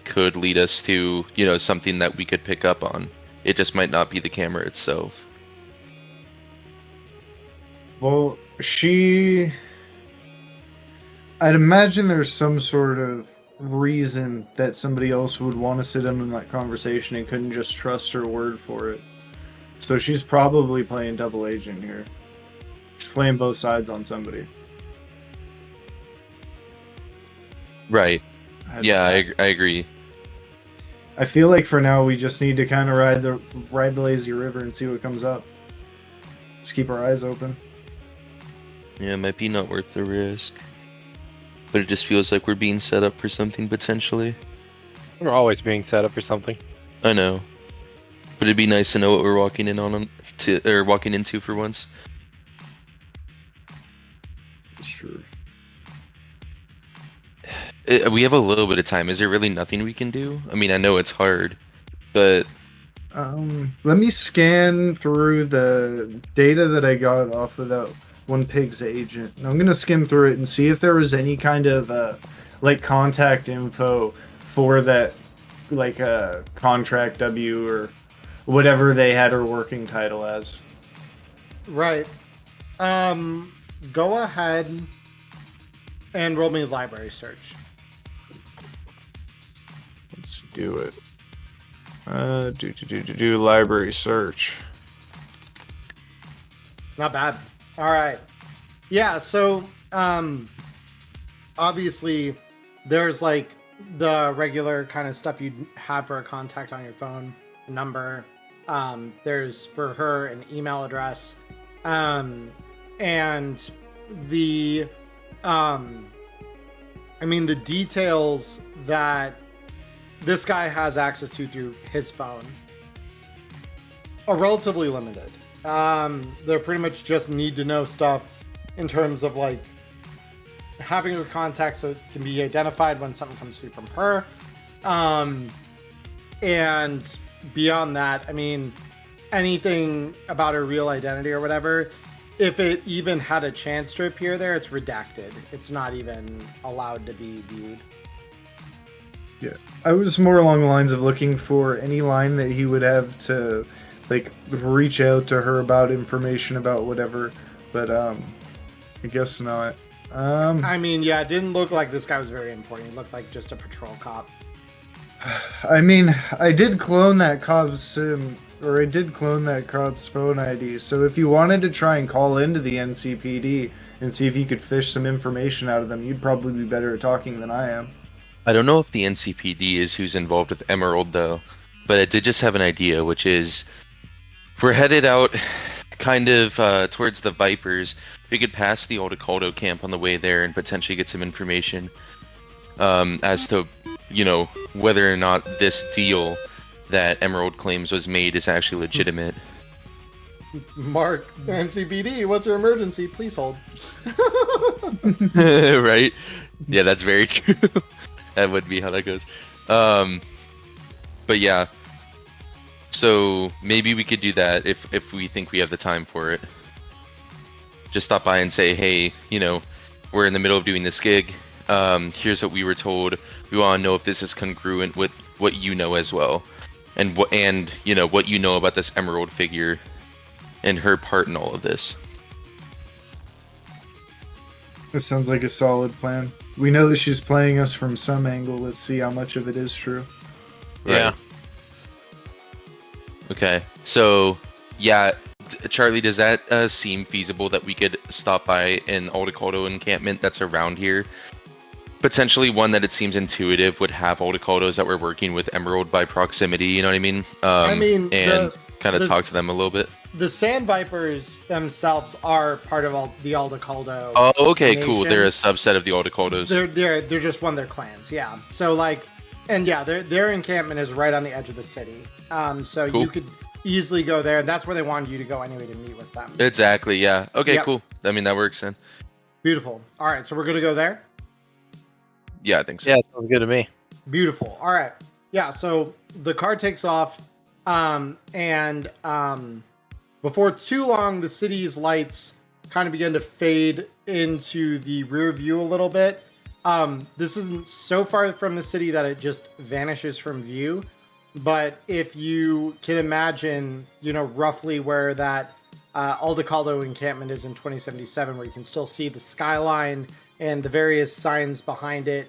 could lead us to, something that we could pick up on. It just might not be the camera itself. Well, I'd imagine there's some sort of reason that somebody else would want to sit in on that conversation and couldn't just trust her word for it. So she's probably playing double agent here. She's playing both sides on somebody. Right. Yeah, I agree. I feel like for now we just need to kind of ride the lazy river and see what comes up. Just keep our eyes open. Yeah, it might be not worth the risk. But it just feels like we're being set up for something potentially. We're always being set up for something. I know. But it'd be nice to know what we're walking walking into for once. It's true. We have a little bit of time. Is there really nothing we can do? I mean, I know it's hard, but Let me scan through the data that I got off of that one pig's agent. And I'm gonna skim through it and see if there was any kind of contact info for that contract W or whatever they had her working title as. Right. Go ahead and roll me a library search. Let's do it. Do library search. Not bad. All right. Yeah, so obviously there's the regular kind of stuff you'd have for a contact on your phone, number. There's for her an email address. And the the details that this guy has access to through his phone are relatively limited. They pretty much just need to know stuff in terms of having her contact so it can be identified when something comes through from her. And beyond that, anything about her real identity or whatever, if it even had a chance to appear there, it's redacted. It's not even allowed to be viewed. Yeah, I was more along the lines of looking for any line that he would have to reach out to her about information about whatever, but I guess not. It didn't look like this guy was very important. He looked like just a patrol cop. I did clone that cop's phone ID, so if you wanted to try and call into the NCPD and see if you could fish some information out of them, you'd probably be better at talking than I am. I don't know if the NCPD is who's involved with Emerald though, but I did just have an idea, which is we're headed out kind of towards the Vipers. We could pass the Oldicaldo camp on the way there and potentially get some information as to, whether or not this deal that Emerald claims was made is actually legitimate. Mark, NCPD, what's your emergency? Please hold. Right? Yeah, that's very true. That would be how that goes. But yeah. So maybe we could do that if we think we have the time for it. Just stop by and say, hey, we're in the middle of doing this gig. Here's what we were told. We want to know if this is congruent with what you know as well. And what you know about this Emerald figure and her part in all of this. That sounds like a solid plan. We know that she's playing us from some angle. Let's see how much of it is true. Yeah. Right. Okay. So, yeah, Charlie, does that seem feasible that we could stop by an Oldicaldo encampment that's around here? Potentially one that it seems intuitive would have Oldicaldos that were working with Emerald by proximity, you know what I mean? And kind of talk to them a little bit. The Sand Vipers themselves are part of the Oldicaldo. Oh, okay, nation. cool. They're a subset of the Oldicaldos. They're just one of their clans, yeah. So their encampment is right on the edge of the city. So cool. You could easily go there. That's where they wanted you to go anyway to meet with them. Exactly, yeah. Okay, yep. Cool. That works then. Beautiful. All right, so we're gonna go there. Yeah, I think so. Yeah, sounds good to me. Beautiful. All right. Yeah, so the car takes off, before too long, the city's lights kind of begin to fade into the rear view a little bit, This isn't so far from the city that it just vanishes from view. But if you can imagine, roughly where that Aldecaldo encampment is in 2077, where you can still see the skyline and the various signs behind it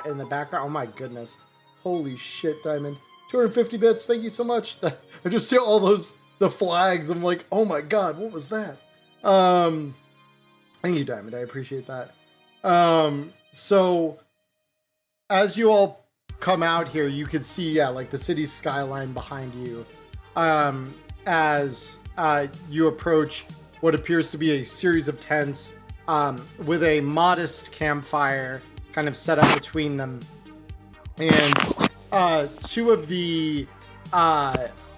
in the background. Oh my goodness. Holy shit, Diamond. 250 bits, thank you so much. I just see all the flags. I'm like, oh my god, what was that? Thank you, Diamond, I appreciate that. So as you all come out here, you can see, like the city skyline behind you. As you approach what appears to be a series of tents, with a modest campfire kind of set up between them. And two of the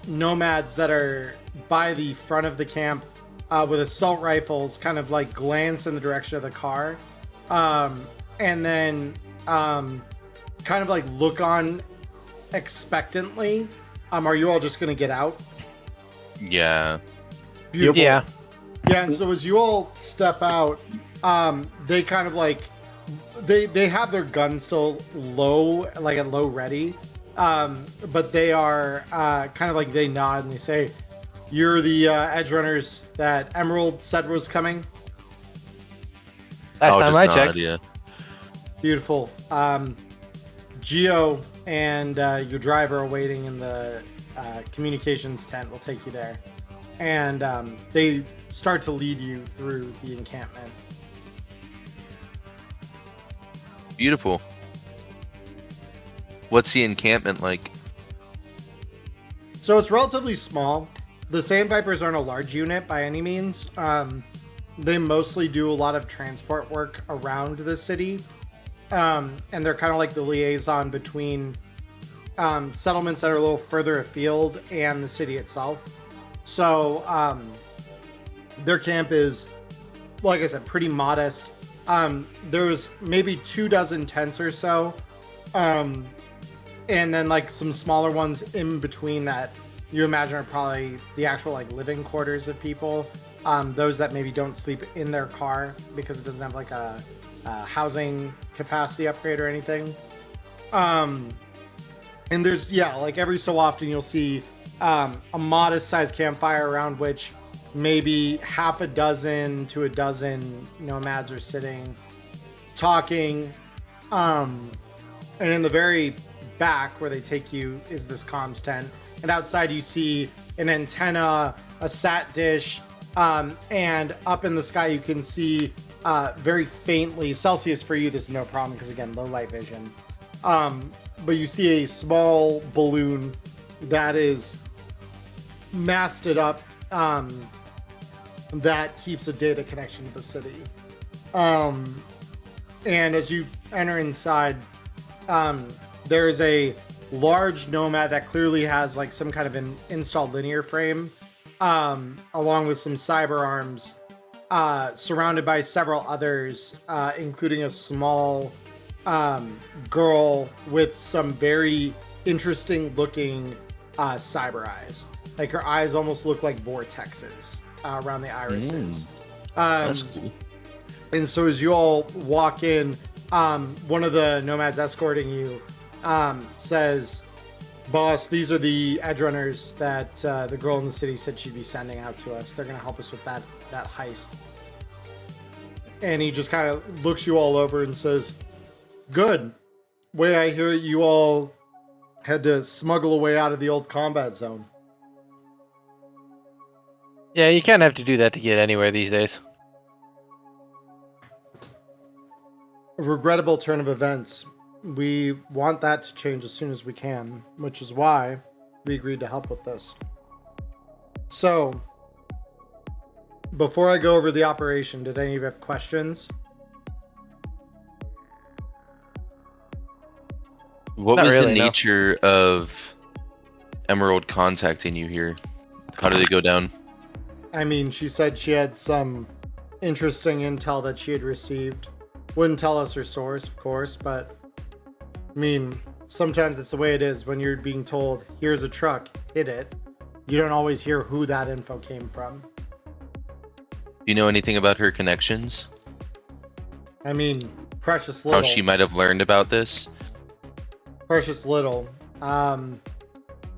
nomads that are by the front of the camp with assault rifles kind of like glance in the direction of the car, and then kind of like look on expectantly. Are you all just gonna get out? Yeah. Beautiful. Yeah. Yeah, and so as you all step out, they kind of like they have their guns still low, like at low ready, but they are kind of like, they nod and they say, "You're the edge runners that Emerald said was coming." Last I'll time just I nod, checked. Yeah. Beautiful. Geo and your driver are waiting in the communications tent. We'll take you there. And they start to lead you through the encampment. Beautiful. What's the encampment like? So it's relatively small. The Sandvipers aren't a large unit by any means. They mostly do a lot of transport work around the city. And they're kind of like the liaison between settlements that are a little further afield and the city itself. So their camp is, like I said, pretty modest. There's maybe 24 tents or so. And then like some smaller ones in between that you imagine are probably the actual like living quarters of people. Those that maybe don't sleep in their car because it doesn't have like a housing capacity upgrade or anything. And there's, like every so often you'll see a modest sized campfire around which maybe half a dozen to a dozen nomads are sitting, talking. And in the very back where they take you is this comms tent. And outside you see an antenna, a sat dish, and up in the sky you can see very faintly, Celsius for you, this is no problem because again, low light vision. But you see a small balloon that is masted up that keeps a data connection to the city. And as you enter inside, there's a large nomad that clearly has like some kind of an installed linear frame, along with some cyber arms, surrounded by several others, including a small girl with some very interesting looking cyber eyes. Like her eyes almost look like vortexes around the irises. That's cool. And so as you all walk in, one of the nomads escorting you says, "Boss, these are the edge runners that the girl in the city said she'd be sending out to us. They're going to help us with that heist." And he just kind of looks you all over and says, "Good. Way I hear it, you all had to smuggle a way out of the old combat zone." Yeah, you kind of have to do that to get anywhere these days. A regrettable turn of events. We want that to change as soon as we can, which is why we agreed to help with this. So, before I go over the operation, did any of you have questions? What Not was really, the no. nature of Emerald contacting you here? How did it go down? I mean, she said she had some interesting intel that she had received. Wouldn't tell us her source, of course, but I mean, sometimes it's the way it is when you're being told, here's a truck, hit it. You don't always hear who that info came from. Do you know anything about her connections? I mean, Precious how little. she might have learned about this? Precious little.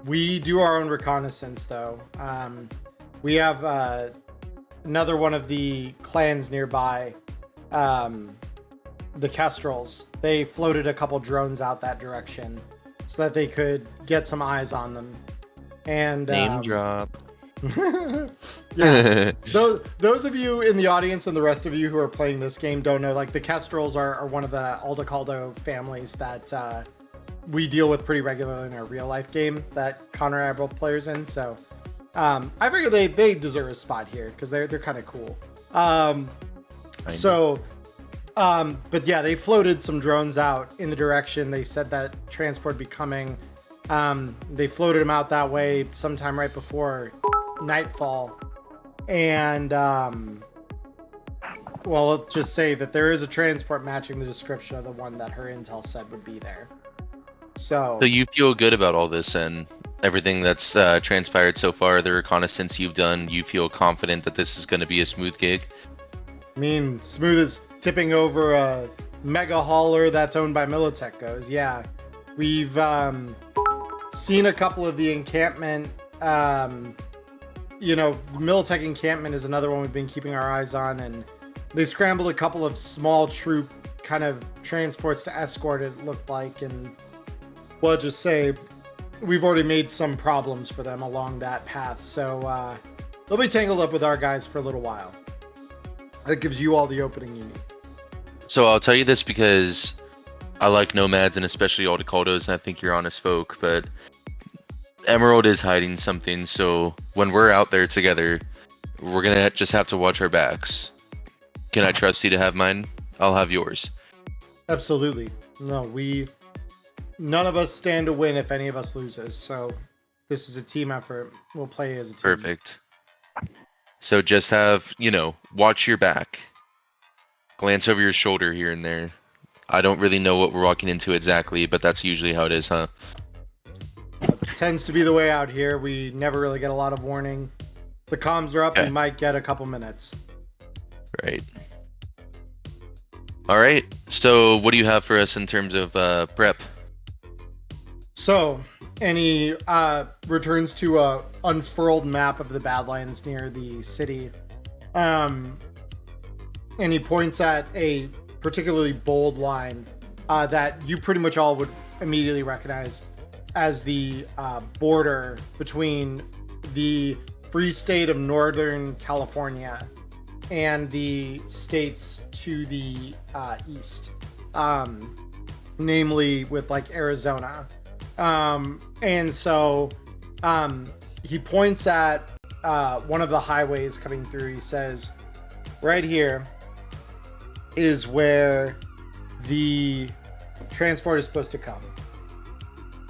We do our own reconnaissance, though. We have another one of the clans nearby, the Kestrels. They floated a couple drones out that direction so that they could get some eyes on them. And Name drop. yeah. Those of you in the audience and the rest of you who are playing this game don't know, like the Kestrels are one of the Aldecaldo families that we deal with pretty regularly in our real life game that Connor and I are both players in. So I figure they deserve a spot here because they're kind of cool. But yeah, they floated some drones out in the direction. They said that transport would be coming. They floated them out that way sometime right before nightfall. And well, let's just say that there is a transport matching the description of the one that her intel said would be there. So you feel good about all this and everything that's transpired so far, the reconnaissance you've done, you feel confident that this is going to be a smooth gig? I mean, smooth as tipping over a mega hauler that's owned by Militech goes. Yeah, we've seen a couple of the encampment. Militech encampment is another one we've been keeping our eyes on, and they scrambled a couple of small troop kind of transports to escort it looked like, and well, I'll just say we've already made some problems for them along that path, so they'll be tangled up with our guys for a little while. That gives you all the opening you need. So I'll tell you this because I like nomads and especially Aldecaldos, and I think you're honest folk, but Emerald is hiding something, so when we're out there together, we're gonna just have to watch our backs. Can I trust you to have mine? I'll have yours. Absolutely. No, none of us stand to win if any of us loses, so this is a team effort. We'll play as a team. Perfect. So just have, watch your back. Glance over your shoulder here and there. I don't really know what we're walking into exactly, but that's usually how it is, huh? Tends to be the way out here. We never really get a lot of warning. The comms are up, we might get a couple minutes. Right. All right. So what do you have for us in terms of prep? So, any returns to a unfurled map of the Badlands near the city. And he points at a particularly bold line that you pretty much all would immediately recognize as the border between the free state of Northern California and the states to the east, namely with like Arizona. And so he points at one of the highways coming through. He says, right here is where the transport is supposed to come.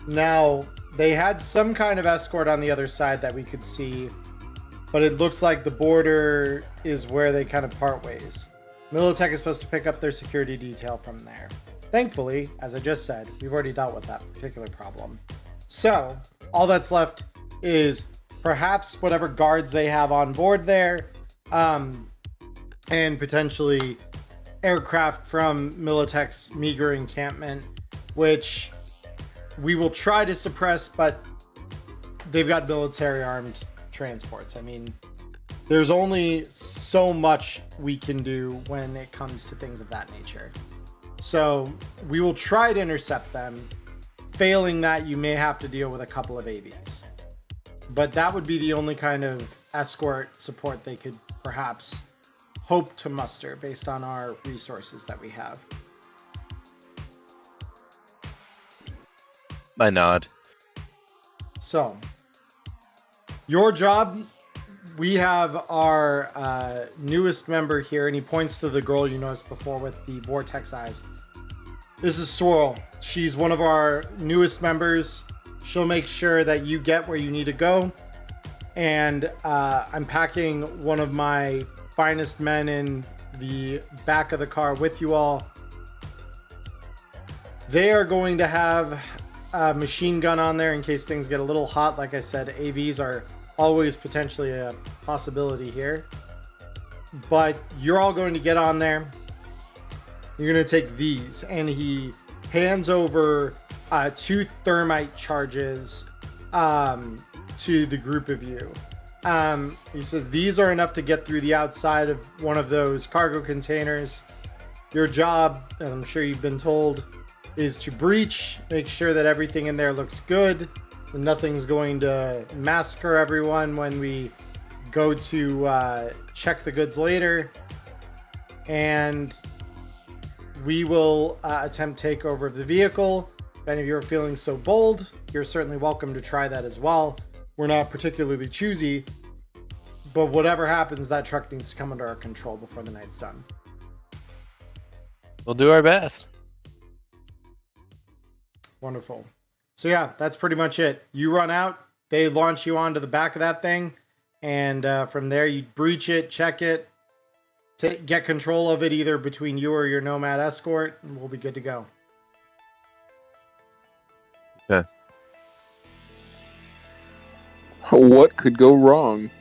Now, they had some kind of escort on the other side that we could see, but it looks like the border is where they kind of part ways. Militech is supposed to pick up their security detail from there. Thankfully, as I just said, we've already dealt with that particular problem. So, all that's left is perhaps whatever guards they have on board there, and potentially aircraft from Militech's meager encampment, which we will try to suppress, but they've got military armed transports. I mean, there's only so much we can do when it comes to things of that nature. So we will try to intercept them. Failing that, you may have to deal with a couple of AVs. But that would be the only kind of escort support they could perhaps hope to muster based on our resources that we have. I nod. So, your job, we have our newest member here, and he points to the girl you noticed before with the vortex eyes. This is Swirl. She's one of our newest members. She'll make sure that you get where you need to go. And I'm packing one of my finest men in the back of the car with you all. They are going to have a machine gun on there in case things get a little hot. Like I said, AVs are always potentially a possibility here. But you're all going to get on there. You're going to take these. And he hands over 2 thermite charges to the group of you. He says, these are enough to get through the outside of one of those cargo containers. Your job, as I'm sure you've been told, is to breach, make sure that everything in there looks good, and nothing's going to massacre everyone when we go to check the goods later. And we will attempt takeover of the vehicle. If any of you are feeling so bold, you're certainly welcome to try that as well. We're not particularly choosy, but whatever happens, that truck needs to come under our control before the night's done. We'll do our best. Wonderful. So yeah, that's pretty much it. You run out, they launch you onto the back of that thing, and from there you breach it, check it, get control of it either between you or your Nomad escort, and we'll be good to go. Okay. What could go wrong?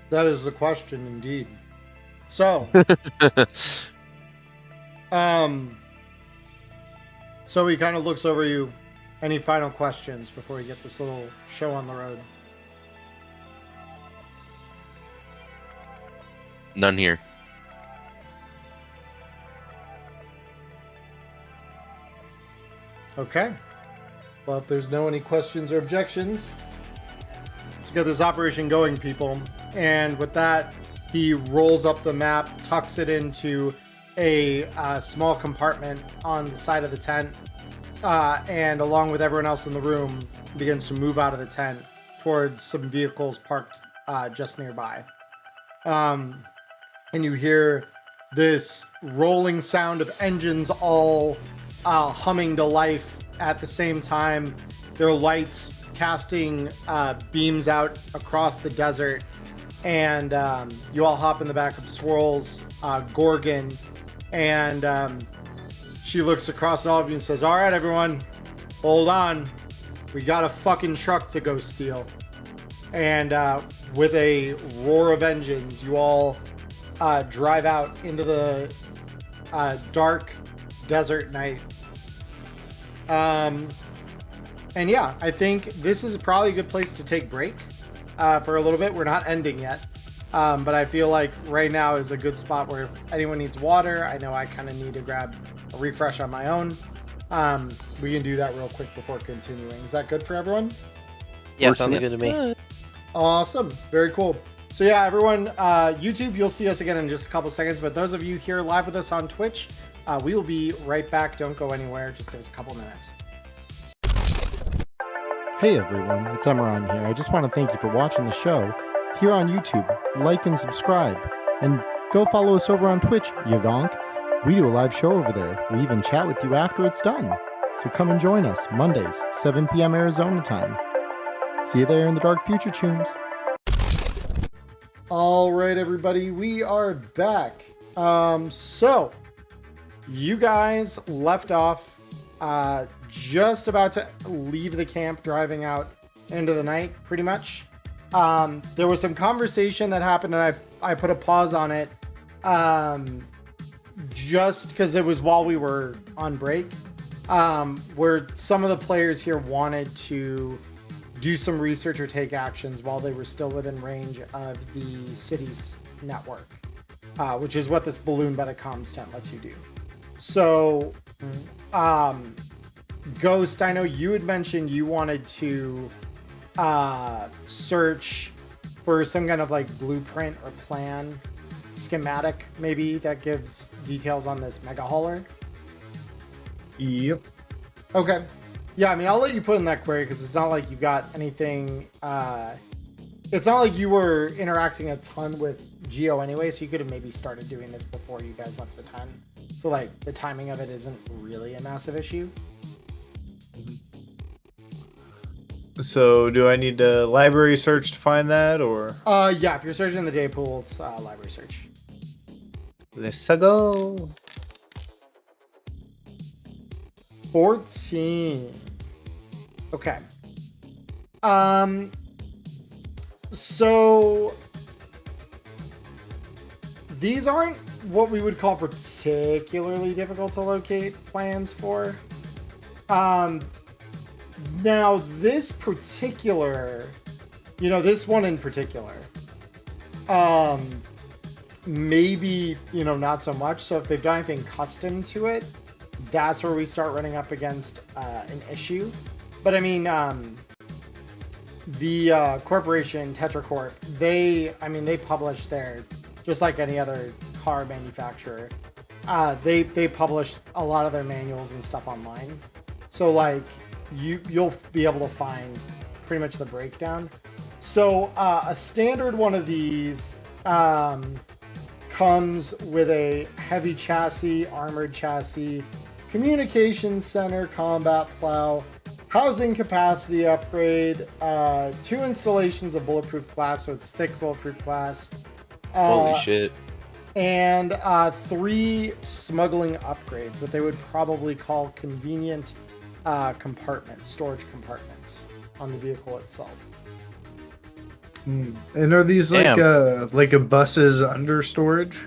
That is the question indeed. So, so he kind of looks over you. Any final questions before we get this little show on the road? None here. Okay. Well, if there's no any questions or objections, let's get this operation going, people. And with that, he rolls up the map, tucks it into a small compartment on the side of the tent, and along with everyone else in the room, begins to move out of the tent towards some vehicles parked just nearby. And you hear this rolling sound of engines all humming to life at the same time. Their lights casting beams out across the desert. And you all hop in the back of Swirl's Gorgon. And she looks across all of you and says, all right, everyone, hold on. We got a fucking truck to go steal. And with a roar of engines, you all drive out into the dark desert night. And yeah, I think this is probably a good place to take break for a little bit. We're not ending yet. But I feel like right now is a good spot where if anyone needs water, I know I kind of need to grab a refresh on my own. We can do that real quick before continuing. Is that good for everyone? Yeah, sounds good to me. Awesome. Very cool. So yeah, everyone, YouTube, you'll see us again in just a couple seconds. But those of you here live with us on Twitch, we will be right back. Don't go anywhere. Just give us a couple minutes. Hey everyone, it's Emmerron here. I just want to thank you for watching the show here on YouTube. Like and subscribe. And go follow us over on Twitch, you gonk. We do a live show over there. We even chat with you after it's done. So come and join us Mondays, 7 p.m. Arizona time. See you there in the dark future, tunes. All right, everybody, we are back. So you guys left off just about to leave the camp, driving out into the night, pretty much. There was some conversation that happened, and I put a pause on it just because it was while we were on break, where some of the players here wanted to do some research or take actions while they were still within range of the city's network, which is what this balloon by the comms tent lets you do. So, Ghost, I know you had mentioned you wanted to search for some kind of like blueprint or plan, schematic maybe, that gives details on this mega hauler. Yep. Okay. Yeah, I mean, I'll let you put in that query because it's not like you've got anything. It's not like you were interacting a ton with Geo anyway, so you could have maybe started doing this before you guys left the tent. So like the timing of it isn't really a massive issue. So do I need to library search to find that, or? Yeah, if you're searching the day pool, it's library search. Let's go. 14. Okay. So these aren't what we would call particularly difficult to locate plans for. Now this particular, this one in particular, maybe, not so much. So if they've done anything custom to it, that's where we start running up against an issue. But I mean, the corporation Tetracorp, they publish their, just like any other car manufacturer, they publish a lot of their manuals and stuff online. So like you'll be able to find pretty much the breakdown. So a standard one of these comes with a heavy chassis, armored chassis, communications center, combat plow, housing capacity upgrade, 2 installations of bulletproof glass, so it's thick bulletproof glass. Holy shit. And 3 smuggling upgrades, what they would probably call convenient compartments, storage compartments on the vehicle itself. And are these like a bus's under storage?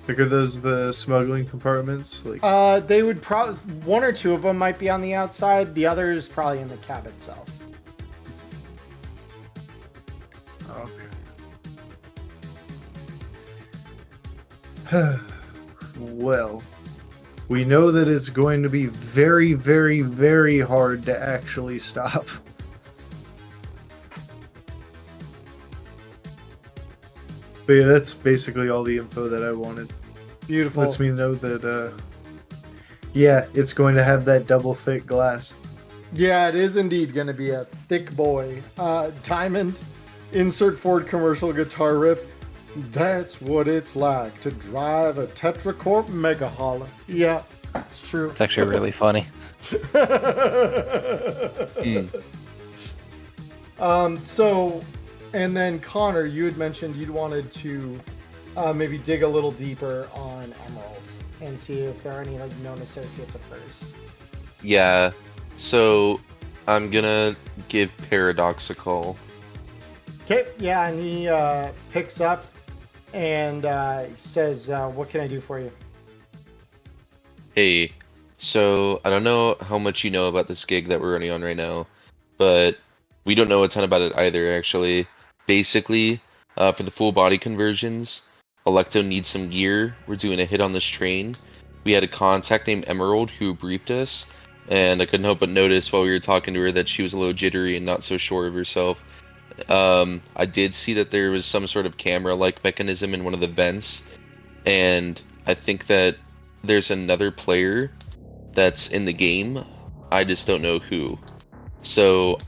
Like, are those the smuggling compartments? Like, they would probably, 1 or 2 of them might be on the outside. The others probably in the cab itself. okay. Well, we know that it's going to be very, very, very hard to actually stop. But yeah, that's basically all the info that I wanted. Beautiful. Lets me know that, yeah, it's going to have that double thick glass. Yeah, it is indeed going to be a thick boy. Diamond, insert Ford commercial guitar riff. That's what it's like to drive a Tetracorp Mega Holler. Yeah, it's true. It's actually really funny. So, and then Connor, you had mentioned you'd wanted to maybe dig a little deeper on Emerald and see if there are any like known associates of hers. Yeah, so I'm gonna give Paradox a call. Okay, yeah, and he picks up and he says, what can I do for you? Hey, so I don't know how much you know about this gig that we're running on right now, but we don't know a ton about it either, actually. Basically, for the full body conversions, Alecto needs some gear. We're doing a hit on this train. We had a contact named Emerald who briefed us, and I couldn't help but notice while we were talking to her that she was a little jittery and not so sure of herself. I did see that there was some sort of camera-like mechanism in one of the vents, and I think that there's another player that's in the game. I just don't know who. So,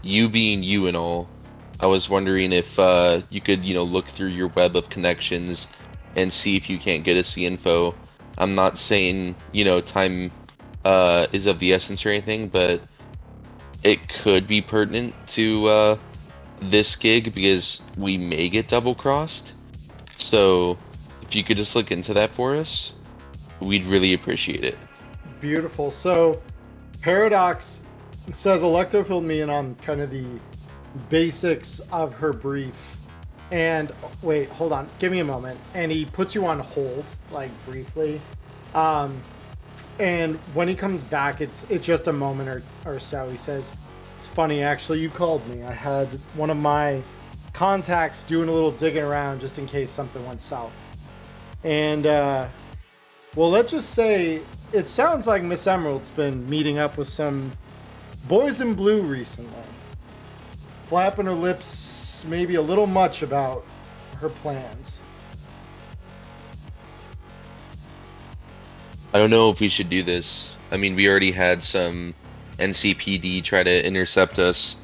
you being you and all, I was wondering if you could, look through your web of connections and see if you can't get us the info. I'm not saying, time is of the essence or anything, but it could be pertinent to this gig because we may get double-crossed. So, if you could just look into that for us, we'd really appreciate it. Beautiful. So, Paradox says Alecto filled me in on kind of the basics of her brief. And wait, hold on, give me a moment. And he puts you on hold, like briefly. And when he comes back, it's just a moment or so. He says, "It's funny, actually, you called me. I had one of my contacts doing a little digging around just in case something went south. And well, let's just say it sounds like Miss Emerald's been meeting up with some boys in blue recently. Flapping her lips maybe a little much about her plans." I don't know if we should do this. I mean, we already had some NCPD try to intercept us,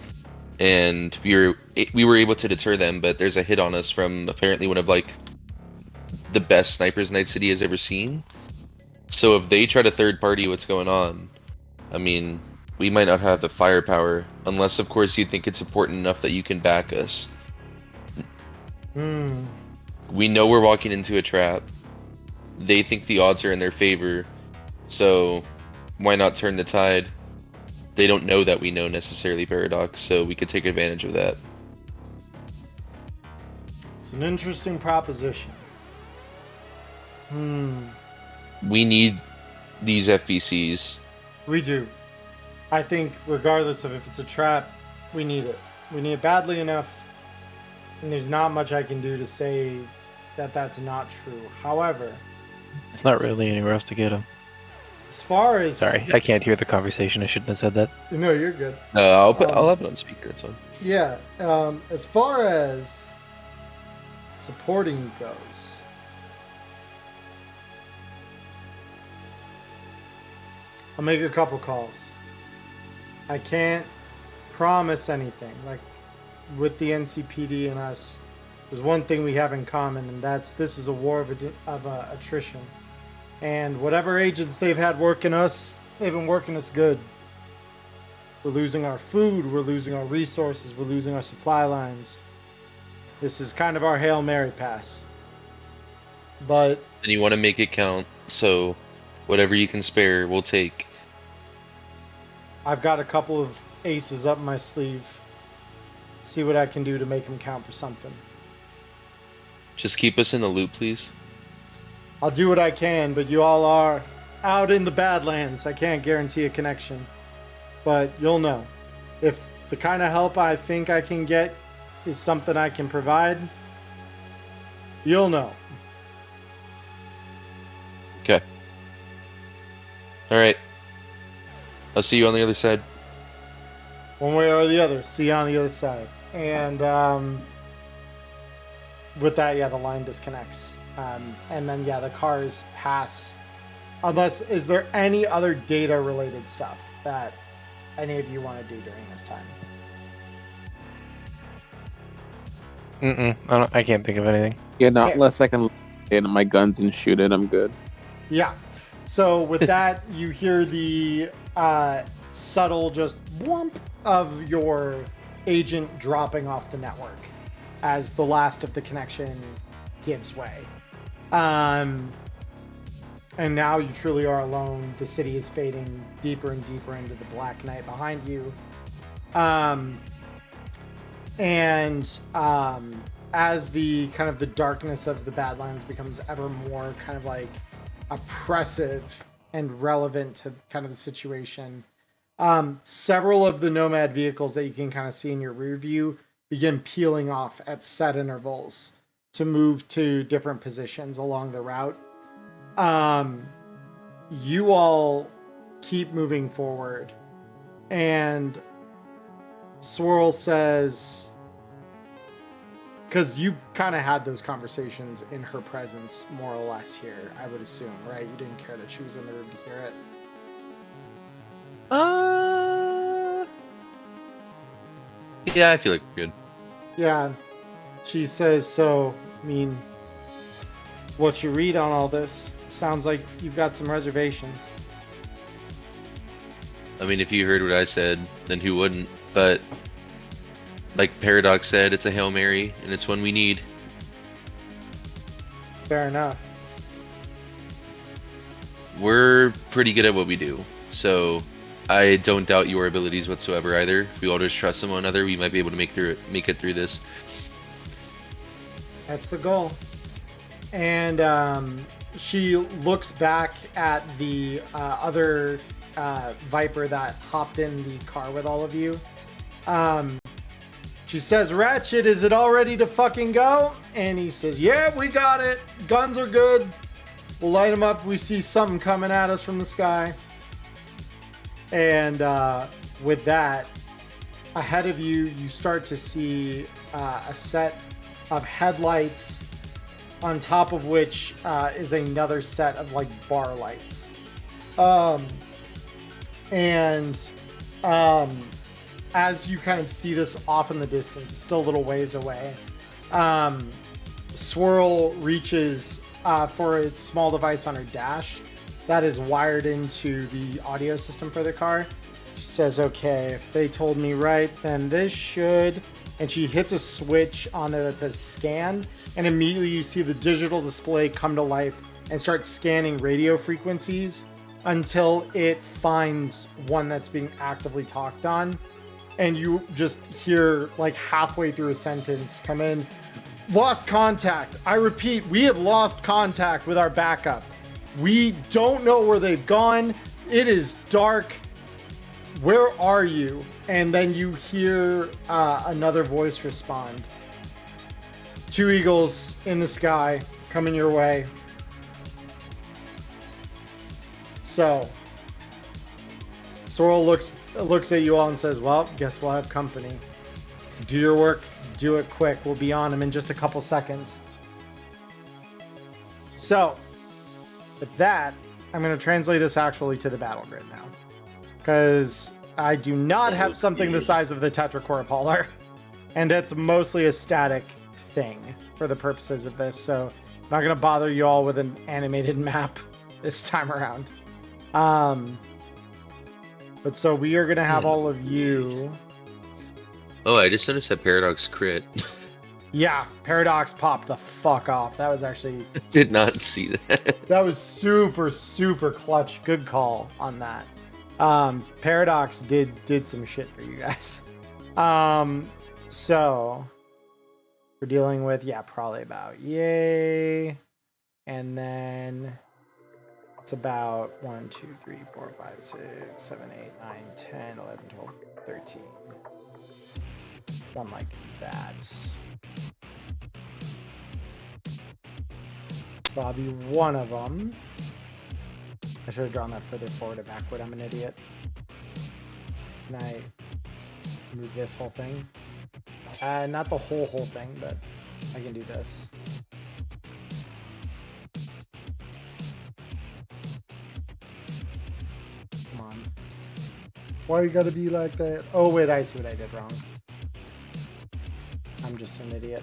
and we were able to deter them, but there's a hit on us from apparently one of, the best snipers Night City has ever seen. So if they try to third party what's going on, I mean, we might not have the firepower, unless, of course, you think it's important enough that you can back us. We know we're walking into a trap. They think the odds are in their favor, so why not turn the tide? They don't know that we know necessarily, Paradox, so we could take advantage of that. It's an interesting proposition. We need these FBCs. We do. I think regardless of if it's a trap, we need it. We need it badly enough, and there's not much I can do to say that that's not true. However, It's not really anywhere else to get them. as far as Sorry, I can't hear the conversation. I shouldn't have said that. no, you're good. I'll have it on speaker. It's fine. Yeah. As far as supporting you goes, I'll make a couple calls. I can't promise anything. Like with the NCPD and us, there's one thing we have in common, and this is a war of attrition. And whatever agents they've had working us, they've been working us good. We're losing our food, we're losing our resources, we're losing our supply lines. This is kind of our Hail Mary pass. But And you want to make it count, so whatever you can spare, we'll take. I've got a couple of aces up my sleeve. See what I can do to make them count for something. Just keep us in the loop, please. I'll do what I can, but you all are out in the Badlands. I can't guarantee a connection. But you'll know. If the kind of help I think I can get is something I can provide, you'll know. Okay. All right. I'll see you on the other side. One way or the other. See you on the other side. And with that, yeah, the line disconnects. And then, yeah, the cars pass. Unless, is there any other data-related stuff that any of you want to do during this time? I can't think of anything. Yeah, not Okay. unless I can look in my guns and shoot it. I'm good. Yeah. So with that, you hear the subtle just whoomp of your agent dropping off the network as the last of the connection gives way. And now you truly are alone. The city is fading deeper and deeper into the black night behind you. As the kind of the darkness of the Badlands becomes ever more kind of like oppressive and relevant to kind of the situation, several of the Nomad vehicles that you can kind of see in your rear view begin peeling off at set intervals to move to different positions along the route. You all keep moving forward, and Swirl says, because you kind of had those conversations in her presence, more or less here, I would assume, right? You didn't care that she was in the room to hear it. Yeah, I feel like we're good. Yeah. She says, so, I mean, what you read on all this sounds like you've got some reservations. I mean, if you heard what I said, then who wouldn't? But like Paradox said, it's a Hail Mary, and it's one we need. Fair enough. We're pretty good at what we do, so I don't doubt your abilities whatsoever either. If we all just trust one another, we might be able to make it through this. That's the goal. And she looks back at the other Viper that hopped in the car with all of you. She says, Ratchet, is it all ready to fucking go? And he says, yeah, we got it. Guns are good. We'll light them up if we see something coming at us from the sky. And with that, ahead of you, you start to see a set of headlights, on top of which is another set of like bar lights. As you kind of see this off in the distance, it's still a little ways away. Swirl reaches for a small device on her dash that is wired into the audio system for the car. She says, okay, if they told me right, then this should... And she hits a switch on there that says scan, and immediately you see the digital display come to life and start scanning radio frequencies until it finds one that's being actively talked on. And you just hear, like halfway through a sentence, come in, lost contact. I repeat, we have lost contact with our backup. We don't know where they've gone. It is dark. Where are you? And then you hear another voice respond. 2 eagles in the sky coming your way. So, Sorrel looks at you all and says, well, guess we'll have company. Do your work. Do it quick. We'll be on them in just a couple seconds. So, with that, I'm going to translate us actually to the battle grid now. Because I do not have something the size of the tetracorpolar. And it's mostly a static thing for the purposes of this. So, I'm not going to bother you all with an animated map this time around. But so we are going to have all of you... Oh, I just noticed that Paradox crit. Yeah, Paradox popped the fuck off. That was actually... Did not see that. That was super, super clutch. Good call on that. Paradox did some shit for you guys. So we're dealing with, probably about yay. And then it's about 1, 2, 3, 4, 5, 6, 7, 8, 9, 10, 11, 12, 13. One like that. So that'll be one of them. I should have drawn that further forward or backward. I'm an idiot. Can I move this whole thing? Not the whole thing, but I can do this. Come on. Why you gotta be like that? Oh wait, I see what I did wrong. I'm just an idiot.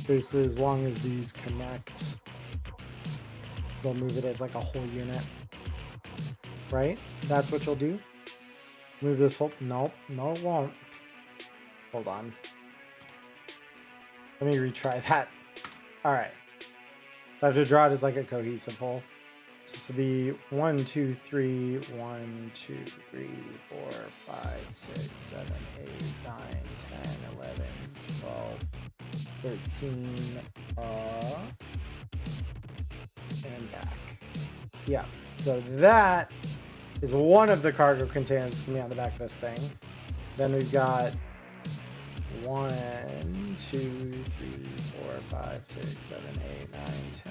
Basically, as long as these connect, they'll move it as like a whole unit. Right? That's what you'll do? Move this whole... Nope. No, it won't. Hold on. Let me retry that. Alright. I have to draw it as like a cohesive whole. So this will be 1, 2, 3, 1, 2, 3, 4, 5, 6, 7, 8, 9, 10, 11, 12, 13, and back. Yeah, so that is one of the cargo containers that's gonna be on the back of this thing. Then we've got 1, 2, 3, 4, 5, 6, 7, 8, 9,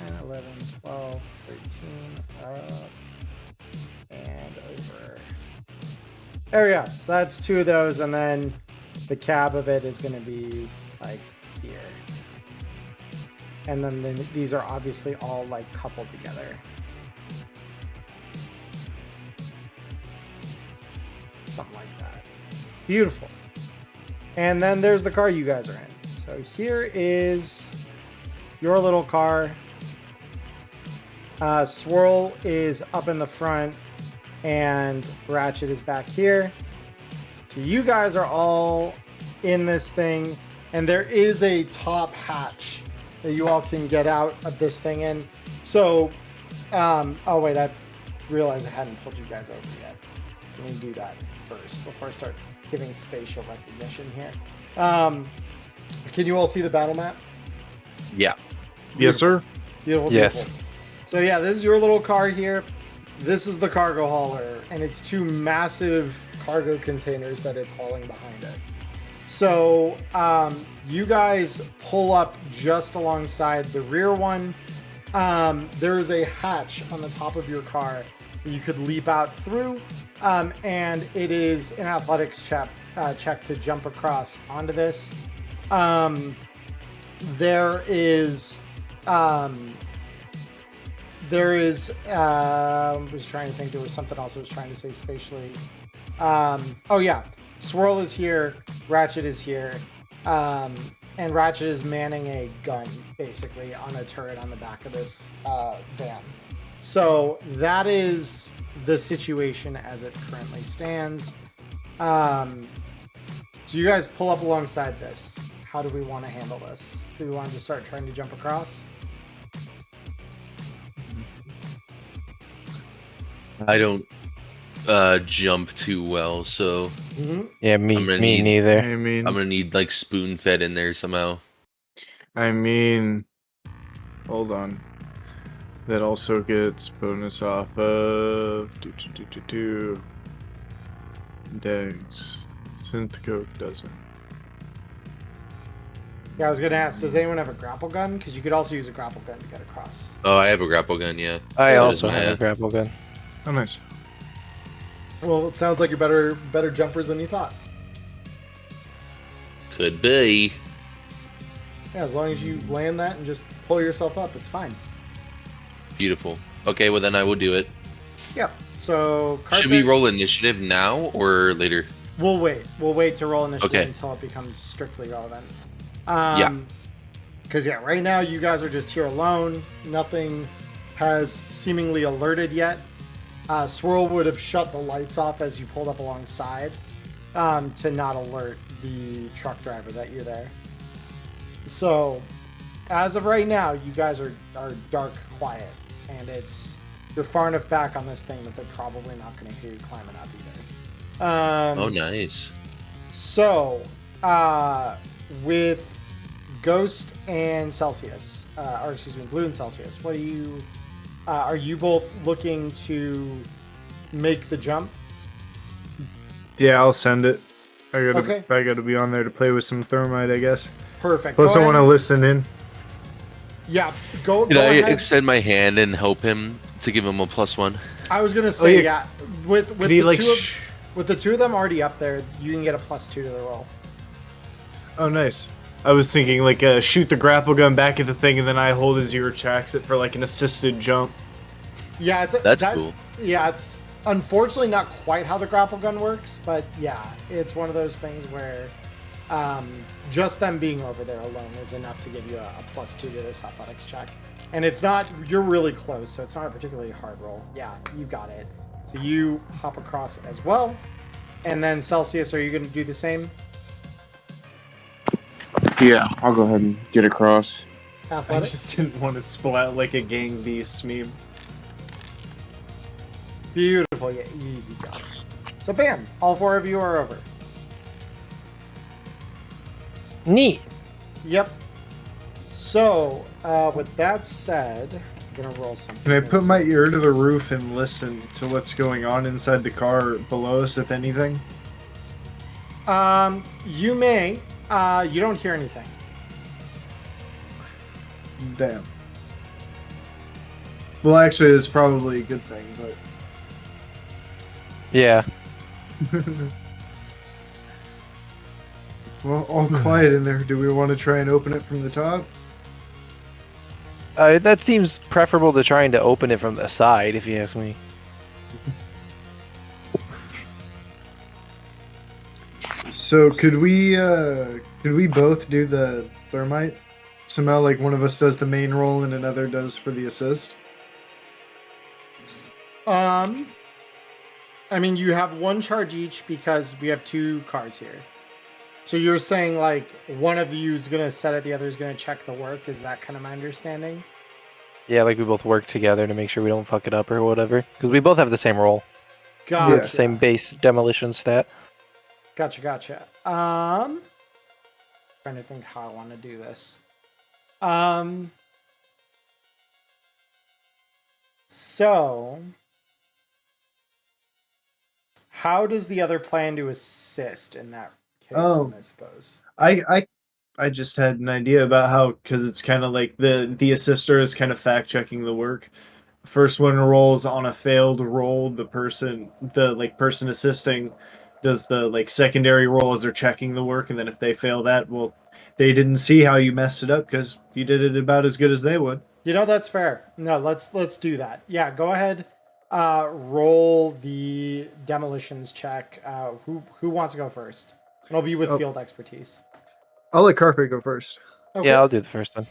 10, 11, 12, 13, up, and over. There we go. So that's 2 of those, and then the cab of it is going to be like here. And then these are obviously all like coupled together. Something like that. Beautiful. And then there's the car you guys are in. So here is your little car. Swirl is up in the front and Ratchet is back here. So you guys are all in this thing, and there is a top hatch that you all can get out of this thing in. So, oh wait, I realized I hadn't pulled you guys over yet. Let me do that first before I start giving spatial recognition here. Can you all see the battle map? Yeah. Yes, sir. Beautiful. Yes. Beautiful. So yeah, this is your little car here. This is the cargo hauler, and it's 2 massive cargo containers that it's hauling behind it. So you guys pull up just alongside the rear one. There is a hatch on the top of your car that you could leap out through, and it is an athletics check to jump across onto this. There is I was trying to think, there was something else I was trying to say spatially. Oh yeah, Swirl is here, Ratchet is here, and Ratchet is manning a gun basically on a turret on the back of this van. So that is the situation as it currently stands. So you guys pull up alongside this. How do we want to handle this? Do we want to just start trying to jump across? I don't jump too well, so Yeah, I'm gonna me need- neither. I mean, I'm gonna need like spoon fed in there somehow. Hold on. That also gets bonus off of Dex. Synth Coke doesn't. Yeah, I was gonna ask, does anyone have a grapple gun? Because you could also use a grapple gun to get across. Oh, I have a grapple gun, yeah. I So also does have Maya. a grapple gun. Oh, nice. Well, it sounds like you're better jumpers than you thought. Could be. Yeah, as long as you land that and just pull yourself up, it's fine. Beautiful. Okay, well then I will do it. Yep. So carpet, Should we roll initiative now or later? We'll wait. We'll wait to roll initiative Okay. until it becomes strictly relevant. Yeah. Because yeah, right now you guys are just here alone. Nothing has seemingly alerted yet. Swirl would have shut the lights off as you pulled up alongside to not alert the truck driver that you're there. So, as of right now, you guys are dark quiet, and you're far enough back on this thing that they're probably not going to hear you climbing up either. Oh, nice. So, with Ghost and Celsius, or excuse me, Blue and Celsius, what are you both looking to make the jump? Yeah, I'll send it. I Okay. gotta be on there to play with some thermite, I guess. Perfect. Plus, Go I want to ahead. listen in. Yeah, go Can I ahead. extend my hand and help him to give him a +1? I was gonna say, yeah. with Could he, with the two of them already up there, you can get a +2 to the roll. Oh, nice. I was thinking like shoot the grapple gun back at the thing, and then I hold a 0 tracks it for like an assisted jump. Yeah, That's cool. Yeah, it's unfortunately not quite how the grapple gun works, but yeah, it's one of those things where just them being over there alone is enough to give you a +2 to this athletics check. And it's not, you're really close, so it's not a particularly hard roll. Yeah, you've got it. So you hop across as well. And then Celsius, are you going to do the same? Yeah, I'll go ahead and get across. I Athletics? just didn't want to splat like a gang beast meme. Beautiful, yeah, easy job. So bam, all four of you are over. Neat. Yep. So, with that said, I'm gonna roll something. Can I put my ear to the roof and listen to what's going on inside the car below us, if anything? You may. You don't hear anything. Damn. Well, actually, it's probably a good thing, but Yeah. well, all quiet in there. Do we want to try and open it from the top? That seems preferable to trying to open it from the side, if you ask me. So could we both do the thermite? Somehow, like one of us does the main roll and another does for the assist. I mean, you have one charge each because we have two cars here. So you're saying like one of you is gonna set it, the other is gonna check the work. Is that kind of my understanding? Yeah, like we both work together to make sure we don't fuck it up or whatever. Because we both have the same role, Gotcha. same base demolition stat. Gotcha. Trying to think how I want to do this. So how does the other plan to assist in that case, Oh. then, I suppose? I just had an idea about how, because it's kind of like the assister is kind of fact checking the work. First one rolls on a failed roll, the person assisting does the like secondary roll as they're checking the work, and then if they fail that, well, they didn't see how you messed it up because you did it about as good as they would. You know, that's fair. No, let's do that. Yeah, go ahead. Roll the demolitions check. Who wants to go first? And I'll be with Oh. field expertise. I'll let Carpet go first. Okay. Yeah, I'll do the first one.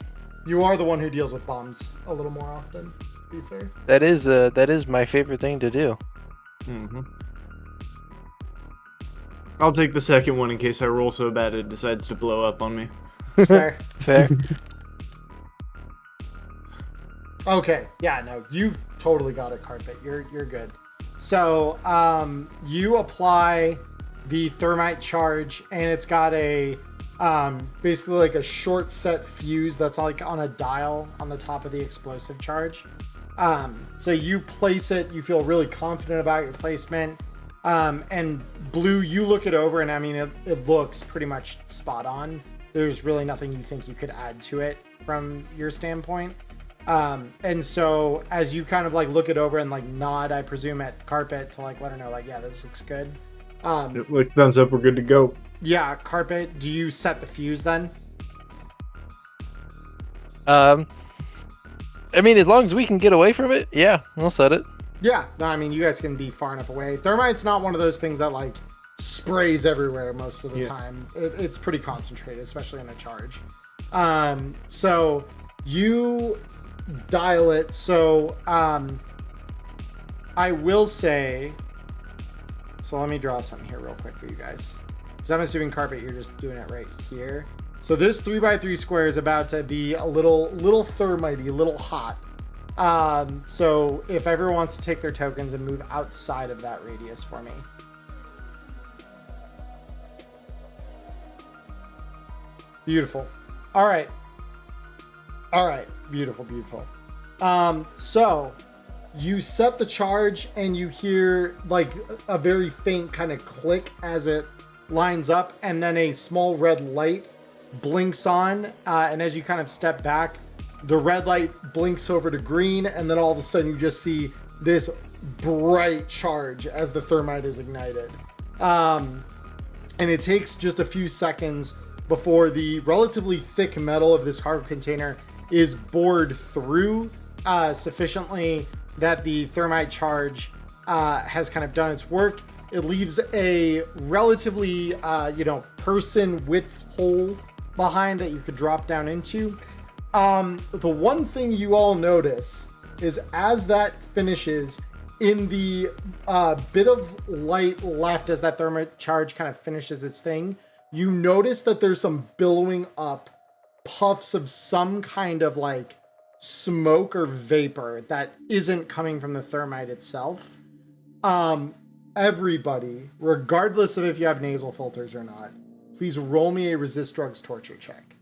You are the one who deals with bombs a little more often, to be fair. That is my favorite thing to do. Mm-hmm. I'll take the second one in case I roll so bad it decides to blow up on me. It's fair. Fair. Okay. Yeah, no, you totally got it, Carpet. You're good. So you apply the thermite charge, and it's got a basically like a short set fuse that's like on a dial on the top of the explosive charge. So you place it, you feel really confident about your placement. And Blue, you look it over, and I mean, it looks pretty much spot on. There's really nothing you think you could add to it from your standpoint. And so as you kind of like look it over and like nod, I presume, at Carpet to like let her know, like, yeah, this looks good. Like, thumbs up, we're good to go. Yeah, Carpet, do you set the fuse then? I mean, as long as we can get away from it, yeah, we'll set it. Yeah, no, I mean, you guys can be far enough away. Thermite's not one of those things that like sprays everywhere most of the time. It's pretty concentrated, especially in a charge. So you dial it. So I will say, so let me draw something here real quick for you guys. Because I'm assuming, Carpet, you're just doing it right here. So this 3x3 square is about to be a little thermitey, a little hot. So if everyone wants to take their tokens and move outside of that radius for me. Beautiful. All right. Beautiful. So you set the charge, and you hear like a very faint kind of click as it lines up, and then a small red light blinks on. And as you kind of step back, the red light blinks over to green, and then all of a sudden you just see this bright charge as the thermite is ignited. And it takes just a few seconds before the relatively thick metal of this cargo container is bored through sufficiently that the thermite charge has kind of done its work. It leaves a relatively, person width hole behind that you could drop down into. The one thing you all notice is as that finishes, in the bit of light left as that thermite charge kind of finishes its thing, you notice that there's some billowing up puffs of some kind of like smoke or vapor that isn't coming from the thermite itself. Everybody, regardless of if you have nasal filters or not, please roll me a resist drugs torture check.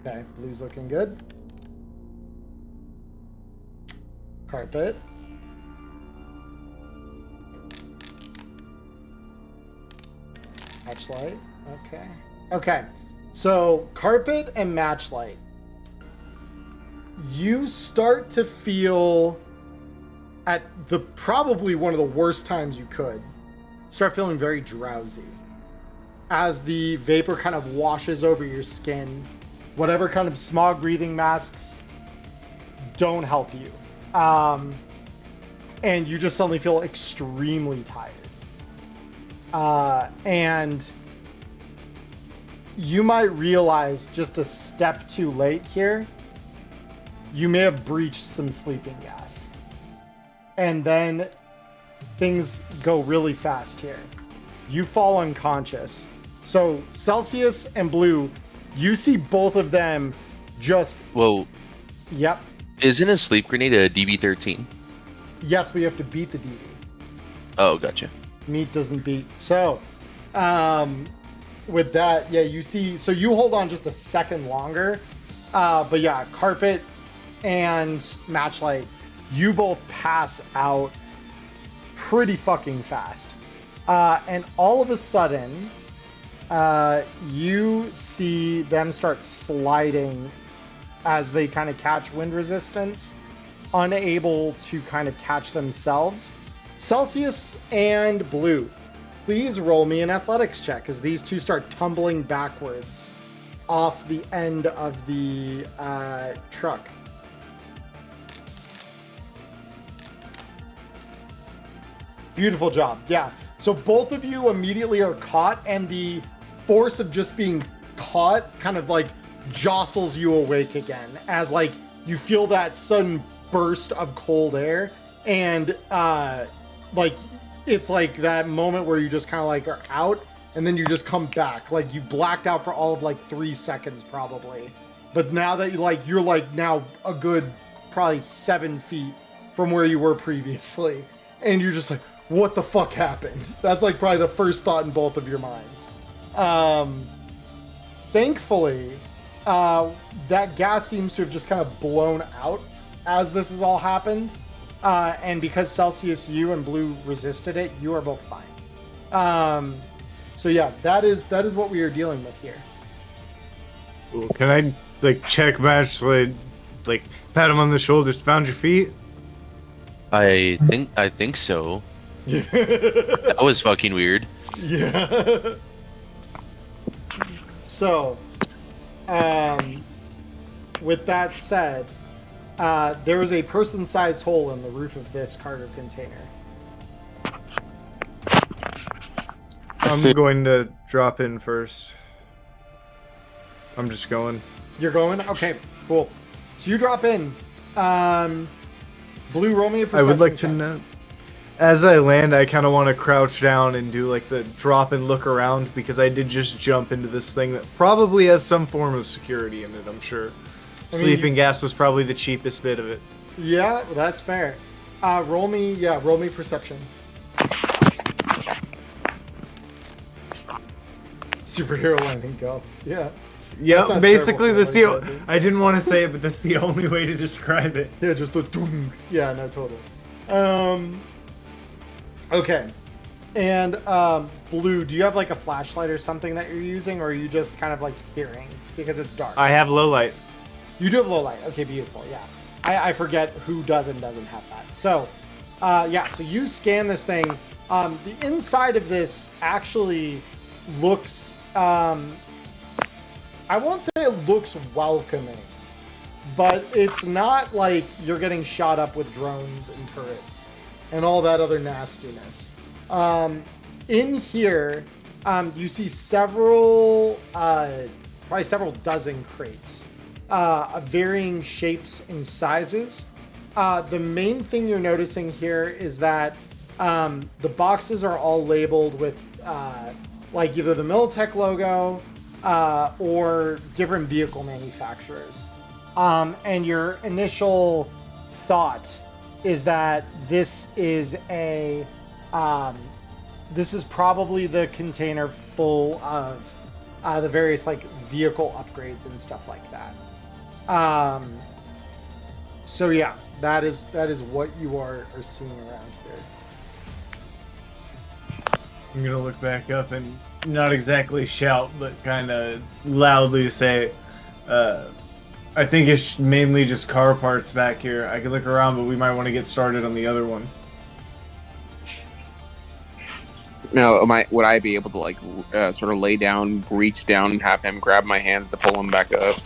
Okay, Blue's looking good. Carpet. Matchlight. Okay. So Carpet and Matchlight, you start to feel at the probably one of the worst times you could start feeling very drowsy as the vapor kind of washes over your skin. Whatever kind of smog breathing masks don't help you. And you just suddenly feel extremely tired. And you might realize just a step too late here, you may have breached some sleeping gas. And then things go really fast here. You fall unconscious. So Celsius and Blue, you see both of them just... Whoa. Yep. Isn't a sleep grenade a DB13? Yes, but you have to beat the DB. Oh, gotcha. Meat doesn't beat. So, with that, yeah, you see... So you hold on just a second longer. But yeah, Carpet and Matchlight, you both pass out pretty fucking fast. And all of a sudden, you see them start sliding as they kind of catch wind resistance, unable to kind of catch themselves. Celsius and Blue, please roll me an athletics check as these two start tumbling backwards off the end of the truck. Beautiful job. Yeah. So both of you immediately are caught, and the force of just being caught kind of like jostles you awake again as like you feel that sudden burst of cold air, and like it's like that moment where you just kind of like are out and then you just come back, like you blacked out for all of like 3 seconds probably, but now that you're like now a good probably 7 feet from where you were previously, and you're just like, what the fuck happened? That's like probably the first thought in both of your minds. Thankfully, that gas seems to have just kind of blown out as this has all happened. And because Celsius, you and Blue resisted it, you are both fine. So yeah, that is what we are dealing with here. Cool. Can I like check match like pat him on the shoulders? Found your feet? I think so. That was fucking weird. Yeah. So, with that said, there is a person-sized hole in the roof of this cargo container. I'm going to drop in first. I'm just going. You're going? Okay, cool. So you drop in. Blue, roll me a perception I would like to check. know. As I land, I kind of want to crouch down and do like the drop and look around because I did just jump into this thing that probably has some form of security in it, I'm sure. Sleeping gas was probably the cheapest bit of it. Yeah, that's fair. Roll me perception. Superhero landing, go. Yeah. That's Yeah, not basically terrible that's for the. landing. I didn't want to say it, but that's the only way to describe it. Yeah, just the doom. Yeah, no, totally. Okay. And Blue, do you have like a flashlight or something that you're using, or are you just kind of like hearing because it's dark? I have low light. You do have low light. Okay, beautiful. Yeah. I forget who doesn't have that. So, yeah, so you scan this thing. The inside of this actually looks, I won't say it looks welcoming, but it's not like you're getting shot up with drones and turrets and all that other nastiness. In here, you see several, probably several dozen crates. Of varying shapes and sizes. The main thing you're noticing here is that the boxes are all labeled with like either the Militech logo or different vehicle manufacturers. And your initial thought is that this is probably the container full of the various like vehicle upgrades and stuff like that. So yeah, that is what you are seeing around here. I'm gonna look back up and not exactly shout, but kind of loudly say, I think it's mainly just car parts back here. I could look around, but we might want to get started on the other one. Now, would I be able to like sort of lay down, reach down, and have him grab my hands to pull him back up?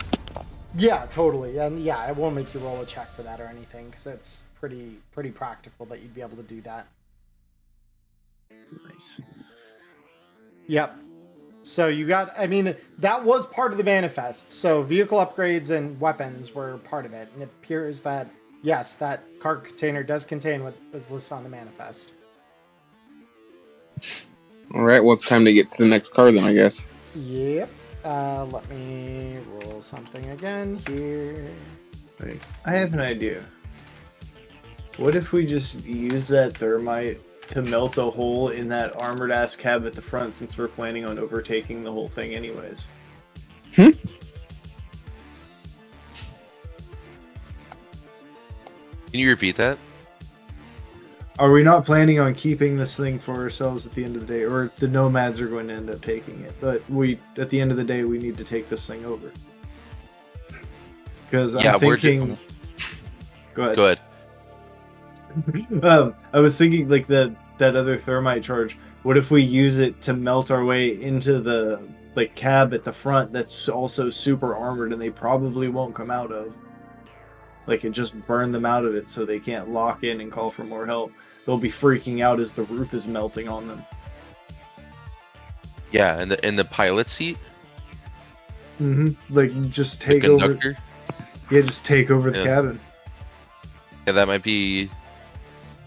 Yeah, totally. And yeah, I won't make you roll a check for that or anything because it's pretty practical that you'd be able to do that. Nice. Yep. So you got, I mean, that was part of the manifest. So vehicle upgrades and weapons were part of it. And it appears that, yes, that cargo container does contain what was listed on the manifest. All right, well, it's time to get to the next car then, I guess. Yep. Let me roll something again here. Wait, I have an idea. What if we just use that thermite to melt a hole in that armored ass cab at the front since we're planning on overtaking the whole thing anyways? Can you repeat that? Are we not planning on keeping this thing for ourselves at the end of the day? Or the nomads are going to end up taking it. But at the end of the day, we need to take this thing over. Because I'm thinking... Go ahead. Go ahead. I was thinking like that other thermite charge. What if we use it to melt our way into the like cab at the front that's also super armored and they probably won't come out of? Like, it just burned them out of it so they can't lock in and call for more help. They'll be freaking out as the roof is melting on them. Yeah, in the pilot seat. Like, just The take over. conductor. Yeah, just take over the Yeah. cabin. Yeah, that might be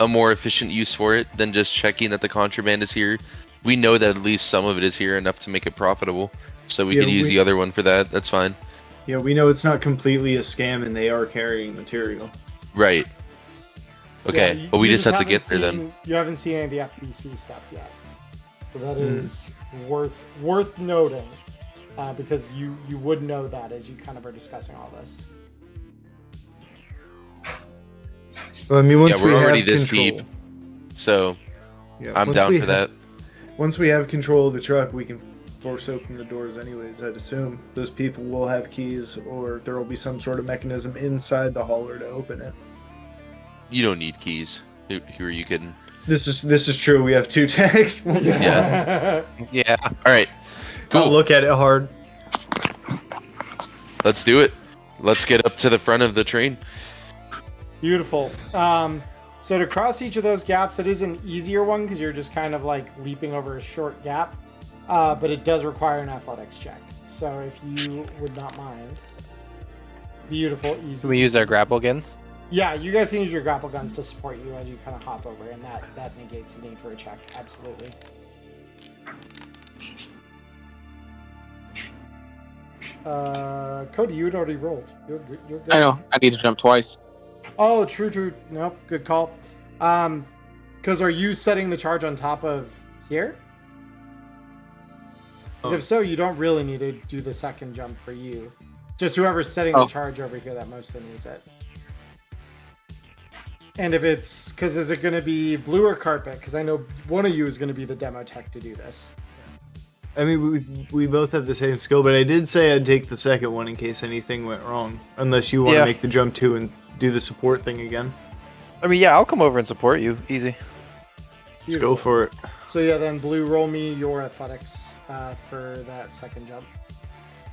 a more efficient use for it than just checking that the contraband is here. We know that at least some of it is here enough to make it profitable, so we Yeah, could use the other one for that. That's fine. Yeah, we know it's not completely a scam, and they are carrying material. Right. Okay, Yeah, but we you just have to haven't get there then. seen- You haven't seen any of the FBC stuff yet, so that is worth noting, because you would know that as you kind of are discussing all this. Well, I mean, once Yeah, we're we already have this control, deep, so yeah, I'm once down we for ha- that. Once we have control of the truck, we can force open the doors anyways, I'd assume. Those people will have keys, or there will be some sort of mechanism inside the hauler to open it. You don't need keys. Who are you kidding? This is true. We have 2 tags. Yeah. Yeah. All right. I'll Cool. look at it hard. Let's do it. Let's get up to the front of the train. Beautiful. So to cross each of those gaps, it is an easier one because you're just kind of like leaping over a short gap, but it does require an athletics check. So if you would not mind. Beautiful, easy. Can we use our grapple guns? Yeah, you guys can use your grapple guns to support you as you kind of hop over, and that negates the need for a check. Absolutely. Cody, you had already rolled. You're good. I know. I need to jump twice. Oh, true. Nope, good call. Because are you setting the charge on top of here? Because if so, you don't really need to do the second jump for you. Just whoever's setting the charge over here that mostly needs it. And if it's, because is it going to be blue or carpet? Because I know one of you is going to be the demo tech to do this. I mean, we both have the same skill, but I did say I'd take the second one in case anything went wrong. Unless you want to make the jump too and do the support thing again. I mean, yeah, I'll come over and support you. Easy. Let's go for it. So yeah, then blue, roll me your athletics for that second jump.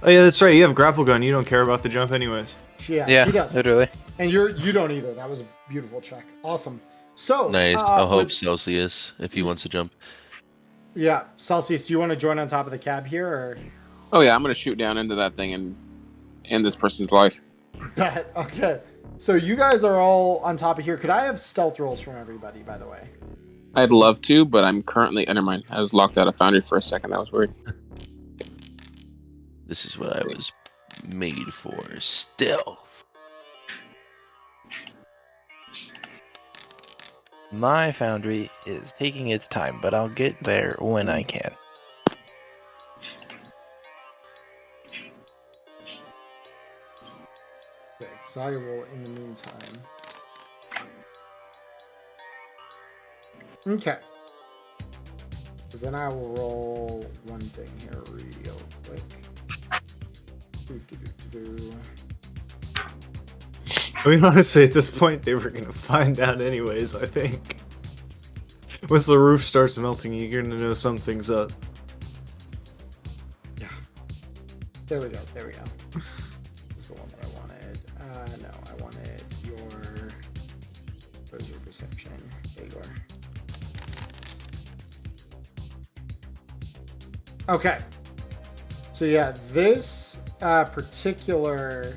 Oh yeah, that's right. You have grapple gun. You don't care about the jump anyways. Yeah, she does. Literally. And you don't either. That was a beautiful check. Awesome. So Nice. I'll help with- Celsius if he wants to jump. Yeah, Celsius, do you want to join on top of the cab here, or? Oh yeah, I'm gonna shoot down into that thing and end this person's life. Bet. Okay. So you guys are all on top of here. Could I have stealth rolls from everybody, by the way? I'd love to, but I'm currently. Never mind. I was locked out of Foundry for a second. That was weird. This is what I was made for. Stealth. My foundry is taking its time, but I'll get there when I can. Okay, because I will in the meantime. Okay. Because then I will roll one thing here real quick. Do. I mean, honestly, at this point, they were gonna find out anyways. I think. Once the roof starts melting, you're gonna know something's up. Yeah. There we go. That's the one that I wanted. No, I wanted your. Where's your perception? There you are. Okay. So yeah, this particular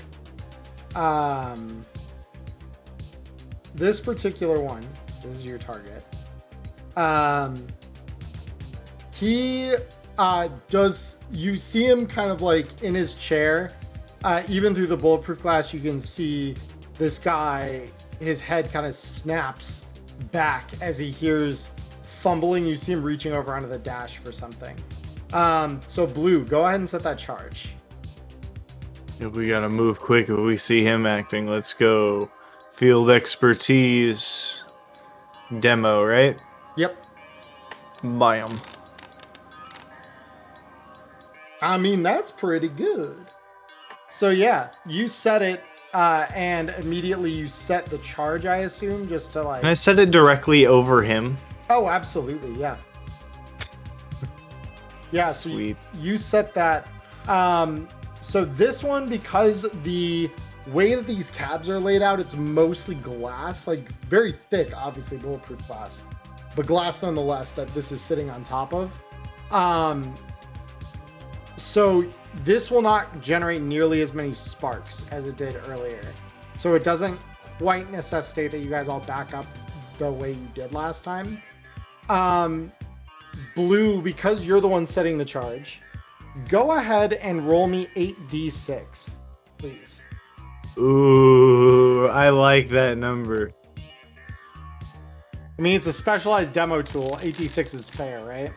one, this is your target. He does, you see him kind of like in his chair, even through the bulletproof glass, you can see this guy, his head kind of snaps back as he hears fumbling. You see him reaching over onto the dash for something. So Blue, go ahead and set that charge. If we gotta move quick, if we see him acting, let's go. Field expertise. Demo, right? Yep. Bam. I mean, that's pretty good. So yeah, you set it, and immediately you set the charge, I assume, just to like... Can I set it directly over him? Oh, absolutely, yeah. Yeah, so Sweet. you set that. So this one, because the way that these cabs are laid out, it's mostly glass, like very thick, obviously bulletproof glass, but glass nonetheless that this is sitting on top of. So this will not generate nearly as many sparks as it did earlier. So it doesn't quite necessitate that you guys all back up the way you did last time. Blue, because you're the one setting the charge, go ahead and roll me 8d6. please. Ooh, I like that number. I mean, it's a specialized demo tool. 8d6 is fair, right?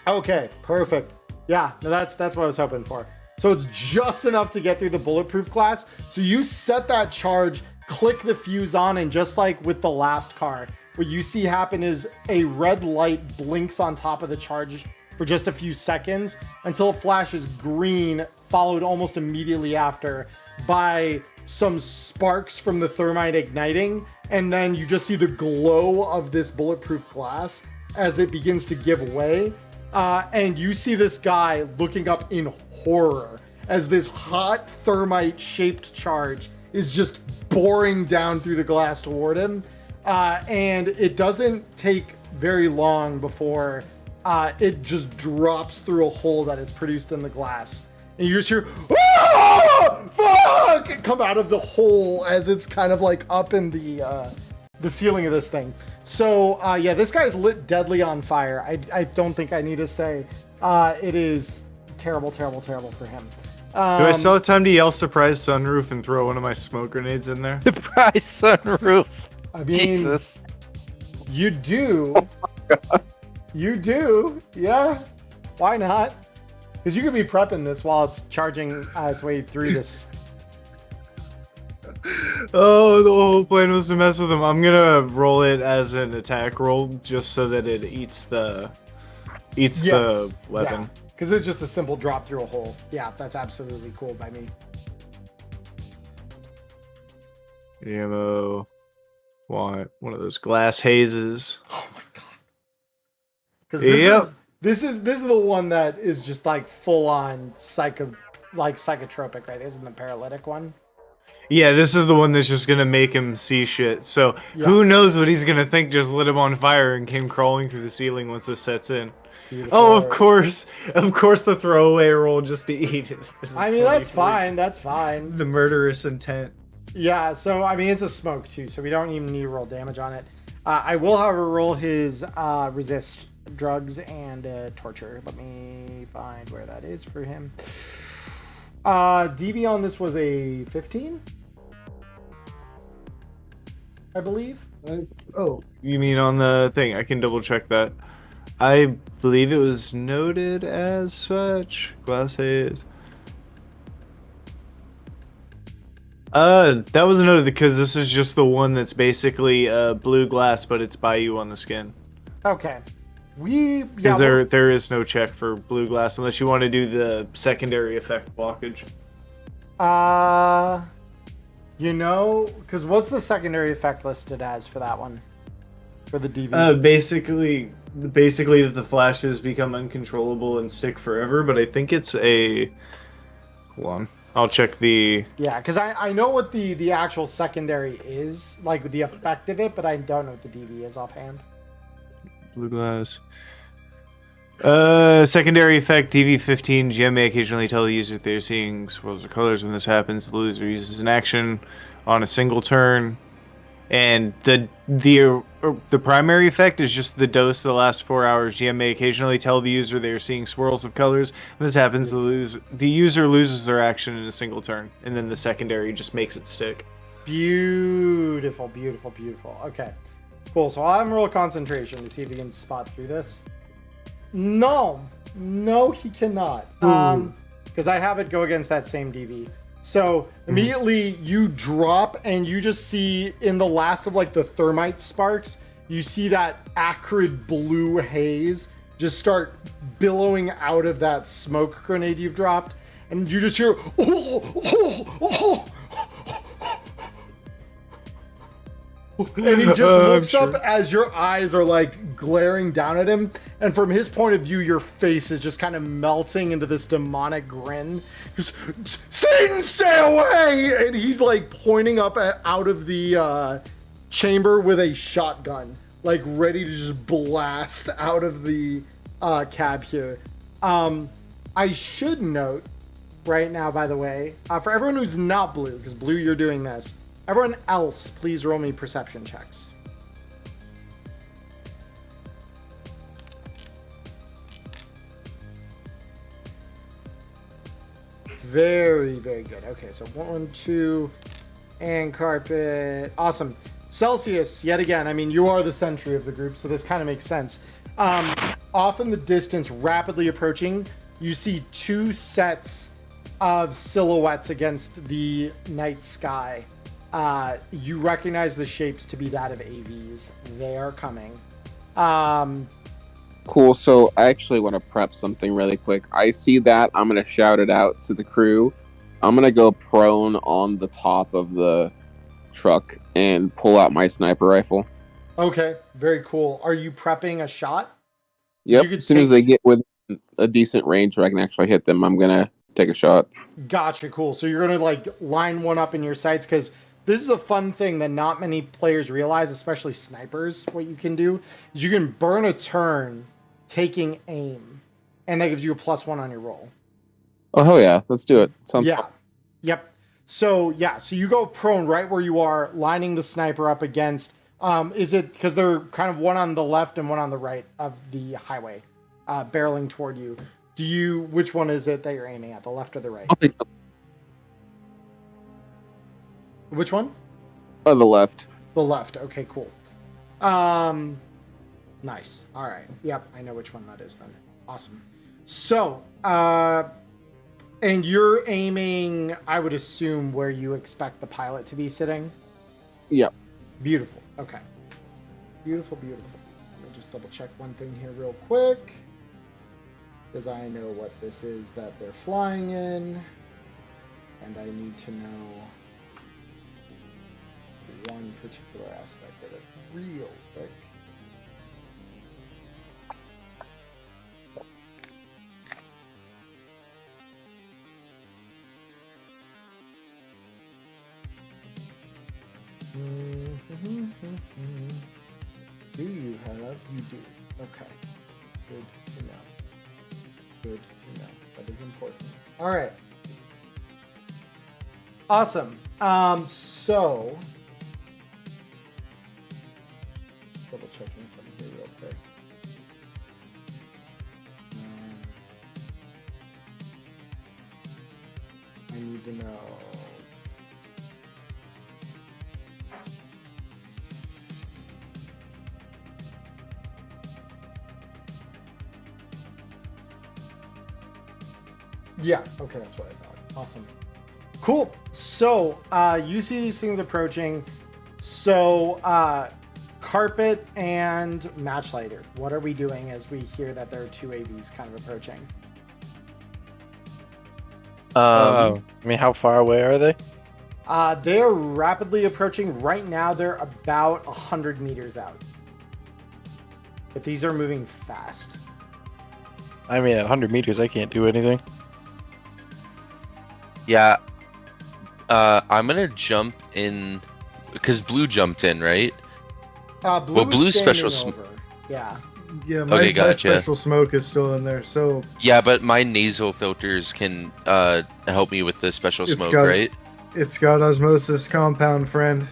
Okay, perfect. Yeah, no, that's what I was hoping for. So it's just enough to get through the bulletproof glass. So you set that charge, click the fuse on, and just like with the last car, what you see happen is a red light blinks on top of the charge for just a few seconds until it flashes green, followed almost immediately after by some sparks from the thermite igniting. And then you just see the glow of this bulletproof glass as it begins to give way. And you see this guy looking up in horror as this hot thermite shaped charge is just boring down through the glass toward him. And it doesn't take very long before it just drops through a hole that is produced in the glass. And you just hear, "Ah, fuck!" come out of the hole as it's kind of like up in the ceiling of this thing. So yeah, this guy's lit deadly on fire. I don't think I need to say it is terrible, terrible, terrible for him. Do I still have time to yell surprise sunroof and throw one of my smoke grenades in there? Surprise sunroof. I mean, Jesus. you do. You do. Yeah. Why not? Because you could be prepping this while it's charging its way through this. Oh, the whole plan was to mess with him. I'm gonna roll it as an attack roll just so that it eats the weapon. Because it's just a simple drop through a hole. Yeah, that's absolutely cool by me. Ammo. Want one of those glass hazes. Oh my god. Because this is the one that is just like full on psychotropic, right? This isn't the paralytic one. Yeah, this is the one that's just gonna make him see shit. So who knows what he's gonna think just lit him on fire and came crawling through the ceiling once this sets in. Beautiful. Oh, of course the throwaway roll just to eat it. I mean, that's fine. That's fine. The murderous intent. Yeah, so I mean, it's a smoke too, so we don't even need to roll damage on it. I will, however, roll his resist drugs and torture. Let me find where that is for him. DV on this was a 15, I believe. Oh, you mean on the thing? I can double check that. I believe it was noted as such. Glass haze. That was noted because this is just the one that's basically blue glass, but it's by you on the skin. Okay. Because there is no check for blue glass unless you want to do the secondary effect blockage. You know, because what's the secondary effect listed as for that one? For the DV? Basically that the flashes become uncontrollable and stick forever, but I think it's a... Hold on. I'll check the... Yeah, because I know what the actual secondary is, like the effect of it, but I don't know what the DV is offhand. Blue glass. Secondary effect, DV15. GM may occasionally tell the user they're seeing swirls of colors. When this happens, the loser uses an action on a single turn. And the primary effect is just the dose that lasts 4 hours. GM may occasionally tell the user they are seeing swirls of colors. When this happens, the user loses their action in a single turn, and then the secondary just makes it stick. Beautiful, beautiful, beautiful. Okay, cool. So I'll have him roll concentration to see if he can spot through this. No, he cannot. Because I have it go against that same DV. So immediately you drop and you just see in the last of like the thermite sparks, you see that acrid blue haze just start billowing out of that smoke grenade you've dropped. And you just hear, and he just looks up as your eyes are like glaring down at him, and from his point of view your face is just kind of melting into this demonic grin. Just, Satan, stay away! And he's like pointing up out of the chamber with a shotgun, like ready to just blast out of the cab here. I should note right now, by the way, for everyone who's not blue, because blue you're doing this, everyone else, please roll me perception checks. Very, very good. Okay, so 1, 2, and carpet. Awesome. Celsius, yet again, I mean, you are the sentry of the group, so this kind of makes sense. Off in the distance, rapidly approaching, you see 2 sets of silhouettes against the night sky. You recognize the shapes to be that of AVs. They are coming. Cool. So I actually want to prep something really quick. I see that. I'm going to shout it out to the crew. I'm going to go prone on the top of the truck and pull out my sniper rifle. Okay, very cool. Are you prepping a shot? Yep. You could As soon as take- they get within a decent range where I can actually hit them, I'm going to take a shot. Gotcha, cool. So you're gonna like line one up in your sights, because this is a fun thing that not many players realize, especially snipers. What you can do is you can burn a turn taking aim, and that gives you a +1 on your roll. Oh, hell yeah. Let's do it. Sounds Yeah. fun. Yep. So yeah, so you go prone right where you are, lining the sniper up against. Is it because they're kind of one on the left and one on the right of the highway, barreling toward you? Which one is it that you're aiming at, the left or the right? I'll take Which one? the left. The left. Okay, cool. Nice. All right. Yep, I know which one that is then. Awesome. So, and you're aiming, I would assume, where you expect the pilot to be sitting? Yep. Beautiful. Okay. Beautiful, beautiful. Let me just double check one thing here real quick, because I know what this is that they're flying in, and I need to know one particular aspect of it real quick. Do you have? You do. Okay. Good to know. Good to know. That is important. All right. Awesome. So double checking something here real quick. I need to know. Yeah, okay, that's what I thought. Awesome. Cool. So, you see these things approaching. So, Carpet and Matchlighter, what are we doing as we hear that there are 2 AVs kind of approaching? I mean, how far away are they? They're rapidly approaching. Right now, they're about 100 meters out. But these are moving fast. I mean, at 100 meters, I can't do anything. Yeah. I'm gonna jump in because Blue jumped in, right? Blue Well, is Blue's standing special over. Yeah. Yeah, my, Okay, my gotcha. special smoke is still in there, so Yeah, but my nasal filters can help me with the special It's smoke, got- right? it's got osmosis compound, friend.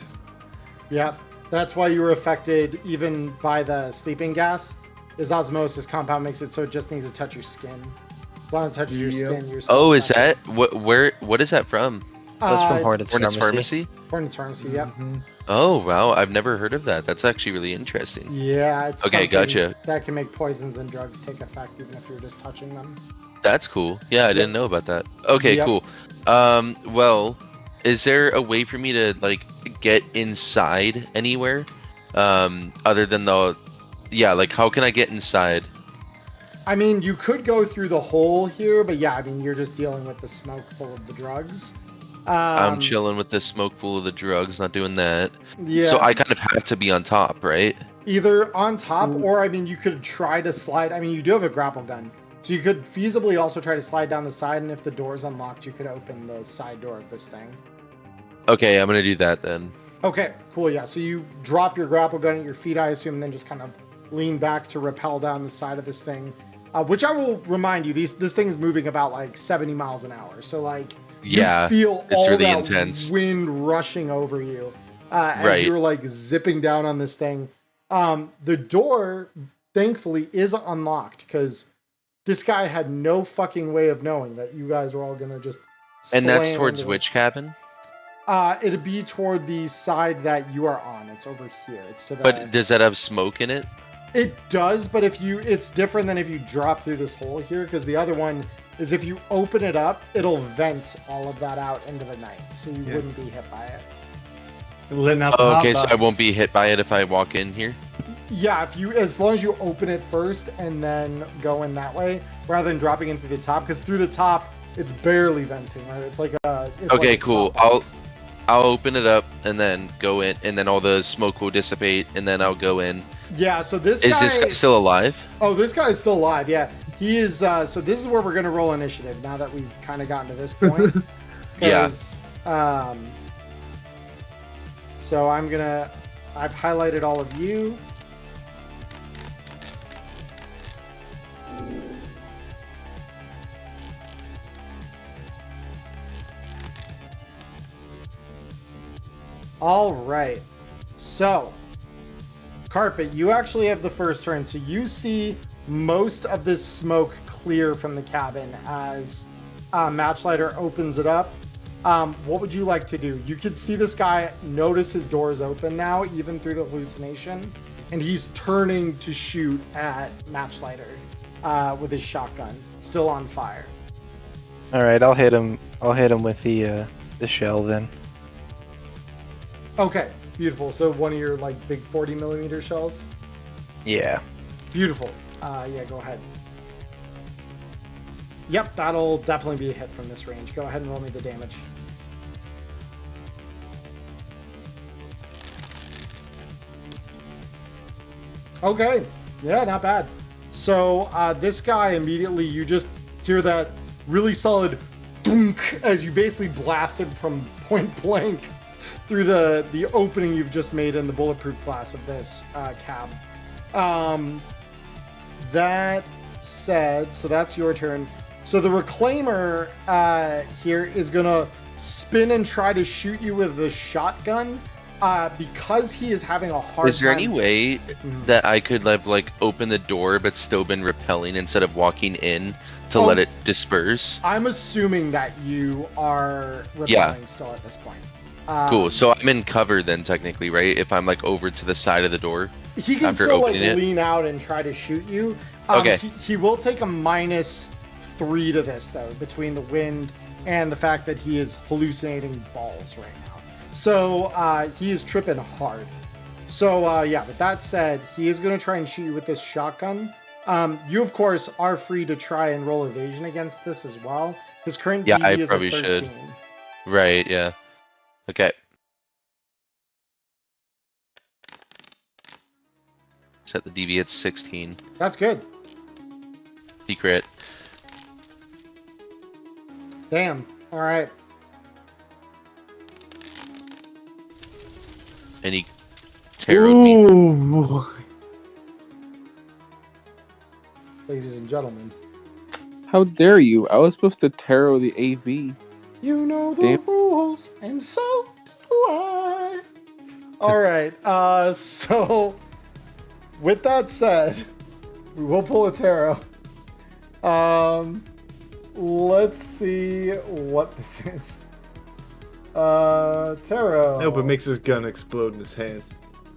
Yep. That's why you were affected even by the sleeping gas. Is osmosis compound makes it so it just needs to touch your skin. As long as it touches your Yep. skin, you're still Oh, is affected. that what is that from? That's from Hornets Hornets Pharmacy. Pharmacy? Hornets Pharmacy, yep. Mhm. Oh wow, I've never heard of that. That's actually really interesting. Yeah, it's Okay, something gotcha. that can make poisons and drugs take effect even if you're just touching them. That's cool. Yeah, I didn't know about that. Okay, Yep. cool. Well, is there a way for me to like get inside anywhere? Other than like how can I get inside? I mean, you could go through the hole here, but yeah, I mean, you're just dealing with the smoke full of the drugs. I'm chilling with the smoke full of the drugs, not doing that. Yeah. So I kind of have to be on top, right? Either on top, or I mean, you could try to slide. I mean, you do have a grapple gun, so you could feasibly also try to slide down the side. And if the door's unlocked, you could open the side door of this thing. Okay, I'm gonna do that then. Okay, cool. Yeah, so you drop your grapple gun at your feet, I assume, and then just kind of lean back to rappel down the side of this thing. Which I will remind you, this thing's moving about like 70 miles an hour. So like, Yeah, you feel it's all really that intense. wind rushing over you as Right. you're like zipping down on this thing. The door, thankfully, is unlocked because this guy had no fucking way of knowing that you guys were all gonna just And that's slam towards into which this. cabin? It'd be toward the side that you are on. It's over here. It's to the. But does that have smoke in it? It does, but it's different than if you drop through this hole here, because the other one is if you open it up, it'll vent all of that out into the night, so you wouldn't be hit by it. Letting out the Oh, hot okay, so I box. won't be hit by it if I walk in here. Yeah, as long as you open it first and then go in that way, rather than dropping in through the top, because through the top it's barely venting, right? It's like a. It's Okay, like a cool. top box. I'll open it up and then go in, and then all the smoke will dissipate, and then I'll go in. Yeah. So this Is guy. this guy still alive? Oh, this guy is still alive. Yeah, he is. So this is where we're gonna roll initiative now that we've kind of gotten to this point. Yeah. 'Cause, So I've highlighted all of you. All right. So, Carpet, you actually have the first turn. So you see most of this smoke clear from the cabin as Matchlighter opens it up. What would you like to do? You could see this guy notice his doors open now, even through the hallucination, and he's turning to shoot at Matchlighter with his shotgun, still on fire. All right, I'll hit him. I'll hit him with the shell then. Okay, beautiful. So one of your like big 40 millimeter shells. Yeah. Beautiful. Yeah, go ahead. Yep, that'll definitely be a hit from this range. Go ahead and roll me the damage. Okay, yeah, not bad. So this guy immediately, you just hear that really solid dunk as you basically blasted from point blank through the opening you've just made in the bulletproof glass of this cab. That said, so that's your turn. So the Reclaimer here is gonna spin and try to shoot you with the shotgun. Because he is having a hard time. Is there any way that I could like open the door but still been repelling instead of walking in to let it disperse? I'm assuming that you are repelling still at this point. Cool. So I'm in cover then, technically, right? If I'm like over to the side of the door. He can after still like opening it? lean out and try to shoot you. Okay. He will take a -3 to this though, between the wind and the fact that he is hallucinating balls right now. So he is tripping hard. So yeah, with that said, he is going to try and shoot you with this shotgun. You of course are free to try and roll evasion against this as well. His current Yeah, DV I is probably a 13. should. Right, yeah. Okay. Set the DV at 16. That's good. Secret. Damn. All right. And he tarot me. Ooh. Ladies and gentlemen, How dare you? I was supposed to tarot the AV. you know the Damn. rules, and so do I. All right. So with that said, we will pull a tarot. Let's see what this is. Tarot. I hope it makes his gun explode in his hand.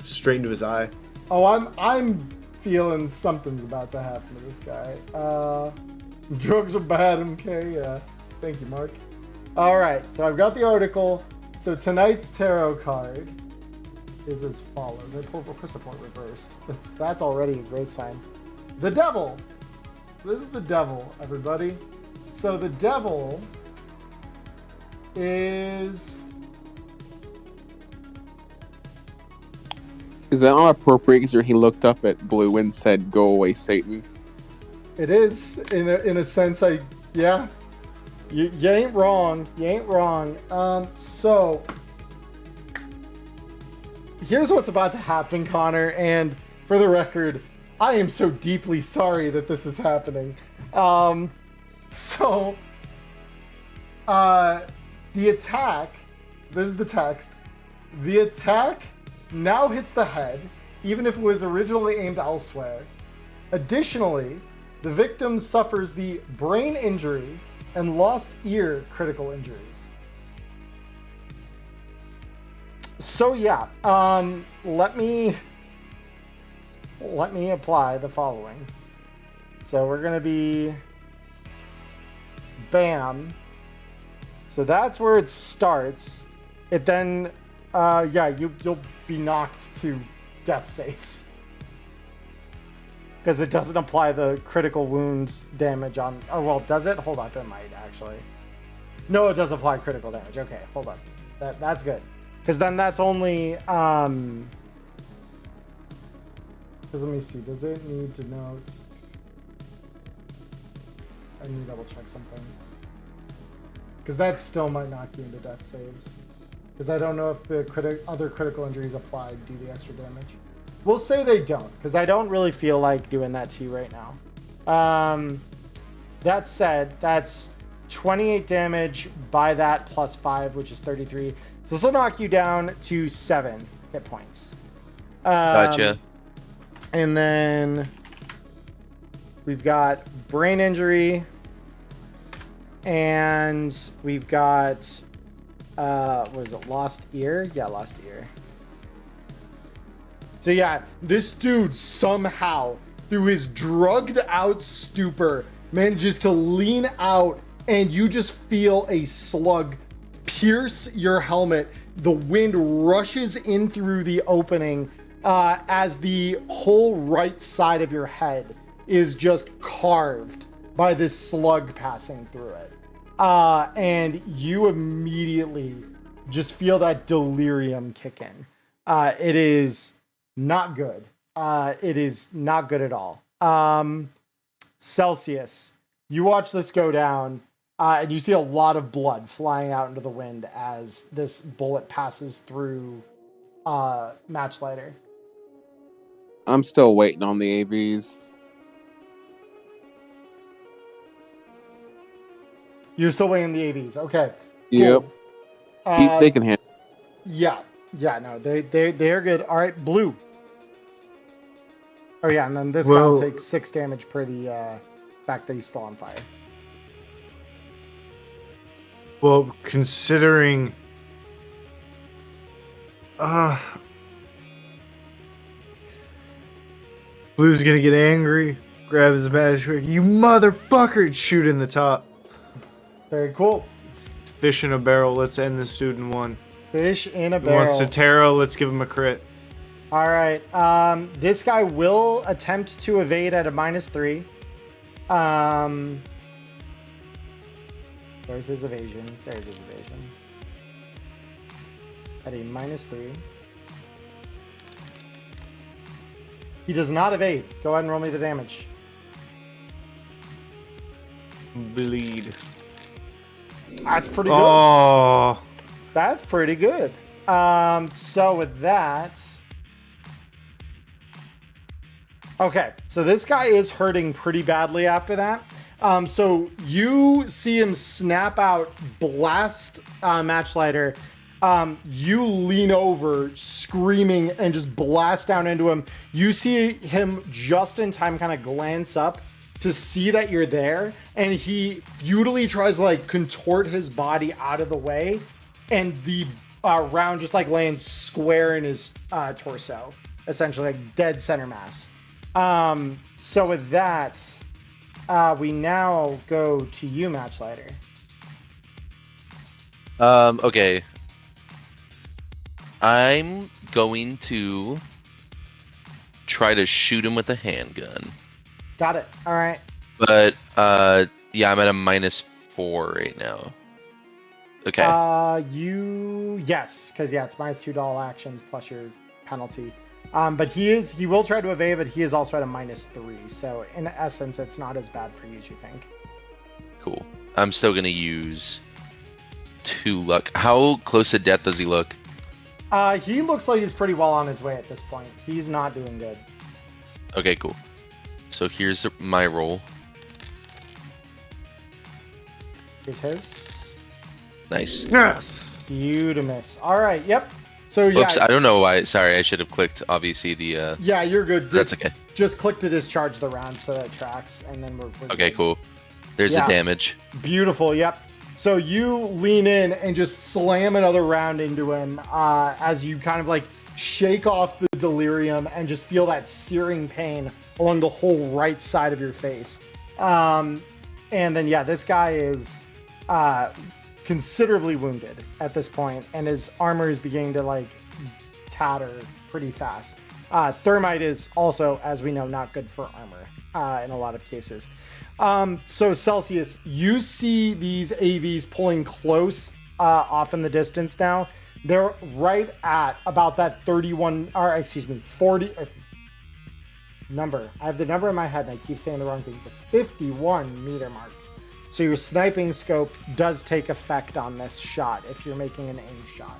Straight into his eye. Oh, I'm feeling something's about to happen to this guy. Drugs are bad, MK. Yeah. Thank you, Mark. All right, so I've got the article. So tonight's tarot card is as follows. I pulled Crystal Point reversed. That's already a great sign. The Devil. This is the Devil, everybody. So the Devil is... Is that not appropriate? Because he looked up at Blue and said, "Go away, Satan." It is, in a sense, yeah. You ain't wrong. You ain't wrong. So here's what's about to happen, Connor. And for the record, I am so deeply sorry that this is happening. The attack. This is the text. The attack now hits the head, even if it was originally aimed elsewhere. Additionally, the victim suffers the brain injury and lost ear critical injuries. So yeah, let me apply the following. So we're gonna be bam. So that's where it starts. It then, yeah, you'll be knocked to death saves because it doesn't apply the critical wounds damage on. Oh well, does it? Hold up, it might actually. No, it does apply critical damage. Okay, hold up. That's good. Because then that's only, because let me see, does it need to note? I need to double check something. Because that still might knock you into death saves. Because I don't know if the other critical injuries applied do the extra damage. We'll say they don't, because I don't really feel like doing that to you right now. That said, that's 28 damage by that plus 5, which is 33. So this will knock you down to 7 hit points. Gotcha. And then we've got brain injury. And we've got, what is it, lost ear? Yeah, lost ear. So yeah, this dude somehow, through his drugged out stupor, manages to lean out and you just feel a slug pierce your helmet. The wind rushes in through the opening as the whole right side of your head is just carved by this slug passing through it. And you immediately just feel that delirium kick in. It is not good. It is not good at all. Celsius, you watch this go down, and you see a lot of blood flying out into the wind as this bullet passes through Matchlighter. I'm still waiting on the AVs. You're still waiting the AVs. Okay. Yep. Cool. They can handle. Yeah. Yeah, no, they're good. All right, blue. Oh yeah, and then this guy will take 6 damage per the fact that he's still on fire. Well, considering Blue's gonna get angry, grab his magic, you motherfucker, and shoot in the top. Very cool. Fish in a barrel. Let's end this dude in one. Fish in a He barrel. wants to tarot. Let's give him a crit. All right. This guy will attempt to evade at a -3. There's his evasion. There's his evasion. At a -3. He does not evade. Go ahead and roll me the damage. Bleed. That's pretty good. Oh. That's pretty good. So with that... Okay, so this guy is hurting pretty badly after that. So you see him snap out, blast Matchlighter. You lean over, screaming, and just blast down into him. You see him just in time kind of glance up to see that you're there, and he futilely tries to like contort his body out of the way, and the round just like lands square in his torso, essentially like dead center mass. So with that, we now go to you, Matchlighter. Okay. I'm going to try to shoot him with a handgun. Got it. All right. But yeah, I'm at a -4 right now. Okay. Yes, because yeah, it's -2 actions plus your penalty. But he will try to evade, but he is also at a -3. So in essence, it's not as bad for you as you think. Cool. I'm still gonna use 2 luck. How close to death does he look? He looks like he's pretty well on his way at this point. He's not doing good. Okay, cool. So here's my roll. Here's his. Nice. Yes. You to miss. All right. Yep. So yeah. Oops, I don't know why. Sorry, I should have clicked. Obviously, the. Yeah, you're good. That's okay. Just click to discharge the round so that it tracks, and then we're okay, good. cool. There's Yeah. the damage. Beautiful. Yep. So you lean in and just slam another round into him as you kind of like shake off the delirium and just feel that searing pain along the whole right side of your face. And then, yeah, this guy is considerably wounded at this point, and his armor is beginning to like tatter pretty fast. Thermite is also, as we know, not good for armor in a lot of cases. So Celsius, you see these AVs pulling close off in the distance now. They're right at about that 40 number. I have the number in my head and I keep saying the wrong thing. The 51 meter mark. So your sniping scope does take effect on this shot if you're making an aim shot.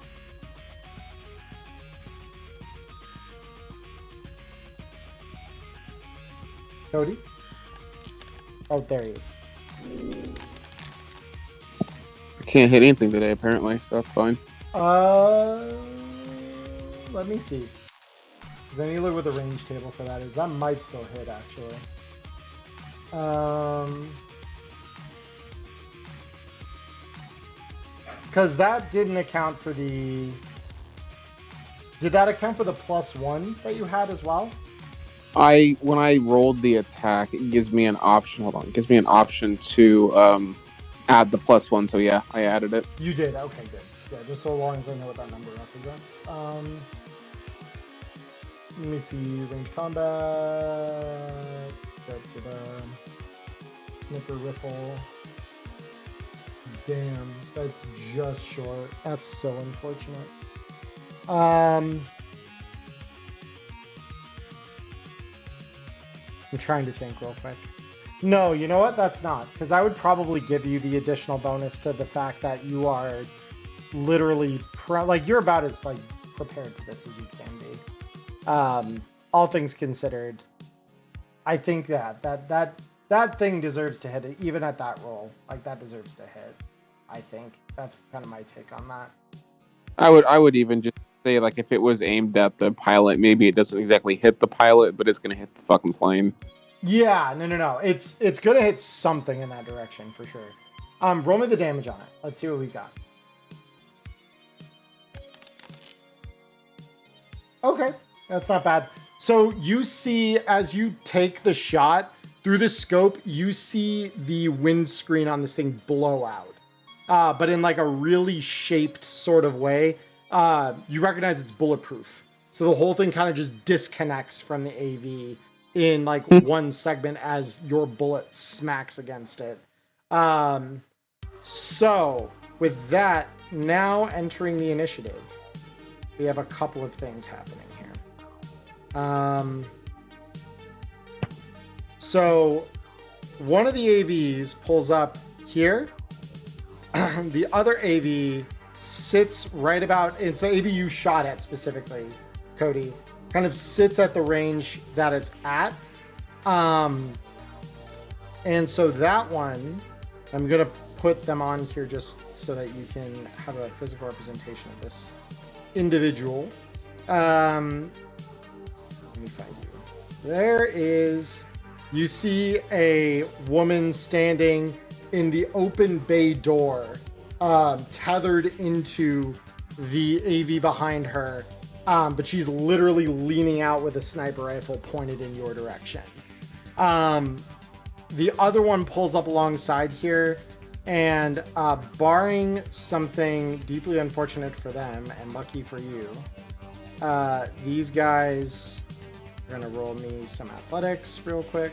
Cody? Oh, there he is. I can't hit anything today, apparently, so that's fine. Let me see. Because I need to look what the range table for that is. That might still hit, actually. Because that didn't account for the... Did that account for the +1 that you had as well? When I rolled the attack, it gives me an option. Hold on, it gives me an option to add the +1. So yeah, I added it. You did. Okay, good. Yeah, just so long as I know what that number represents. Let me see. Range combat. Snipper riffle. Damn, that's just short. That's so unfortunate. I'm trying to think real quick. No, you know what? That's not. Because I would probably give you the additional bonus to the fact that you are literally you're about as like prepared for this as you can be. All things considered, I think that thing deserves to hit it, even at that roll. Like that deserves to hit. I think that's kind of my take on that. I would even just say, like, if it was aimed at the pilot, maybe it doesn't exactly hit the pilot, but it's gonna hit the fucking plane. Yeah, no. It's gonna hit something in that direction for sure. Roll me the damage on it. Let's see what we got. Okay, that's not bad. So you see, as you take the shot through the scope, you see the windscreen on this thing blow out, but in like a really shaped sort of way. You recognize it's bulletproof, so the whole thing kind of just disconnects from the AV in like one segment as your bullet smacks against it. So with that, now entering the initiative, we have a couple of things happening here. So one of the AVs pulls up here. The other AV sits right about, it's the AV you shot at specifically, Cody, kind of sits at the range that it's at. And so that one, I'm going to put them on here just so that you can have a physical representation of this individual. Let me find you. There is, you see a woman standing in the open bay door, tethered into the AV behind her, but she's literally leaning out with a sniper rifle pointed in your direction. The other one pulls up alongside here, and barring something deeply unfortunate for them and lucky for you, these guys are gonna roll me some athletics real quick.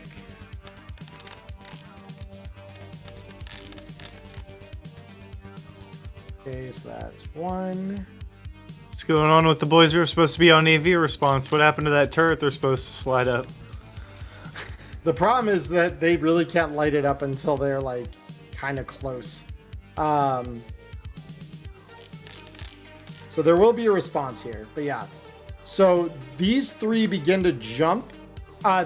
Okay, so that's one. What's going on with the boys who are supposed to be on AV response? What happened to that turret they're supposed to slide up? The problem is that they really can't light it up until they're like kind of close. So there will be a response here, but yeah. So these three begin to jump.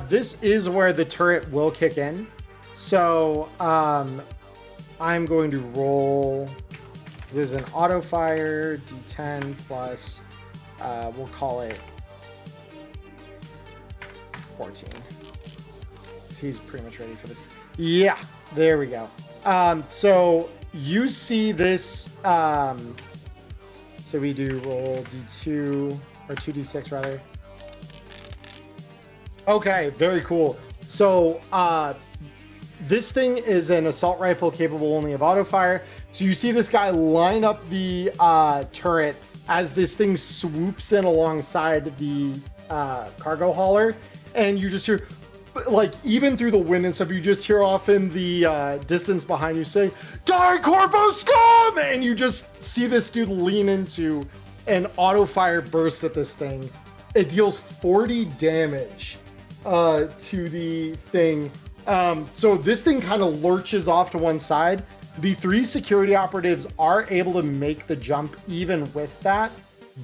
This is where the turret will kick in. So I'm going to roll. This is an auto fire, D10 plus, we'll call it 14. he's pretty much ready for this. Yeah, there we go. So you see this. So we do roll d2 or 2d6 rather. Okay, very cool. So this thing is an assault rifle capable only of auto fire. So you see this guy line up the turret as this thing swoops in alongside the cargo hauler, and you just hear, like, even through the wind and stuff, you just hear off in the distance behind you say, "Die, Corpo scum!" And you just see this dude lean into an auto fire burst at this thing. It deals 40 damage to the thing. So this thing kind of lurches off to one side. The 3 security operatives are able to make the jump even with that,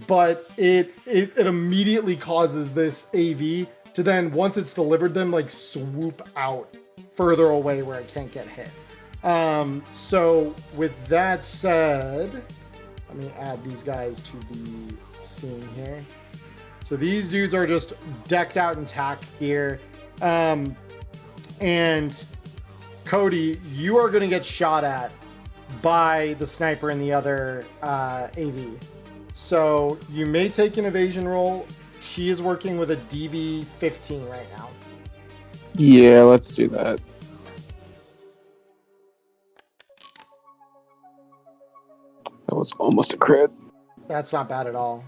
but it immediately causes this AV to then, once it's delivered them, like swoop out further away where it can't get hit. So with that said, let me add these guys to the scene here. So these dudes are just decked out in tack gear. And Cody, you are going to get shot at by the sniper in the other AV. So you may take an evasion roll. She is working with a DV 15 right now. Yeah, let's do that. That was almost a crit. That's not bad at all.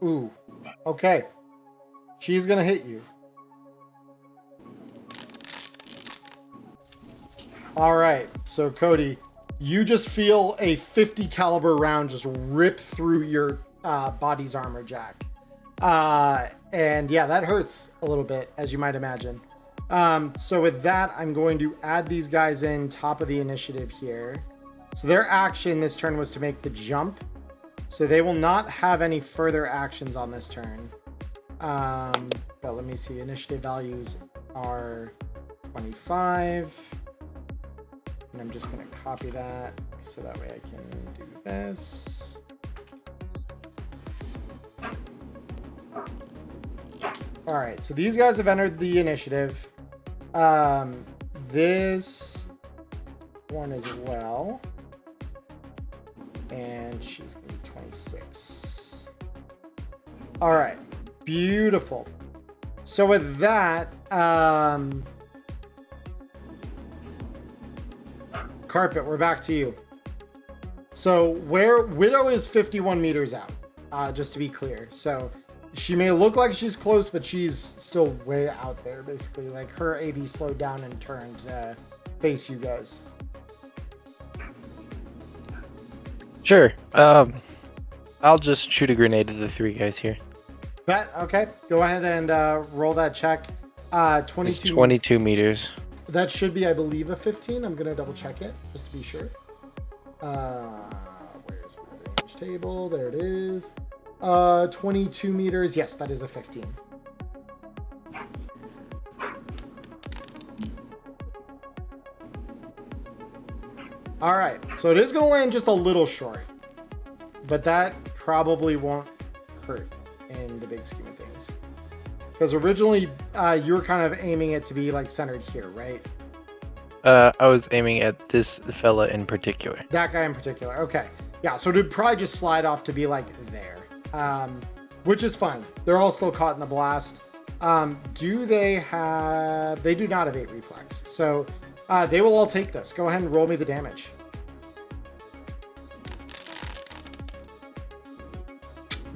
Ooh. Okay. She's going to hit you. All right. So Cody, you just feel a 50 caliber round just rip through your body's armor jack. And yeah, that hurts a little bit, as you might imagine. So with that, I'm going to add these guys in top of the initiative here. So their action this turn was to make the jump. So they will not have any further actions on this turn. But let me see. Initiative values are 25. And I'm just going to copy that so that way I can do this. All right. So these guys have entered the initiative. This one as well. And she's going to be 26. All right. Beautiful. So with that, Carpet, we're back to you. So where Widow is 51 meters out, just to be clear. So she may look like she's close, but she's still way out there, basically. Like her AV slowed down and turned to face you guys. Sure. I'll just shoot a grenade at the 3 guys here. Okay. Go ahead and roll that check. 22. It's 22 meters. That should be, I believe, a 15. I'm going to double check it just to be sure. Where's my range table? There it is. 22 meters. Yes, that is a 15. All right. So it is going to land just a little short. But that probably won't hurt in the big scheme of things. Because originally you were kind of aiming it to be like centered here, right? I was aiming at this fella in particular. That guy in particular. Okay. Yeah, so it would probably just slide off to be like there. Which is fine. They're all still caught in the blast. Do they have... They do not have 8 reflex. So they will all take this. Go ahead and roll me the damage.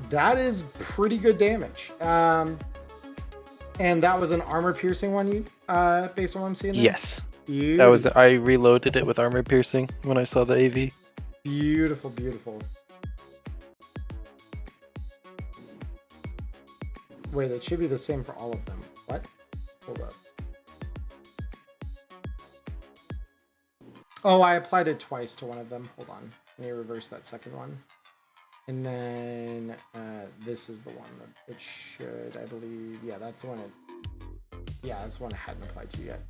That is pretty good damage. And that was an armor piercing one, you based on what I'm seeing there? Yes. Beautiful. That was. I reloaded it with armor piercing when I saw the AV. Beautiful, beautiful. Wait, it should be the same for all of them. What? Hold up. Oh, I applied it twice to one of them. Hold on. Let me reverse that second one. And then this is the one that it should, I believe. Yeah, that's the one that's the one I hadn't applied to yet.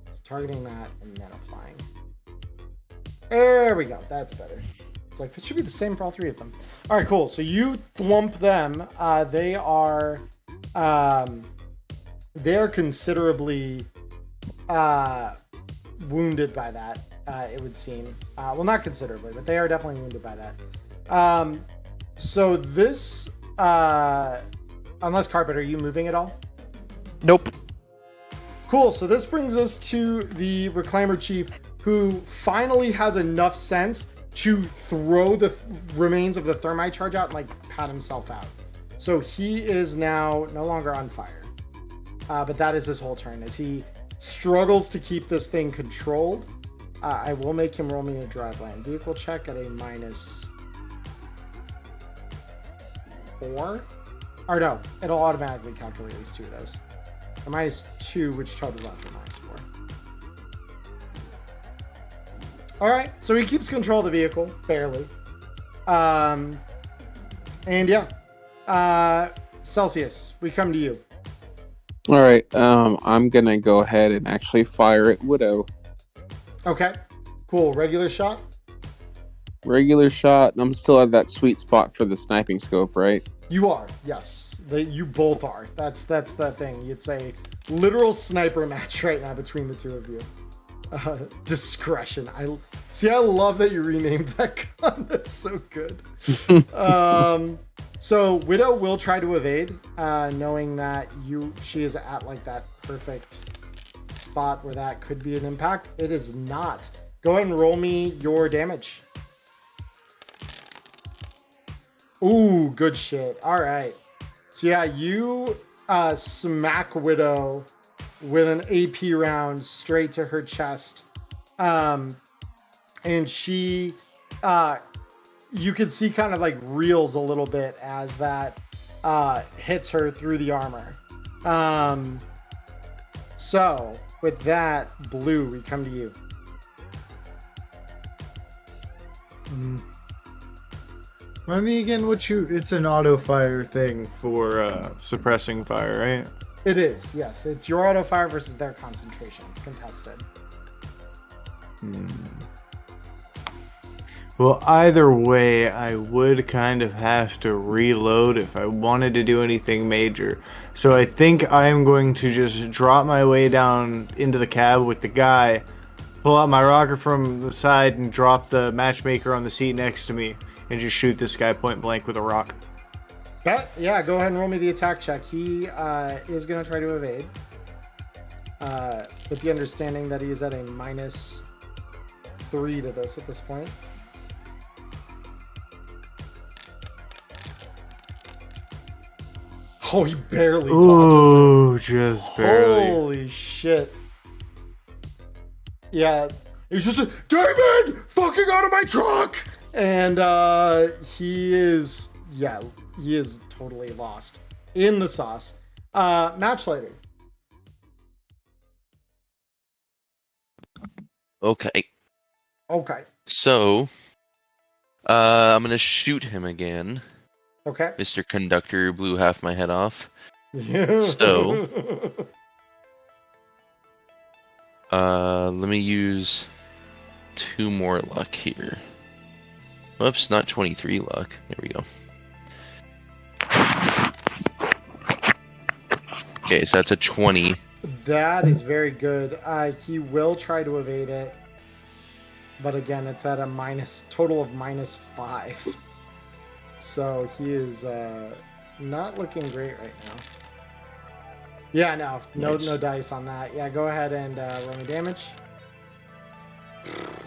So targeting that and then applying. There we go. That's better. It's like, that should be the same for all three of them. All right, cool. So you thwump them. They're considerably wounded by that, it would seem. Well, not considerably, but they are definitely wounded by that. So this, unless Carpet, are you moving at all? Nope. Cool. So this brings us to the Reclaimer Chief, who finally has enough sense to throw the remains of the thermite charge out and like pat himself out. So he is now no longer on fire. But that is his whole turn as he struggles to keep this thing controlled. I will make him roll me a driveline vehicle check at a -4. Or no, it'll automatically calculate at least 2 of those. A -2, which totals out to a -4. All right, so he keeps control of the vehicle, barely. And yeah, Celsius, we come to you. All right, I'm gonna go ahead and actually fire at Widow. Okay, cool. Regular shot? Regular shot, and I'm still at that sweet spot for the sniping scope, right? You are, yes. You both are. That's the thing. It's a literal sniper match right now between the two of you. Discretion. I love that you renamed that gun. That's so good. So Widow will try to evade, knowing that she is at like that perfect spot where that could be an impact. It is not. Go ahead and roll me your damage. Ooh, good shit. All right. So yeah, you smack Widow with an AP round straight to her chest. And she, you can see kind of like reels a little bit as that hits her through the armor. So with that, Blue, we come to you. Remind me again it's an auto fire thing for suppressing fire, right? It is, yes. It's your auto fire versus their concentration. It's contested. Well, either way, I would kind of have to reload if I wanted to do anything major. So I think I am going to just drop my way down into the cab with the guy, pull out my rocket from the side, and drop the matchmaker on the seat next to me, and just shoot this guy point blank with a rock. Yeah, go ahead and roll me the attack check. He is going to try to evade. With the understanding that he is at a -3 to this at this point. Oh, he barely dodges it. Ooh, just barely. Holy shit. Yeah, he's just David, fucking out of my truck! And he is totally lost in the sauce. Match later. Okay. Okay. So, I'm gonna shoot him again. Okay. Mr. Conductor blew half my head off. So, Let me use 2 more luck here. Whoops, not 23 luck. There we go. Okay, so that's a 20. that is very good. He will try to evade it. But again, it's at a total of -5. So he is not looking great right now. Yeah, no dice on that. Yeah, go ahead and roll me damage.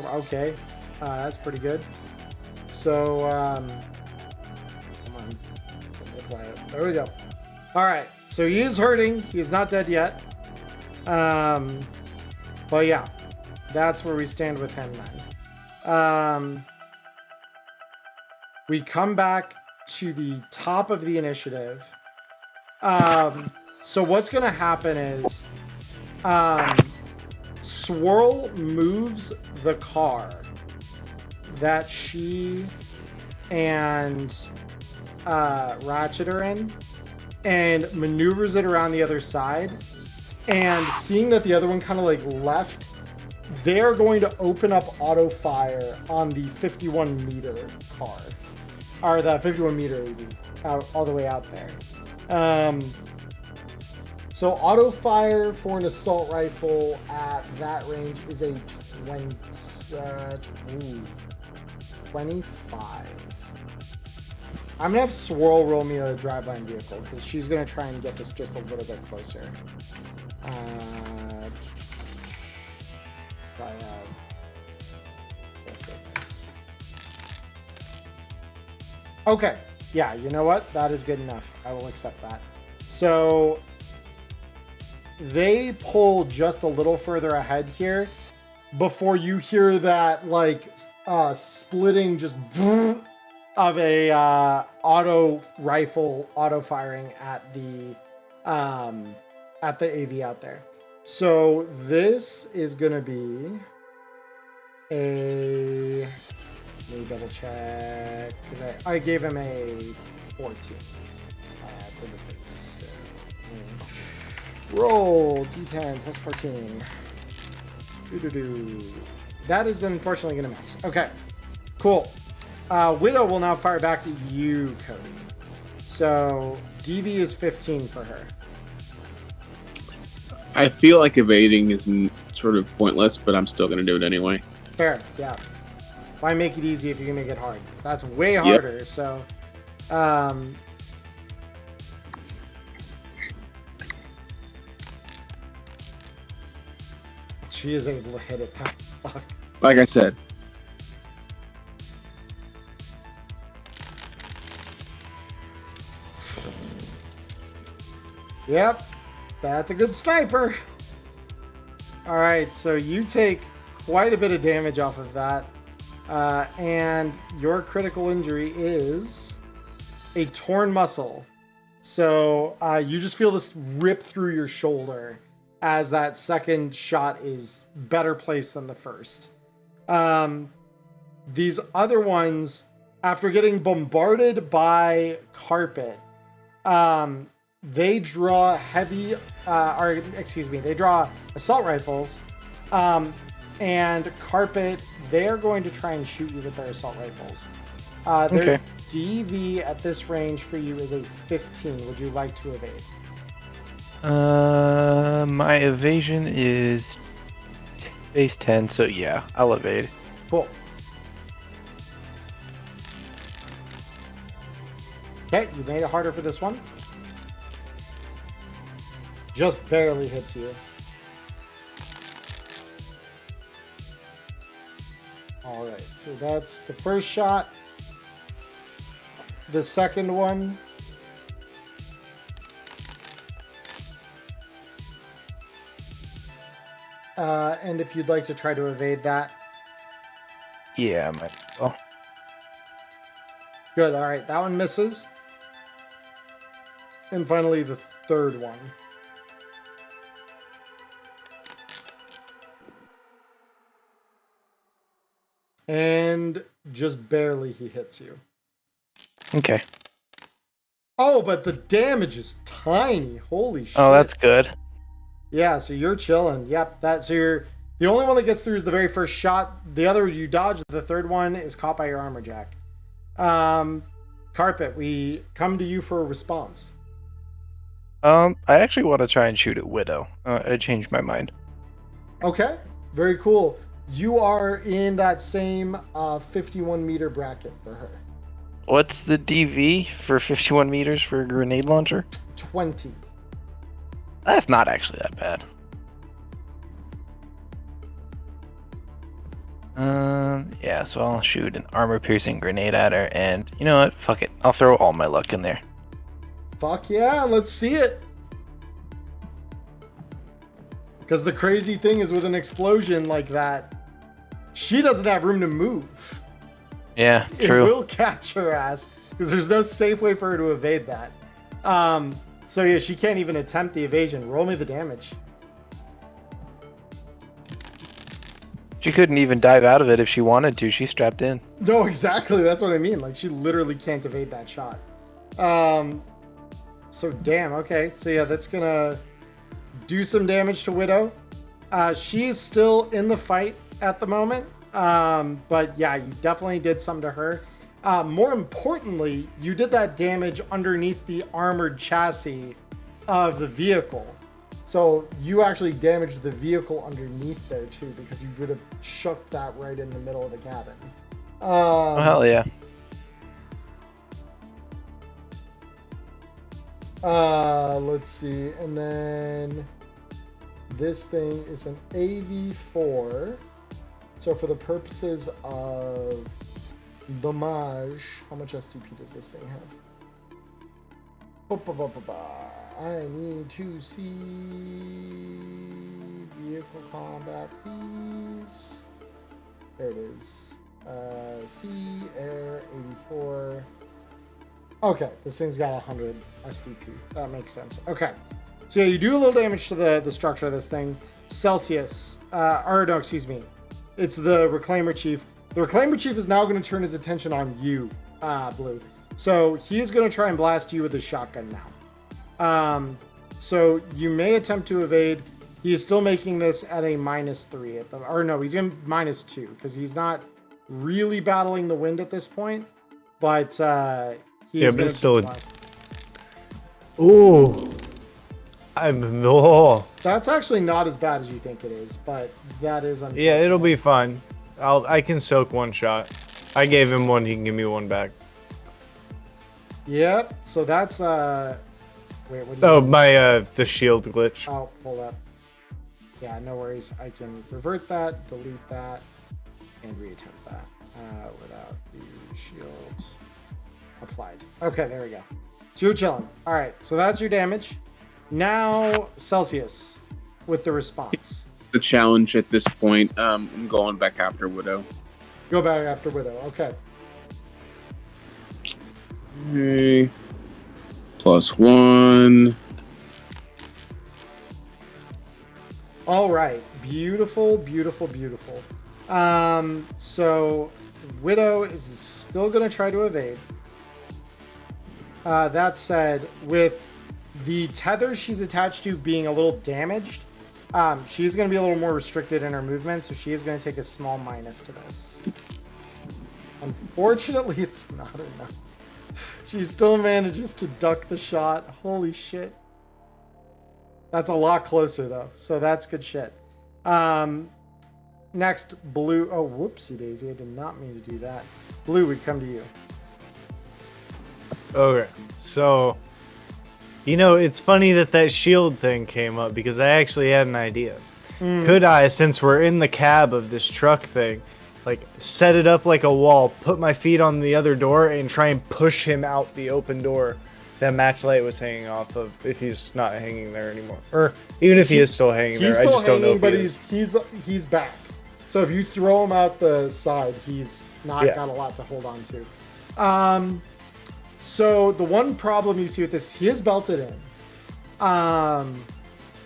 Okay, that's pretty good. So, come on, apply it. There we go. All right, so he is hurting. He is not dead yet. But yeah, that's where we stand with him then. We come back to the top of the initiative. So what's going to happen is Swirl moves the car that she and Ratchet are in and maneuvers it around the other side. And seeing that the other one kind of like left they're going to open up auto fire on the 51 meter car, or the 51 meter out all the way out there. So auto fire for an assault rifle at that range is a 25. I'm gonna have Swirl roll me a driveline vehicle because she's gonna try and get this just a little bit closer. I have this. Okay, yeah, you know what? That is good enough. I will accept that. So they pull just a little further ahead here before you hear that like splitting just of a auto rifle auto firing at the AV out there. So this is gonna be a, let me double check because I gave him a 14 for the base. So, roll d10 plus 14. That is unfortunately gonna miss. Okay, cool. Widow will now fire back at you, Cody. So DV is 15 for her. I feel like evading is sort of pointless, but I'm still going to do it anyway. Fair, yeah. Why make it easy if you can make it hard? That's way harder. Yep. So, she is able to hit it. Fuck. Like I said. Yep. That's a good sniper. All right, so you take quite a bit of damage off of that. And your critical injury is a torn muscle. So you just feel this rip through your shoulder as that second shot is better placed than the first. These other ones, after getting bombarded by carpet, they draw they draw assault rifles, and carpet, they're going to try and shoot you with their assault rifles. Their DV at this range for you is a 15. Would you like to evade? My evasion is base 10, so yeah, I'll evade. Cool. Okay, you made it harder for this one. Just barely hits you. All right, so that's the first shot. The second one. And if you'd like to try to evade that. Yeah, I might. Oh. Good, all right, that one misses. And finally, the third one. And just barely he hits you. Okay. Oh, but the damage is tiny. Holy shit. Oh, that's good. Yeah, so you're chilling. Yep, so you're the only one that gets through is the very first shot. The other you dodge. The third one is caught by your armor jack. Carpet, we come to you for a response. I actually want to try and shoot at Widow. I changed my mind. Okay, very cool. You are in that same 51 meter bracket for her. What's the DV for 51 meters for a grenade launcher? 20. That's not actually that bad. Yeah, so I'll shoot an armor-piercing grenade at her, and you know what? Fuck it. I'll throw all my luck in there. Fuck yeah, let's see it. Because the crazy thing is with an explosion like that, she doesn't have room to move. Yeah, true. It will catch her ass because there's no safe way for her to evade that. So yeah, she can't even attempt the evasion. Roll me the damage. She couldn't even dive out of it if she wanted to. She's strapped in. No, exactly. That's what I mean. Like, she literally can't evade that shot. So damn. Okay. So yeah, that's gonna do some damage to Widow. She is still in the fight at the moment. But yeah, you definitely did some to her. More importantly, you did that damage underneath the armored chassis of the vehicle. So you actually damaged the vehicle underneath there too, because you would have shook that right in the middle of the cabin. Oh, hell yeah. Let's see. And then this thing is an AV4. So for the purposes of damage, how much STP does this thing have? I need to see vehicle combat, please. There it is. C, air, 84. Okay, this thing's got 100 STP. That makes sense. Okay. So yeah, you do a little damage to the structure of this thing. Celsius, excuse me. It's the Reclaimer Chief. The Reclaimer Chief is now going to turn his attention on you, Blue. So he's going to try and blast you with his shotgun now. So you may attempt to evade. He is still making this at a -3 at the, or no, he's going -2 because he's not really battling the wind at this point. But he's but it's still. blast. Ooh. Oh. That's actually not as bad as you think it is, but that is unfortunate. Yeah, it'll be fine. I can soak one shot. I gave him one, he can give me one back. Yep. So that's wait, what do you Oh, mean? my the shield glitch. Oh, hold up. Yeah, no worries. I can revert that, delete that, and reattempt that without the shield applied. Okay, there we go. So you're chilling. All right, so that's your damage. Now Celsius with the response. The challenge at this point, I'm going back after Widow. Go back after Widow. Okay. Okay. +1. All right. Beautiful, beautiful, beautiful. So Widow is still going to try to evade. That said, with the tether she's attached to being a little damaged, she's going to be a little more restricted in her movement, so she is going to take a small minus to this. Unfortunately, it's not enough. She still manages to duck the shot. Holy shit. That's a lot closer, though, so that's good shit. Next, Blue. Oh, whoopsie daisy. I did not mean to do that. Blue, we come to you. Okay, so it's funny that shield thing came up because I actually had an idea. Could I, since we're in the cab of this truck thing, like set it up like a wall, put my feet on the other door, and try and push him out the open door that Matchlight was hanging off of if he's not hanging there anymore, or even if he is still hanging there? He's I still just don't know hanging, if but he's back. So if you throw him out the side, he's not got a lot to hold on to. So the one problem you see with this, he is belted in.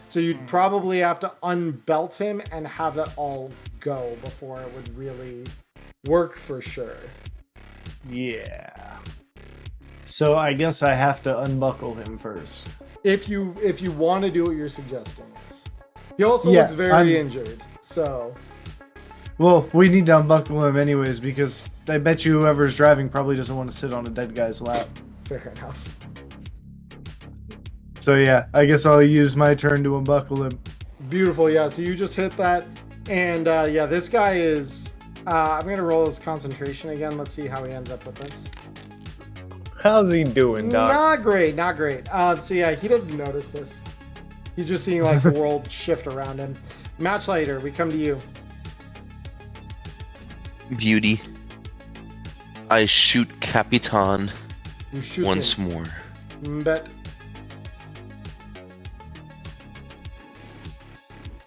So you'd probably have to unbelt him and have that all go before it would really work for sure. Yeah. So I guess I have to unbuckle him first. If you want to do what you're suggesting, yes. He also looks very injured, so. Well, we need to unbuckle him anyways because I bet you whoever's driving probably doesn't want to sit on a dead guy's lap. Fair enough. So yeah, I guess I'll use my turn to unbuckle him. Beautiful, yeah. So you just hit that, and yeah, this guy is. I'm gonna roll his concentration again. Let's see how he ends up with this. How's he doing, Doc? Not great, not great. So yeah, he doesn't notice this. He's just seeing like the world shift around him. Matchlighter, we come to you. Beauty. I shoot Capitan You shoot once him. more. Bet.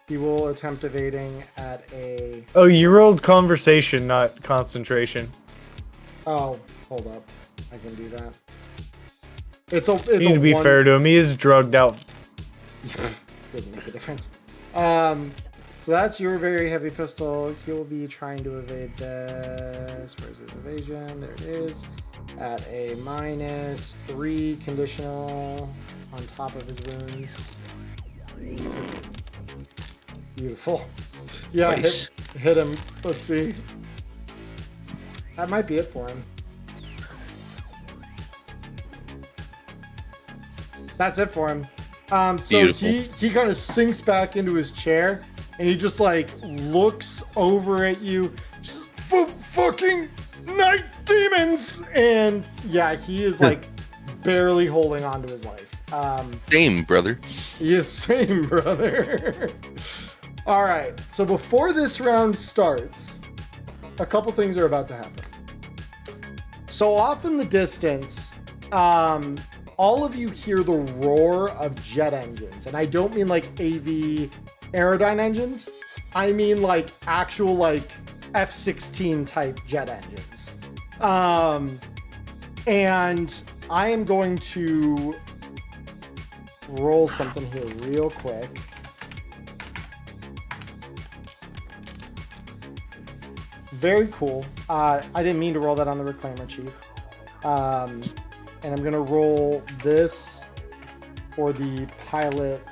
He will attempt evading at a. Oh, you rolled conversation, not concentration. Oh, hold up. I can do that. It's You need to be fair to him. He is drugged out. Didn't make a difference. So that's your very heavy pistol. He'll be trying to evade this. Where's his evasion? There it is. At a -3 conditional on top of his wounds. Beautiful. Yeah, Twice. hit him. Let's see. That might be it for him. That's it for him. So Beautiful. he kind of sinks back into his chair, and he just like looks over at you. Just, fucking night demons! And yeah, he is like barely holding on to his life. Same, brother. Yes, same, brother. All right, so before this round starts, a couple things are about to happen. So off in the distance, all of you hear the roar of jet engines. And I don't mean like AV Aerodyne engines. I mean like actual like F-16 type jet engines. And I am going to roll something here real quick. Very cool. I didn't mean to roll that on the Reclaimer, Chief. And I'm going to roll this for the pilot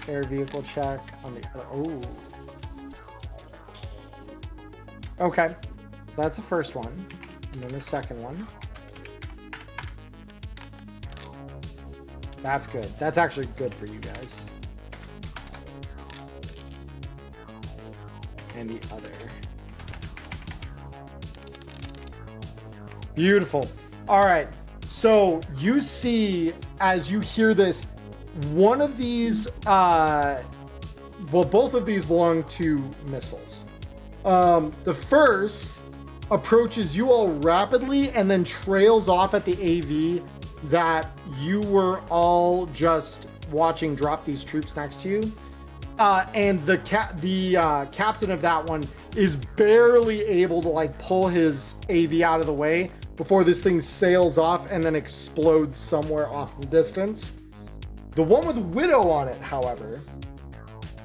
air vehicle check on the other. Oh. Okay. So that's the first one. And then the second one. That's good. That's actually good for you guys. And the other. Beautiful. All right. So you see, as you hear this, one of these, both of these belong to missiles. The first approaches you all rapidly and then trails off at the AV that you were all just watching drop these troops next to you. And the captain of that one is barely able to like pull his AV out of the way before this thing sails off and then explodes somewhere off in the distance. The one with Widow on it, however,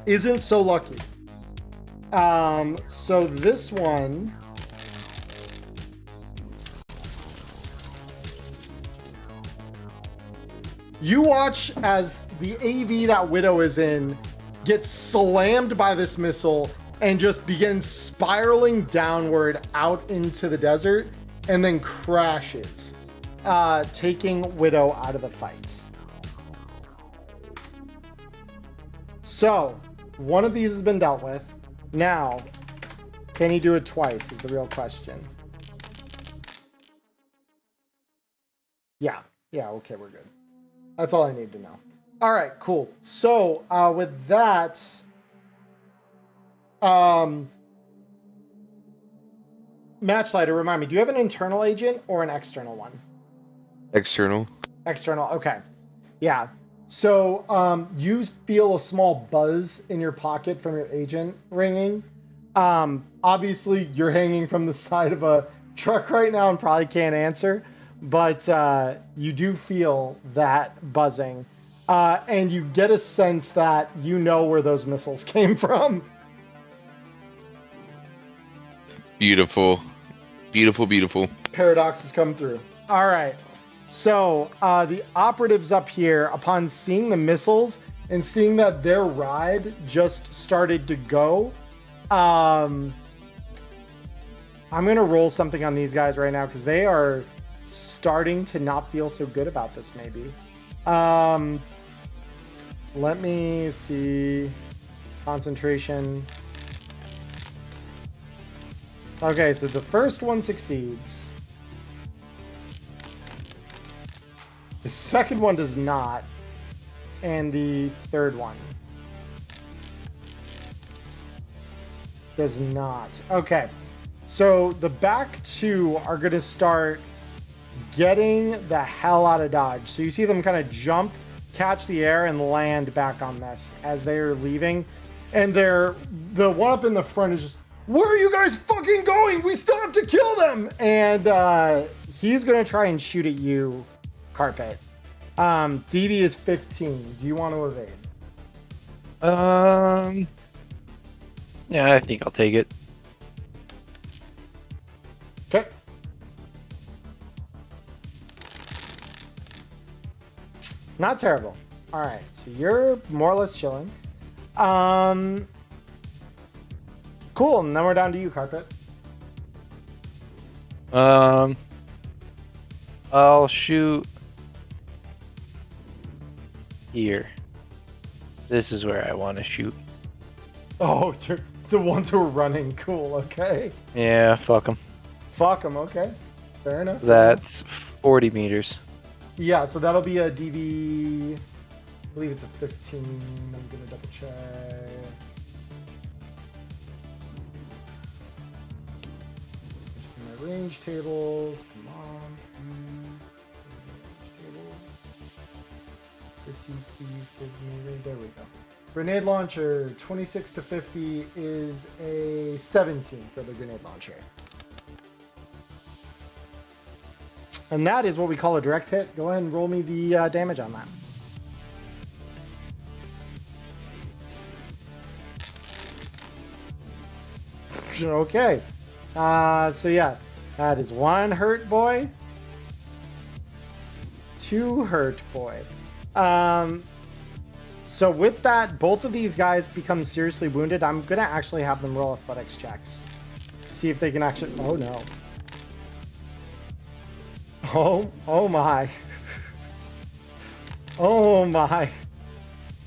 isn't so lucky. So this one, you watch as the AV that Widow is in gets slammed by this missile and just begins spiraling downward out into the desert and then crashes, taking Widow out of the fight. So, one of these has been dealt with. Now, can he do it twice is the real question. Yeah, okay, we're good. That's all I need to know. All right, cool. So, with that, Matchlighter, remind me, do you have an internal agent or an external one? External. External, okay. Yeah. So, you feel a small buzz in your pocket from your agent ringing. Obviously, you're hanging from the side of a truck right now and probably can't answer, but you do feel that buzzing. And you get a sense that you know where those missiles came from. Beautiful. Beautiful, beautiful. Paradox has come through. All right. So the operatives up here, upon seeing the missiles and seeing that their ride just started to go, I'm going to roll something on these guys right now because they are starting to not feel so good about this maybe. Let me see. Concentration. Okay, so the first one succeeds. The second one does not. And the third one does not. Okay. So the back two are going to start getting the hell out of Dodge. So you see them kind of jump, catch the air, and land back on this as they're leaving. And the one up in the front is just, where are you guys fucking going? We still have to kill them. And he's going to try and shoot at you, Carpet. DV is 15. Do you want to evade? Yeah, I think I'll take it. Okay. Not terrible. All right, so you're more or less chilling. Cool. And then we're down to you, Carpet. I'll shoot here. This is where I want to shoot. Oh, you're the ones who are running. Cool. Okay. Yeah, fuck them. Fuck them. Okay. Fair enough. That's 40 meters. Yeah, so that'll be a DV. I believe it's a 15. I'm gonna double check. Just in my range tables. Come on, please. Range tables. 50, please give me range. There we go. Grenade launcher, 26 to 50 is a 17 for the grenade launcher. And that is what we call a direct hit. Go ahead and roll me the damage on that. Okay. So yeah, that is 1 hurt boy. 2 hurt boy. So with that, both of these guys become seriously wounded. I'm gonna actually have them roll athletics checks. See if they can actually, oh no. Oh my. Oh my.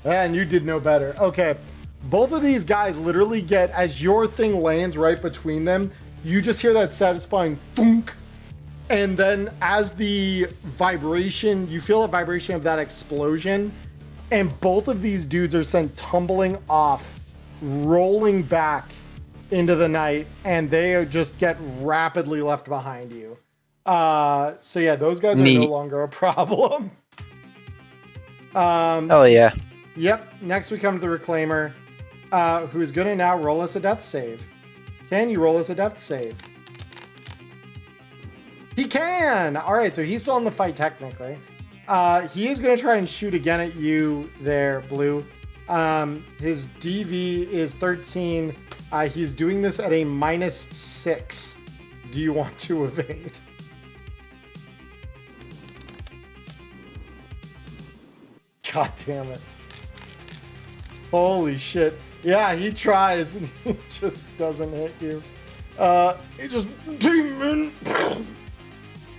And you did no better. Okay. Both of these guys literally get, as your thing lands right between them, you just hear that satisfying thunk. And then as the vibration, you feel the vibration of that explosion, and both of these dudes are sent tumbling off, rolling back into the night, and they just get rapidly left behind you. So yeah, those guys are no longer a problem. Oh yeah. Yep. Next we come to the Reclaimer, who's gonna now roll us a death save. Can you roll us a death save? He can! Alright, so he's still in the fight technically. He is gonna try and shoot again at you there, Blue. His DV is 13. He's doing this at a -6. Do you want to evade? God damn it. Holy shit. Yeah, he tries and he just doesn't hit you. He just, demon,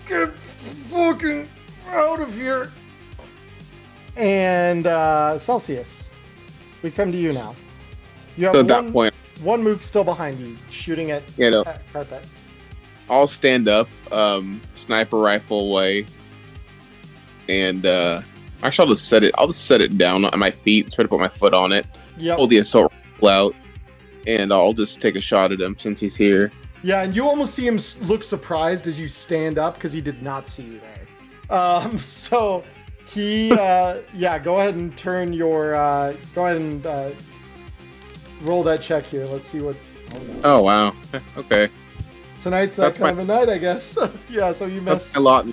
get fucking out of here. And Celsius, we come to you now. You have So at that point, one mook still behind you, shooting at, at Carpet. I'll stand up, sniper rifle away, and actually I'll just set it down on my feet, try to put my foot on it, hold the assault rifle out, and I'll just take a shot at him since he's here. Yeah, and you almost see him look surprised as you stand up because he did not see you there. So he, yeah, go ahead and turn your, go ahead and roll that check here. Let's see what. Oh wow. Okay. Tonight's that's kind of a night, I guess. Yeah, so you missed a lot.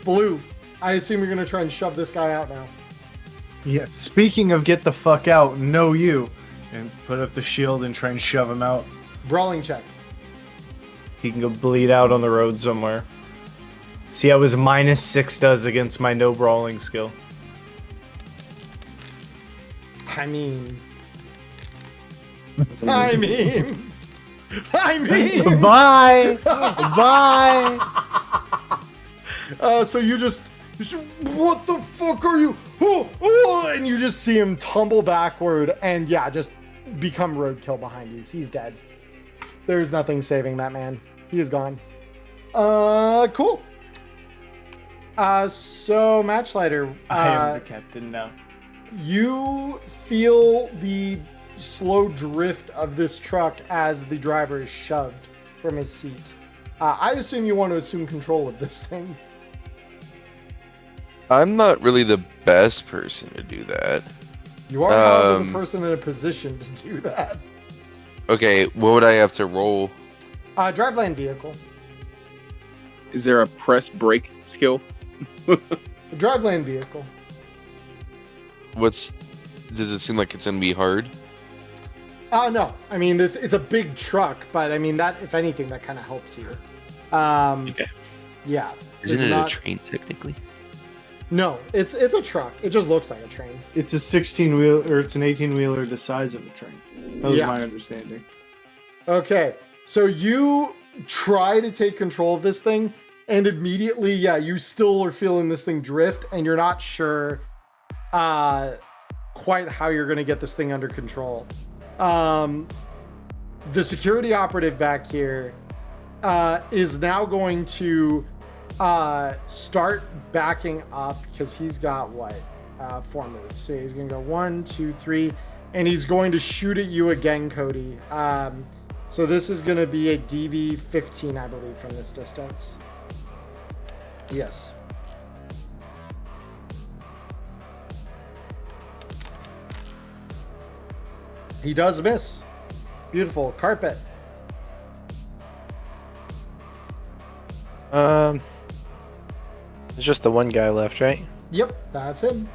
Blue, I assume you're gonna try and shove this guy out now. Yeah. Speaking of get the fuck out, know you, and put up the shield and try and shove him out. Brawling check. He can go bleed out on the road somewhere. See how his -6 does against my no brawling skill. I mean. Bye. Bye. So you just, what the fuck are you? Oh, and you just see him tumble backward and yeah, just become roadkill behind you. He's dead. There's nothing saving that man. He is gone. Cool. So Matchlighter, I am the captain now. You feel the slow drift of this truck as the driver is shoved from his seat. I assume you want to assume control of this thing. I'm not really the best person to do that. You are, however, the person in a position to do that. Okay, what would I have to roll? Driveline vehicle. Is there a press brake skill? A driveline vehicle. Does it seem like it's gonna be hard? No. I mean, it's a big truck, but I mean that if anything, that kind of helps you. Okay. Yeah. Isn't it a train technically? No, it's a truck. It just looks like a train. It's a 16-wheel, or it's an 18-wheeler the size of a train. That was Yeah. my understanding. Okay, so you try to take control of this thing, and immediately, you still are feeling this thing drift, and you're not sure quite how you're going to get this thing under control. The security operative back here is now going to start backing up because he's got 4 moves. So he's going to go 1, 2, 3, and he's going to shoot at you again, Cody. So this is going to be a DV 15, I believe, from this distance. Yes. He does miss. Beautiful. Carpet. There's just the one guy left, right? Yep, that's him.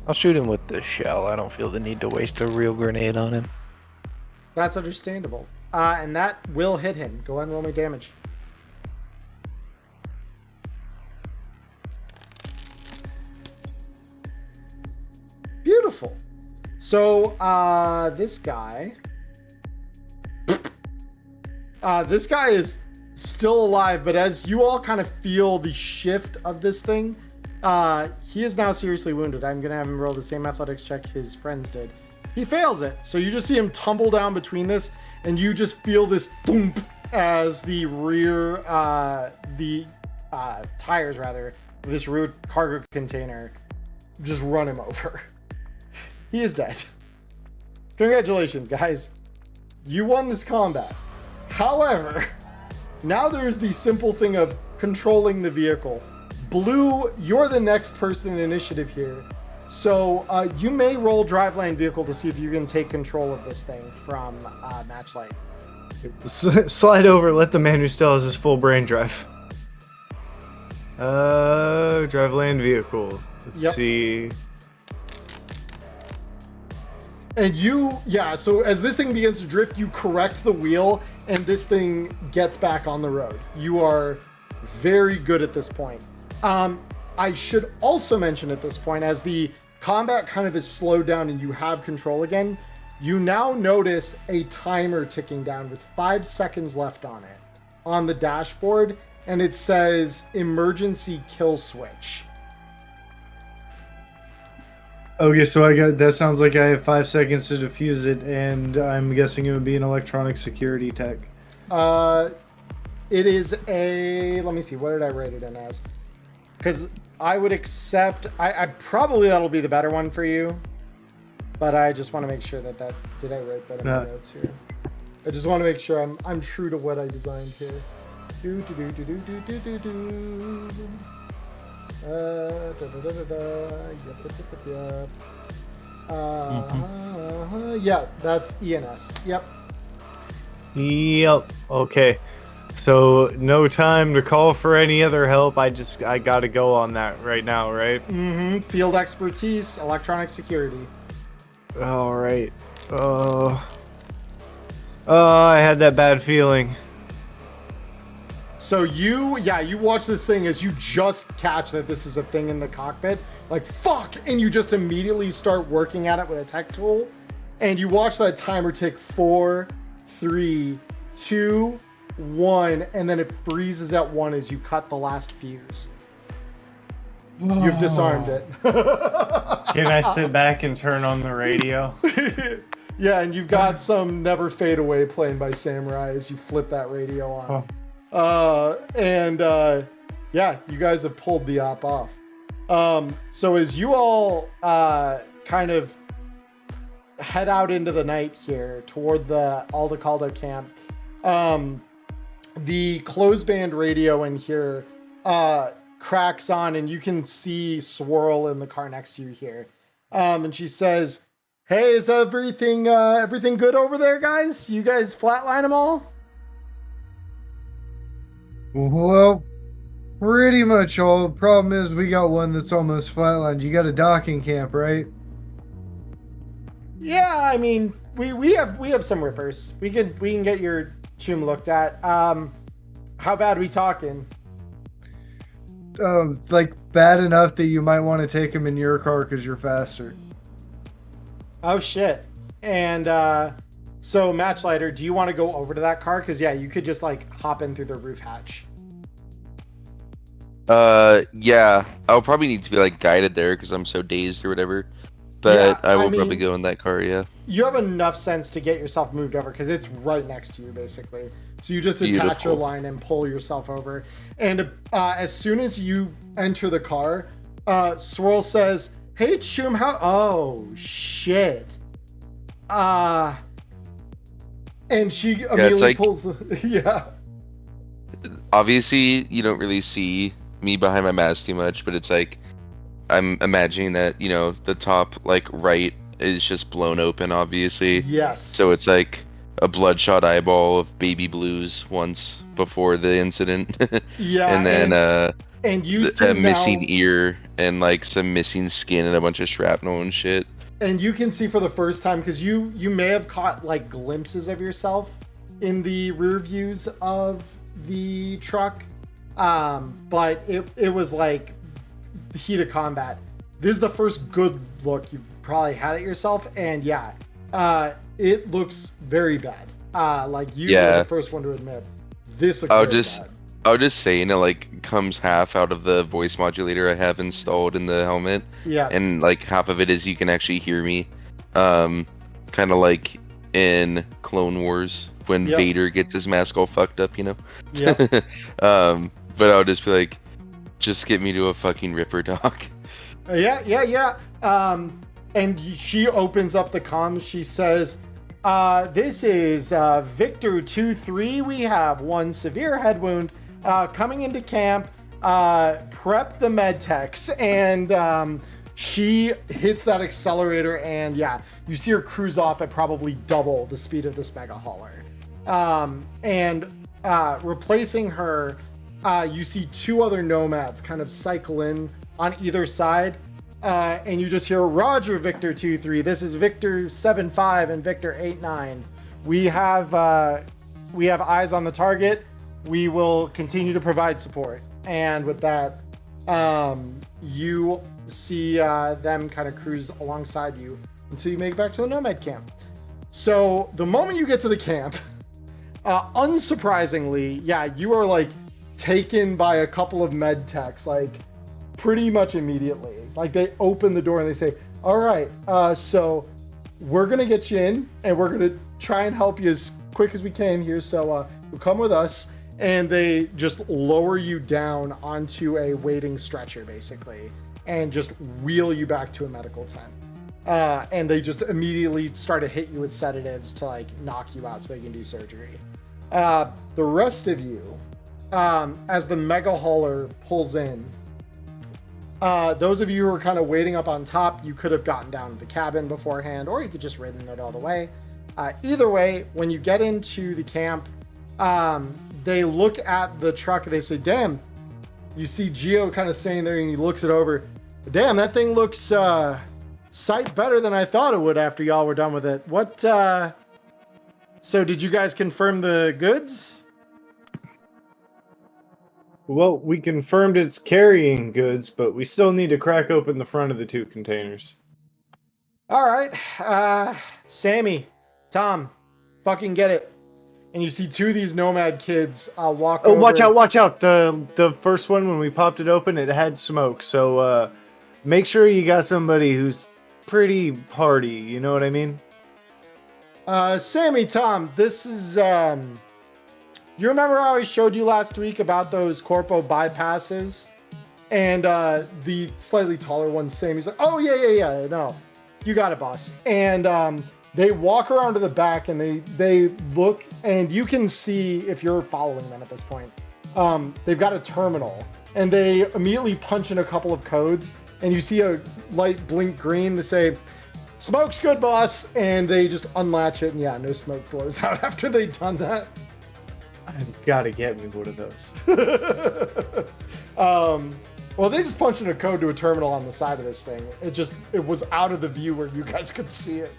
I'll shoot him with the shell. I don't feel the need to waste a real grenade on him. That's understandable. And that will hit him. Go ahead and roll me damage. Beautiful. So this guy is still alive, but as you all kind of feel the shift of this thing, he is now seriously wounded. I'm gonna have him roll the same athletics check his friends did. He fails it, so you just see him tumble down between this, and you just feel this thump as the rear, tires rather, of this rear cargo container just run him over. He is dead. Congratulations, guys. You won this combat. However, now there's the simple thing of controlling the vehicle. Blue, you're the next person in initiative here. So you may roll driveline vehicle to see if you can take control of this thing from Matchlight. Slide over, let the man who still has his full brain drive. Drive land vehicle. Let's see. And so as this thing begins to drift, you correct the wheel, and this thing gets back on the road. You are very good at this point. I should also mention at this point, as the combat kind of is slowed down and you have control again, you now notice a timer ticking down with 5 seconds left on it on the dashboard, and it says emergency kill switch. Okay, so that sounds like I have 5 seconds to defuse it, and I'm guessing it would be an electronic security tech. It is let me see, what did I rate it in as? Because I would accept, I probably that'll be the better one for you, but I just want to make sure that did I write that in my notes here? I just want to make sure I'm true to what I designed here. Yeah, that's ENS. Yep. Okay. So no time to call for any other help. I gotta go on that right now, right? Mm-hmm. Field expertise, electronic security. All right. I had that bad feeling. So you watch this thing as you just catch that this is a thing in the cockpit, like fuck, and you just immediately start working at it with a tech tool, and you watch that timer tick 4, 3, 2, 1, and then it freezes at 1 as you cut the last fuse. You've disarmed it. Can I sit back and turn on the radio? Yeah, and you've got some Never Fade Away playing by Samurai as you flip that radio on. You guys have pulled the op off. So as you all kind of head out into the night here toward the Aldecaldo camp, the closed band radio in here cracks on, and you can see Swirl in the car next to you here. And she says, "Hey, is everything good over there, guys? You guys flatline them all?" Well, pretty much all. The problem is we got one that's almost flatlined. You got a docking camp, right? Yeah, I mean, we have some rippers. We can get your tomb looked at. How bad we talking? Like bad enough that you might want to take him in your car because you're faster. Oh shit. And so Matchlighter, do you want to go over to that car? Because yeah, you could just like hop in through the roof hatch. Yeah, I'll probably need to be like guided there because I'm so dazed or whatever. But Yeah, I I will probably mean- go in that car. Yeah. You have enough sense to get yourself moved over because it's right next to you, basically. So you just attach your Beautiful. line and pull yourself over. And as soon as you enter the car, Swirl says, "Hey, Choom, how? Oh shit!" And she immediately like- pulls. Yeah. Obviously, you don't really see me behind my mask too much, but it's like I'm imagining that the top like right is just blown open, obviously. Yes. So it's like a bloodshot eyeball of baby blues once before the incident. Yeah, and then and you a can missing now, ear and like some missing skin and a bunch of shrapnel and shit. and you can see for the first time because you may have caught like glimpses of yourself in the rear views of the truck, but it was like the heat of combat. This is the first good look you probably had at yourself, and yeah, it looks very bad. Like you were Yeah. the first one to admit this looks I'll very just- bad. I'll just say, it like comes half out of the voice modulator I have installed in the helmet, Yeah. and like half of it is you can actually hear me, kind of like in Clone Wars when Yep. Vader gets his mask all fucked up, Yeah. But I'll just be like, just get me to a fucking Ripper, Doc. Yeah. And she opens up the comms. She says, this is Victor 2-3. We have one severe head wound coming into camp. Prep the med techs. And she hits that accelerator. And yeah, you see her cruise off at probably double the speed of this mega hauler. And replacing her, you see two other nomads kind of cycle in on either side. And you just hear, Roger, Victor 2-3. This is Victor 7-5 and Victor 8-9. We have eyes on the target. We will continue to provide support. And with that, you see them kind of cruise alongside you until you make it back to the Nomad camp. So the moment you get to the camp, unsurprisingly, yeah, you are like taken by a couple of med techs, like pretty much immediately. Like they open the door and they say, all right, so we're gonna get you in and we're gonna try and help you as quick as we can here. So you'll come with us. And they just lower you down onto a waiting stretcher basically and just wheel you back to a medical tent. And they just immediately start to hit you with sedatives to like knock you out so they can do surgery. The rest of you, as the mega hauler pulls in, those of you who are kind of waiting up on top, you could have gotten down to the cabin beforehand, or you could just ridden it all the way. Either way, when you get into the camp, they look at the truck and they say, damn, you see Geo kind of standing there and he looks it over. Damn, that thing looks sight better than I thought it would after y'all were done with it. What, so did you guys confirm the goods? Well, we confirmed it's carrying goods, but we still need to crack open the front of the two containers. All right, Sammy, Tom, fucking get it. And you see two of these nomad kids walk over. Oh, watch out. The first one, when we popped it open, it had smoke. So make sure you got somebody who's pretty hardy, you know what I mean? Sammy, Tom, this is, you remember how I showed you last week about those corpo bypasses? And the slightly taller one, Sammy's like, oh, yeah, no, you got it, boss. And they walk around to the back and they look, and you can see if you're following them at this point. They've got a terminal and they immediately punch in a couple of codes and you see a light blink green to say, smoke's good, boss. And they just unlatch it and yeah, no smoke blows out after they've done that. I've got to get me one of those. Well, they just punched in a code to a terminal on the side of this thing. It was out of the view where you guys could see it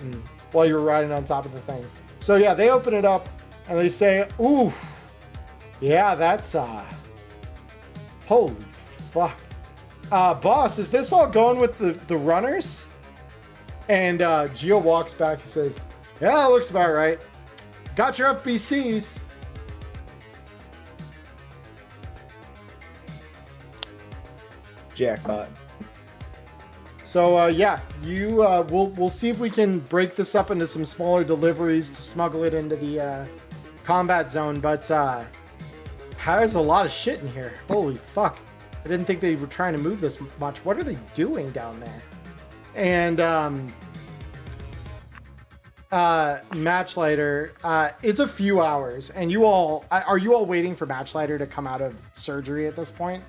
while you were riding on top of the thing. So yeah, they open it up and they say, oof, yeah, that's, holy fuck. Boss, is this all going with the runners? And Geo walks back and says, yeah, looks about right. Got your FBCs. Jackpot. So yeah, we'll see if we can break this up into some smaller deliveries to smuggle it into the combat zone. But there's a lot of shit in here. Holy fuck! I didn't think they were trying to move this much. What are they doing down there? And Matchlighter, it's a few hours, and are you all waiting for Matchlighter to come out of surgery at this point?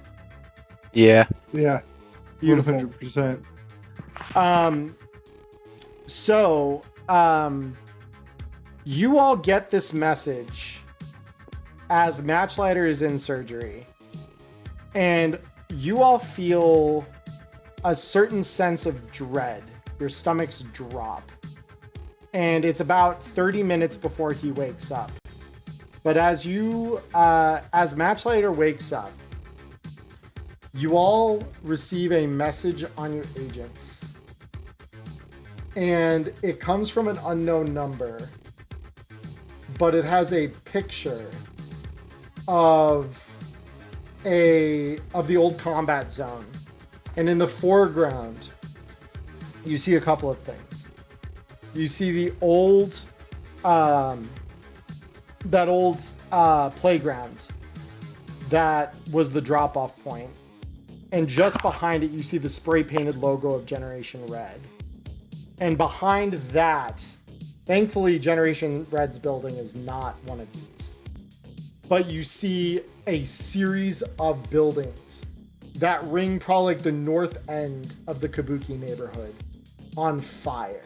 Yeah. Yeah. Beautiful. 100%. So, you all get this message as Matchlighter is in surgery, and you all feel a certain sense of dread. Your stomachs drop, and it's about 30 minutes before he wakes up. But as Matchlighter wakes up, you all receive a message on your agents, and it comes from an unknown number, but it has a picture of the old combat zone, and in the foreground you see a couple of things. You see the old playground that was the drop-off point. And just behind it, you see the spray-painted logo of Generation Red. And behind that, thankfully, Generation Red's building is not one of these. But you see a series of buildings that ring probably like the north end of the Kabuki neighborhood on fire.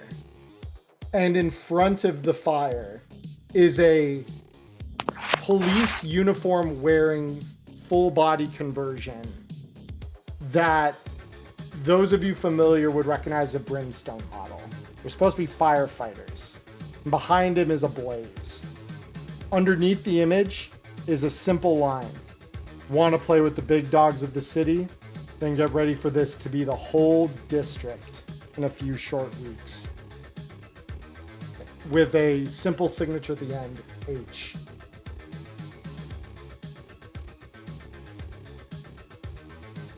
And in front of the fire is a police uniform wearing full body conversion that those of you familiar would recognize a Brimstone model. They're supposed to be firefighters. And behind him is a blaze. Underneath the image is a simple line. Want to play with the big dogs of the city? Then get ready for this to be the whole district in a few short weeks. With a simple signature at the end, H.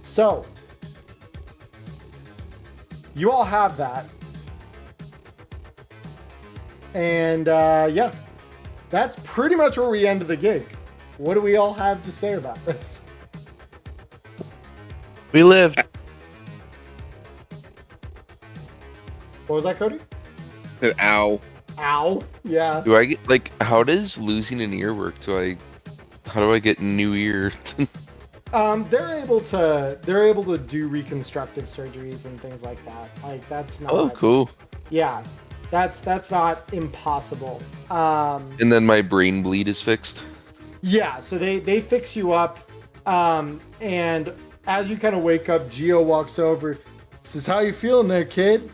So, you all have that. And yeah, that's pretty much where we end the gig. What do we all have to say about this? We lived. What was that, Cody? Said, ow. Ow. Yeah. Do I get like? How does losing an ear work? How do I get new ear? They're able to do reconstructive surgeries and things like that. Like that's not. Oh, cool. Yeah, that's not impossible. And then my brain bleed is fixed. Yeah, so they fix you up, and as you kind of wake up, Geo walks over, says, "How you feeling there, kid?"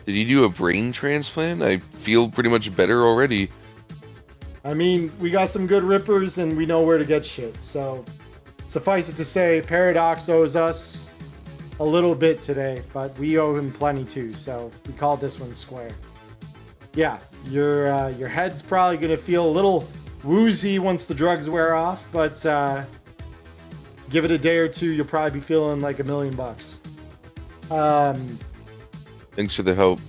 Did you do a brain transplant? I feel pretty much better already. I mean, we got some good rippers and we know where to get shit. So suffice it to say, Paradox owes us a little bit today, but we owe him plenty too. So we called this one square. Yeah, your head's probably gonna feel a little woozy once the drugs wear off, but give it a day or two, you'll probably be feeling like $1 million. Thanks for the help.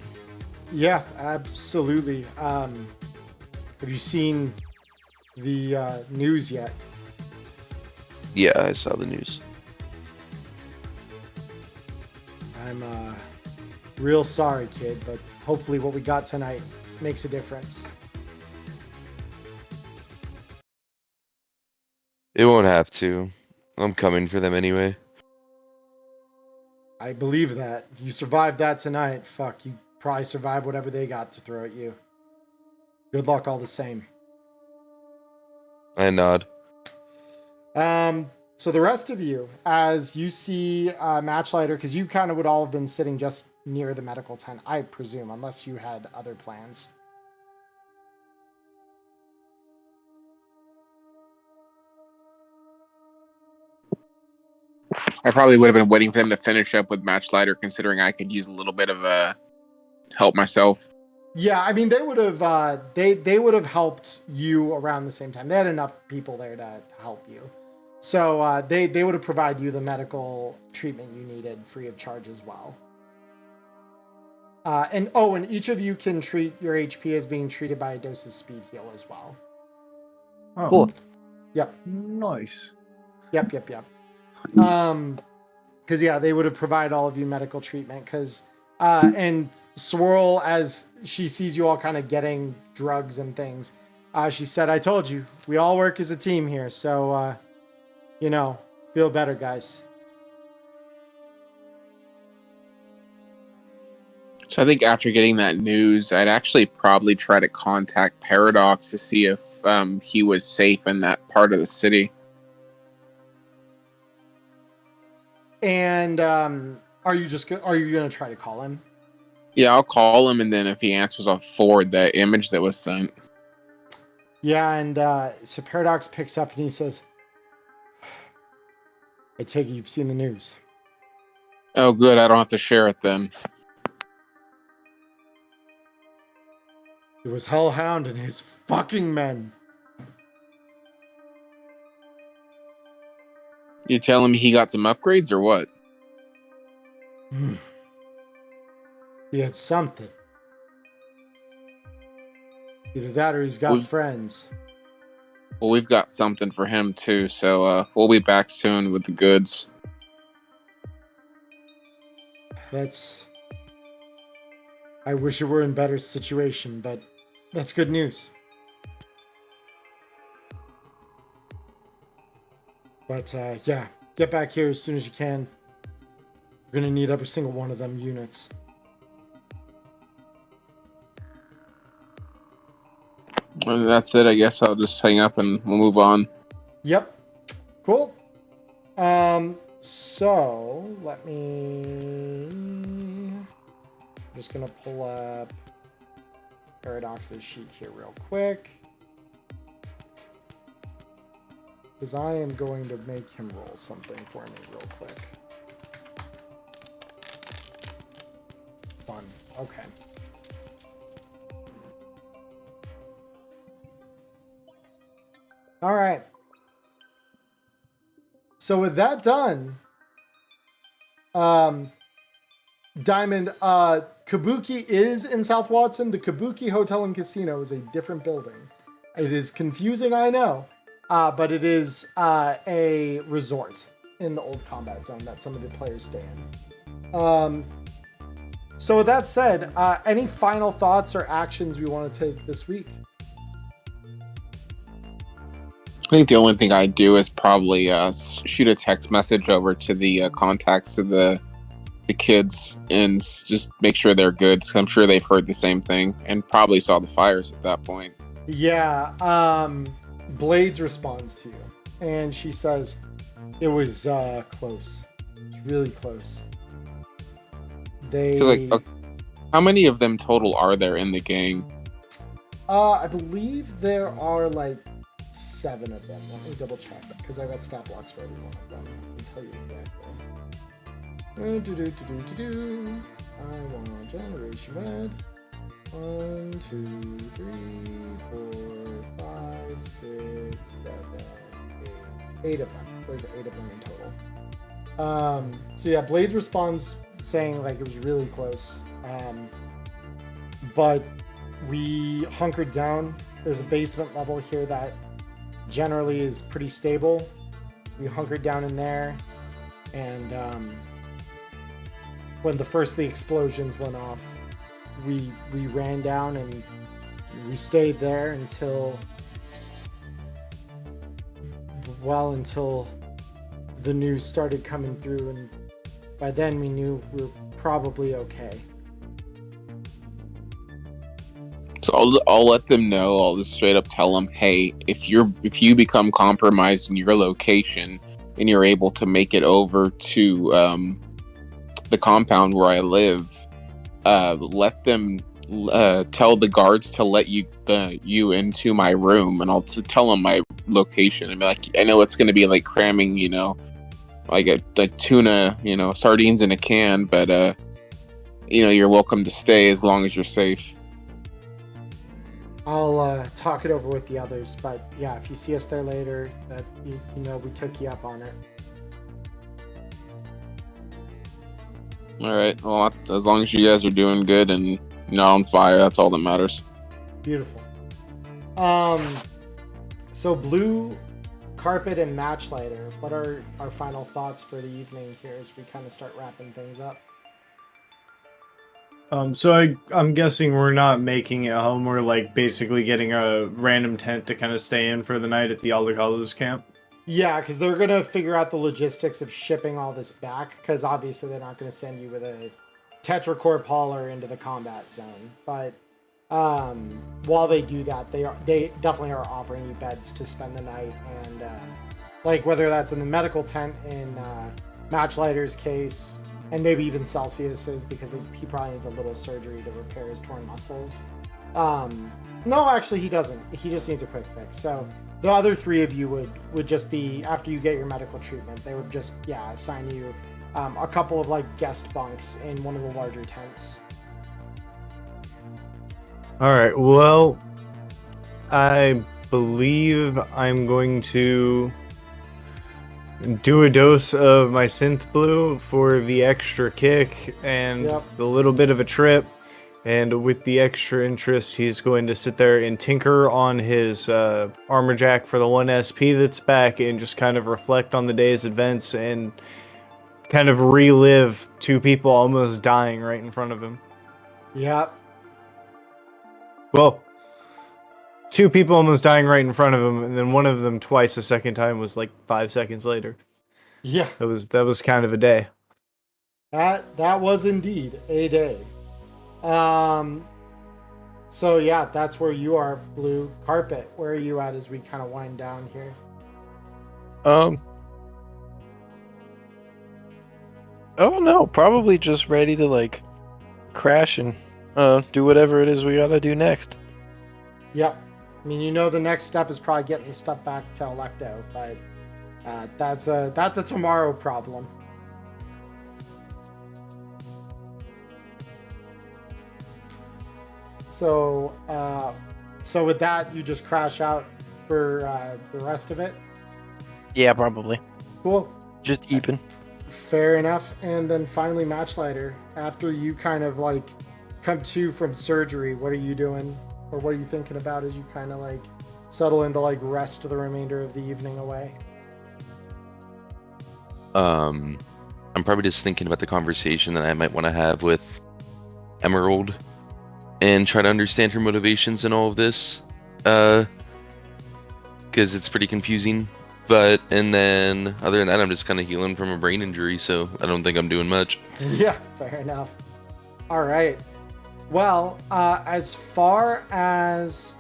Yeah, absolutely. Have you seen the news yet? Yeah, I saw the news. I'm real sorry, kid, but hopefully what we got tonight makes a difference. It won't have to. I'm coming for them anyway. I believe that. If you survived that tonight, fuck, you probably survived whatever they got to throw at you. Good luck all the same. I nod. So the rest of you, as you see Matchlighter, because you kind of would all have been sitting just near the medical tent, I presume, unless you had other plans. I probably would have been waiting for them to finish up with Matchlighter, considering I could use a little bit of help myself. Yeah, I mean they would have they would have helped you around the same time. They had enough people there to help you, so they would have provided you the medical treatment you needed free of charge as well. And each of you can treat your HP as being treated by a dose of speed heal as well. Oh, Cool. Yep. Nice. Yep. Because yeah, they would have provided all of you medical treatment. Because and Swirl, as she sees you all kind of getting drugs and things, she said, "I told you, we all work as a team here. So feel better, guys." So I think after getting that news, I'd actually probably try to contact Paradox to see if he was safe in that part of the city. And are you going to try to call him? Yeah, I'll call him, and then if he answers, I'll forward that image that was sent. Yeah, and so Paradox picks up and he says, "I take it you've seen the news." Oh, good. I don't have to share it then. It was Hellhound and his fucking men. You telling me he got some upgrades or what? He had something. Either that or he's got friends. Well, we've got something for him too, so we'll be back soon with the goods. I wish it were in better situation, but that's good news. But yeah, get back here as soon as you can. We're gonna need every single one of them units. Well, that's it. I guess I'll just hang up and we'll move on. Yep. Cool. So let me. I'm just gonna pull up Paradox's sheet here real quick, because I am going to make him roll something for me real quick. Fun. Okay. All right. So with that done, Diamond, Kabuki is in South Watson. The Kabuki Hotel and Casino is a different building. It is confusing, I know, but it is a resort in the old combat zone that some of the players stay in. So with that said, any final thoughts or actions we want to take this week? I think the only thing I'd do is probably shoot a text message over to the contacts of the kids and just make sure they're good. Cause I'm sure they've heard the same thing and probably saw the fires at that point. Yeah. Blades responds to you and she says, "It was close. It's really close." How many of them total are there in the gang? I believe there are like 7 of them. Let me double check because I got stat blocks for every one of them. Let me tell you exactly. I want Generation Red. 1, 2, 3, 4, 5, 6, 7, 8. 8 of them. There's 8 of them in total. So yeah, Blades responds saying like it was really close. But we hunkered down. There's a basement level here that generally is pretty stable. So we hunkered down in there, and when the explosions went off, we ran down and we stayed there until the news started coming through, and by then we knew we were probably okay. So I'll let them know. I'll just straight up tell them, hey, if you become compromised in your location and you're able to make it over to the compound where I live, let them tell the guards to let you into my room, and I'll tell them my location. And be like, I know it's going to be like cramming, like a tuna, sardines in a can, but you're welcome to stay as long as you're safe. I'll talk it over with the others, but yeah, if you see us there later, that we took you up on it. All right. Well, as long as you guys are doing good and not on fire, that's all that matters. Beautiful. So blue carpet and matchlighter. What are our final thoughts for the evening here as we kind of start wrapping things up? So I'm guessing we're not making it home. We're like basically getting a random tent to kind of stay in for the night at the Alecto's camp. Yeah, because they're gonna figure out the logistics of shipping all this back. Because obviously they're not gonna send you with a tetracorp hauler into the combat zone. But while they do that, they definitely are offering you beds to spend the night, and like whether that's in the medical tent in Matchlighter's case. And maybe even Celsius's, because he probably needs a little surgery to repair his torn muscles. No, actually he doesn't. He just needs a quick fix. So the other three of you would just be, after you get your medical treatment, they would just, assign you a couple of like guest bunks in one of the larger tents. All right. Well, I believe I'm going to do a dose of my synth blue for the extra kick and the little bit of a trip, and with the extra interest he's going to sit there and tinker on his armor jack for the 1 SP that's back and just kind of reflect on the day's events and kind of relive 2 people almost dying right in front of him. Yep. Well, 2 people almost dying right in front of him, and then one of them twice the second time was like 5 seconds later. Yeah. That was kind of a day. That was indeed a day. So yeah, that's where you are, blue carpet. Where are you at as we kind of wind down here? I don't know. Probably just ready to like crash and do whatever it is we gotta do next. Yep. I mean, the next step is probably getting the stuff back to Alecto, but that's a tomorrow problem. So with that, you just crash out for the rest of it? Yeah, probably. Cool. Just eeping. Fair enough. And then finally, Matchlighter, after you kind of like come to from surgery, what are you doing? Or what are you thinking about as you kind of like settle into like rest the remainder of the evening away? I'm probably just thinking about the conversation that I might want to have with Emerald and try to understand her motivations in all of this, because it's pretty confusing. And then other than that, I'm just kind of healing from a brain injury, so I don't think I'm doing much. Yeah, fair enough. All right. Well, as far as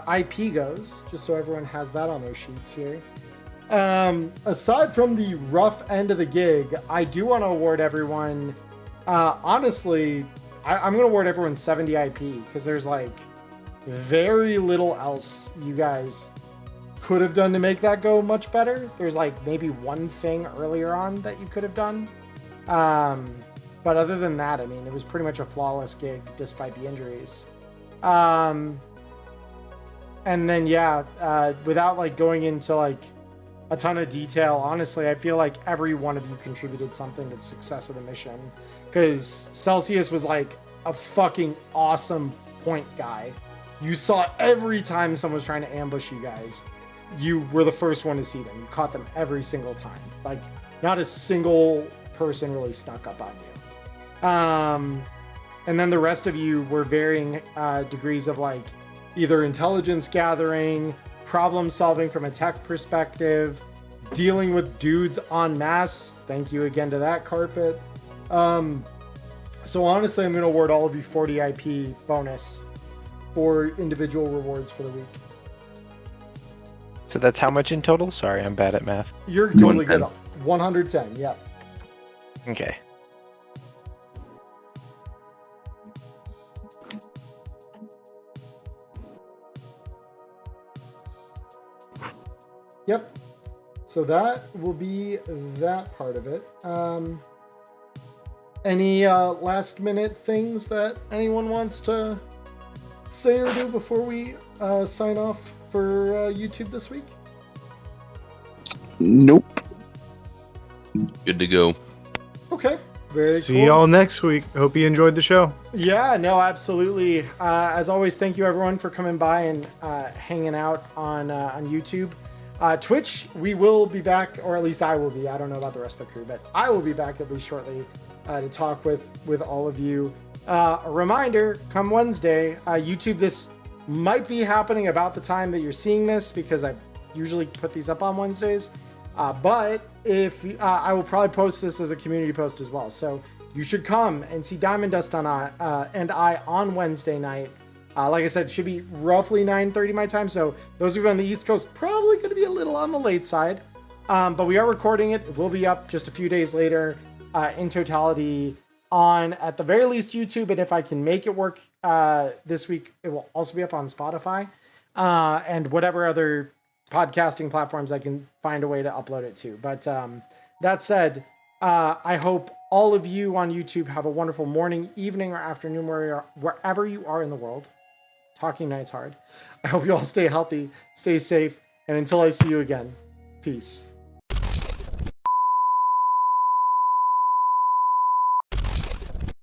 IP goes, just so everyone has that on their sheets here, aside from the rough end of the gig, I do want to award everyone, honestly, I'm going to award everyone 70 IP, because there's like very little else you guys could have done to make that go much better. There's like maybe one thing earlier on that you could have done. But other than that, I mean, it was pretty much a flawless gig despite the injuries. And then, without like going into like a ton of detail, honestly, I feel like every one of you contributed something to the success of the mission. Because Celsius was like a fucking awesome point guy. You saw every time someone was trying to ambush you guys, you were the first one to see them. You caught them every single time. Like, not a single person really snuck up on you. And then the rest of you were varying degrees of like either intelligence gathering, problem solving from a tech perspective, dealing with dudes en masse. Thank you again to that carpet. So honestly, I'm going to award all of you 40 IP bonus for individual rewards for the week. So that's how much in total? Sorry, I'm bad at math. You're totally good. 110, yep. Okay. Yep. So that will be that part of it. Any last minute things that anyone wants to say or do before we sign off for YouTube this week? Nope. Good to go. Okay. Very See cool. y'all next week. Hope you enjoyed the show. Yeah, no, absolutely. As always, thank you everyone for coming by and hanging out on YouTube. Twitch, we will be back, or at least I will be. I don't know about the rest of the crew, but I will be back at least shortly to talk with all of you. A reminder, come Wednesday, YouTube, this might be happening about the time that you're seeing this because I usually put these up on Wednesdays. But if I will probably post this as a community post as well. So you should come and see Diamond Dust and I on Wednesday night. Like I said, it should be roughly 9:30 my time. So those of you on the East Coast, probably going to be a little on the late side. But we are recording it. It will be up just a few days later in totality on, at the very least, YouTube. And if I can make it work this week, it will also be up on Spotify and whatever other podcasting platforms I can find a way to upload it to. But that said, I hope all of you on YouTube have a wonderful morning, evening, or afternoon wherever you are in the world. Talking night's hard. I hope you all stay healthy, stay safe, and until I see you again, peace.